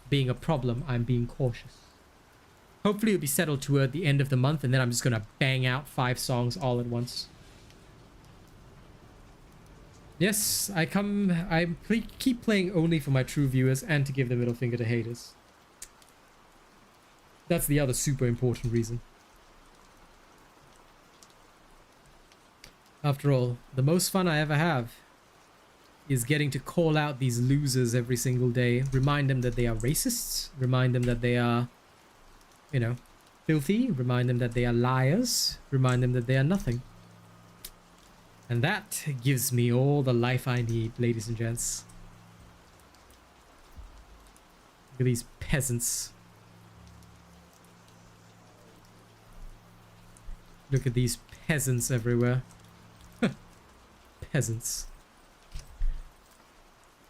being a problem, I'm being cautious. Hopefully it'll be settled toward the end of the month, and then I'm just gonna bang out 5 songs all at once. Yes, I keep playing only for my true viewers and to give the middle finger to haters. That's the other super important reason. After all, the most fun I ever have is getting to call out these losers every single day, remind them that they are racists, remind them that they are, you know, filthy, remind them that they are liars, remind them that they are nothing. And that gives me all the life I need, ladies and gents. Look at these peasants. Look at these peasants everywhere. Peasants.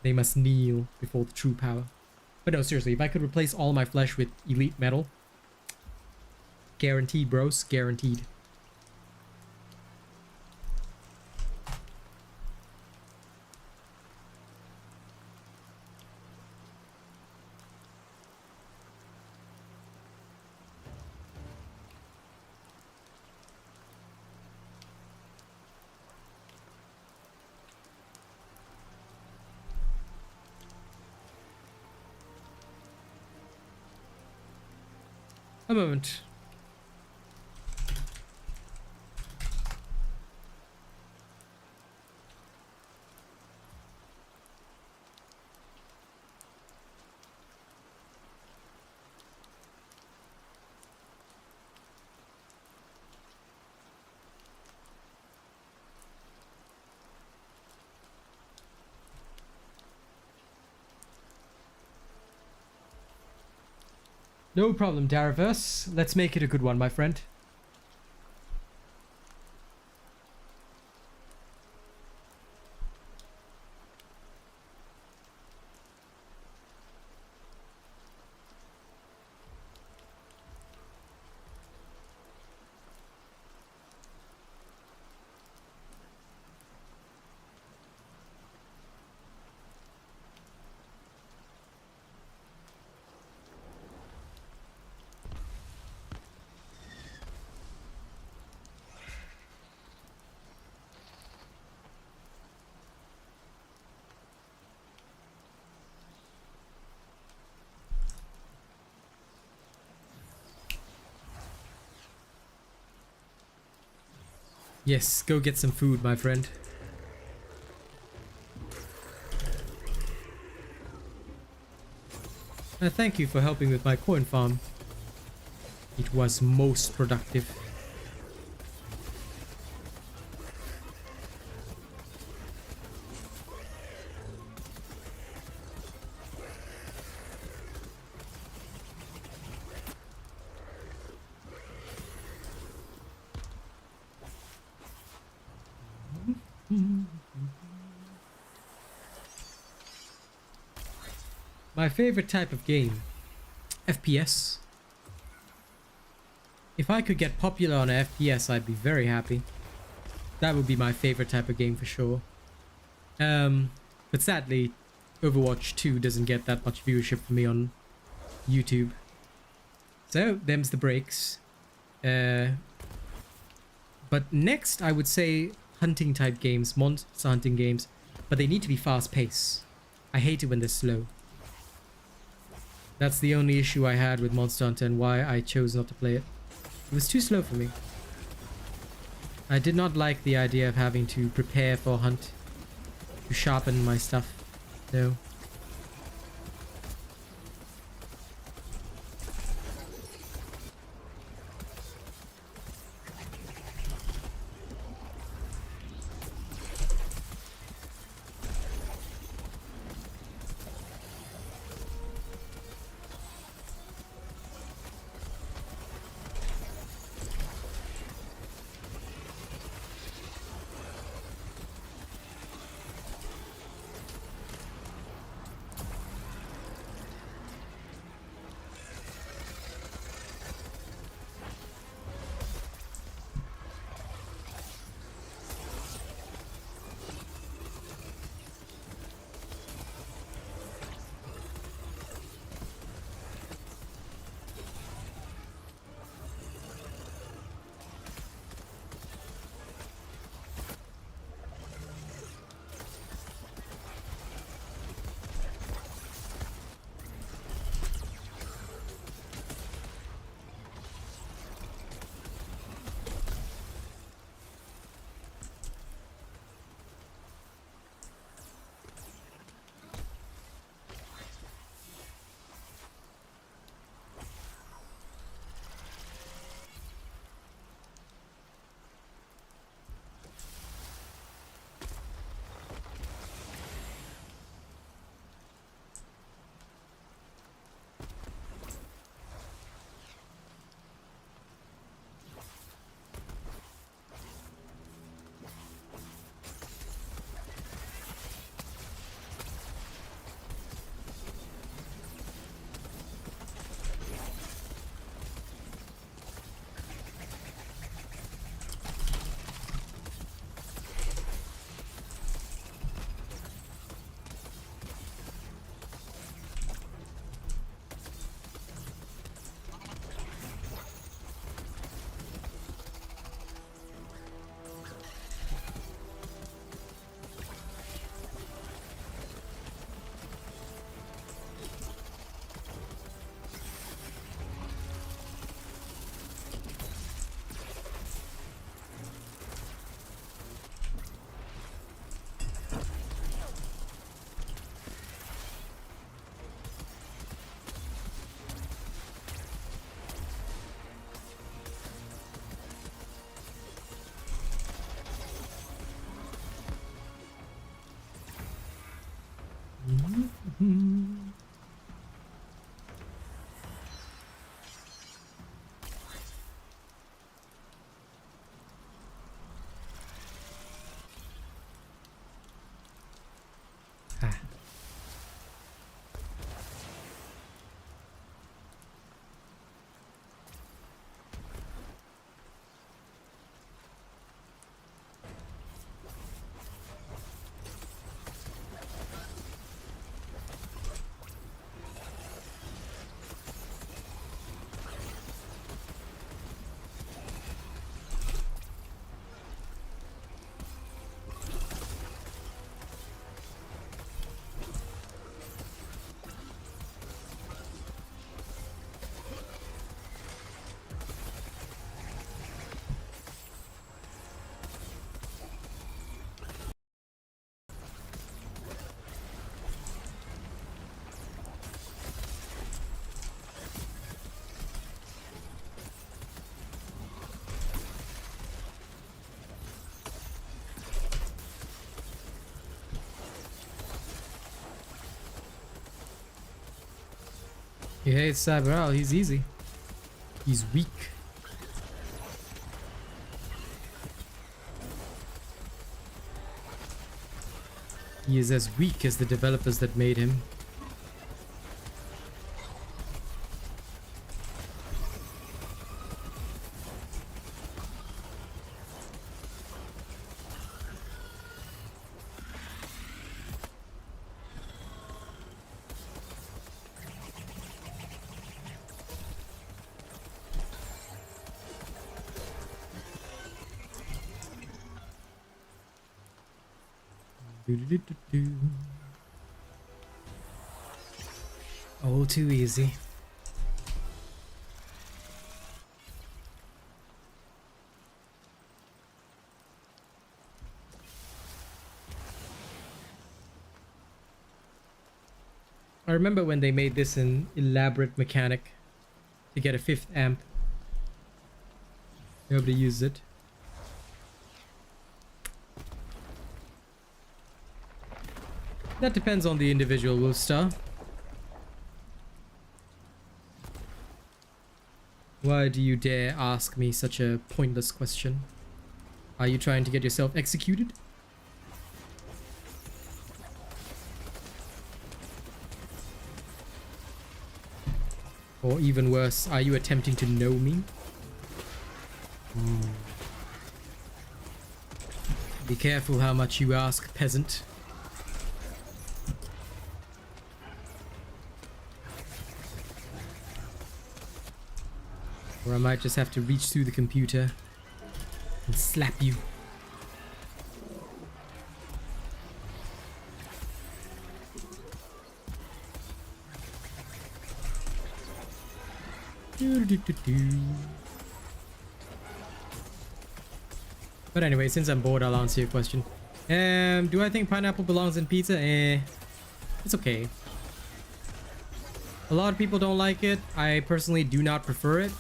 They must kneel before the true power. But no, seriously, if I could replace all my flesh with elite metal, guaranteed, bros, guaranteed. A moment. No problem, Dariverse. Let's make it a good one, my friend. Yes, go get some food, my friend. Thank you for helping with my coin farm. It was most productive. My favorite type of game, FPS. If I could get popular on FPS, I'd be very happy. That would be my favorite type of game for sure. But sadly, Overwatch 2 doesn't get that much viewership for me on YouTube. So, them's the breaks. But next, I would say hunting type games, monster hunting games. But they need to be fast paced. I hate it when they're slow. That's the only issue I had with Monster Hunter and why I chose not to play it. It was too slow for me. I did not like the idea of having to prepare for a hunt, to sharpen my stuff. No. He hates Cyber Owl. He's easy. He's weak. He is as weak as the developers that made him. All too easy. I remember when they made this an elaborate mechanic to get a 5th amp. Nobody used it. That depends on the individual, Wolfstar. Why do you dare ask me such a pointless question? Are you trying to get yourself executed? Or even worse, are you attempting to know me? Be careful how much you ask, peasant. Or I might just have to reach through the computer and slap you. But anyway, since I'm bored, I'll answer your question. Do I think pineapple belongs in pizza? It's okay. A lot of people don't like it. I personally do not prefer it.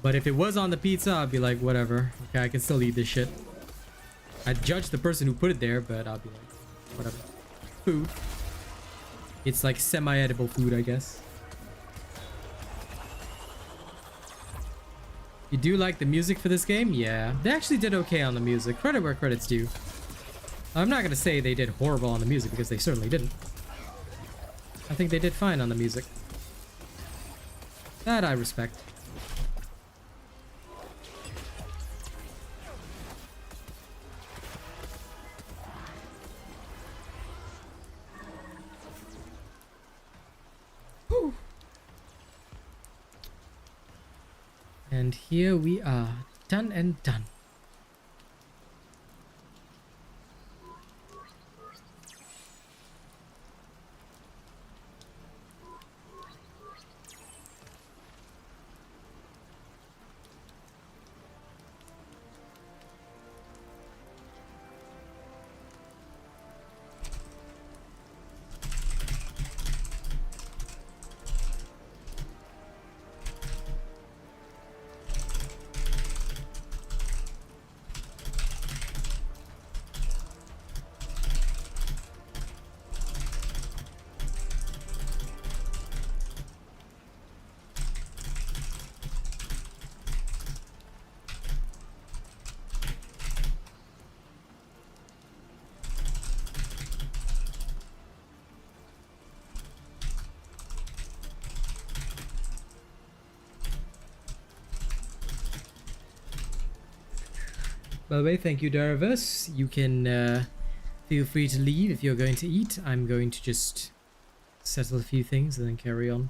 But if it was on the pizza, I'd be like, whatever. Okay, I can still eat this shit. I'd judge the person who put it there, but I'll be like, whatever. Food. It's like semi-edible food, I guess. You do like the music for this game? Yeah. They actually did okay on the music. Credit where credit's due. I'm not gonna say they did horrible on the music, because they certainly didn't. I think they did fine on the music. That I respect. And here we are, done and done. By the way, thank you, Daravis. You can feel free to leave if you're going to eat. I'm going to just settle a few things and then carry on.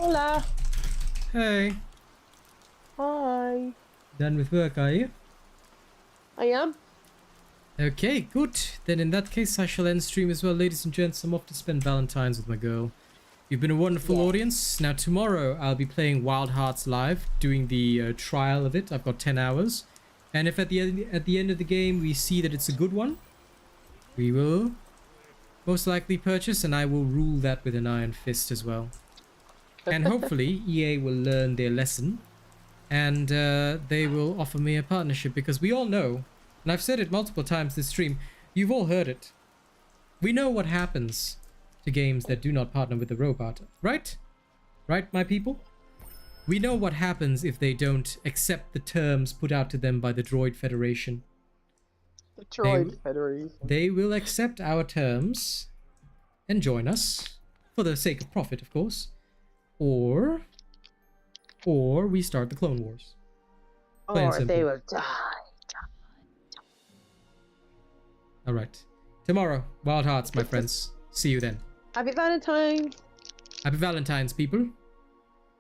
Hola. Hey, Hi. done with work, are you? I am. Okay, good. Then in that case, I shall end stream as well. Ladies and gents, I'm off to spend Valentine's with my girl. You've been a wonderful Yeah. audience. Now tomorrow, I'll be playing Wild Hearts Live, doing the trial of it. I've got 10 hours. And if at the end of the game, we see that it's a good one, we will most likely purchase, and I will rule that with an iron fist as well. And hopefully, EA will learn their lesson, and they will offer me a partnership, because we all know, and I've said it multiple times this stream, you've all heard it. We know what happens to games that do not partner with the robot, right? Right, my people? We know what happens if they don't accept the terms put out to them by the Droid Federation. The Droid Federation. They will accept our terms and join us, for the sake of profit, of course. Or we start the Clone Wars. Plain and Or simple. they will die. Alright. Tomorrow, Wild Hearts, my friends. See you then. Happy Valentine's. Happy Valentine's, people.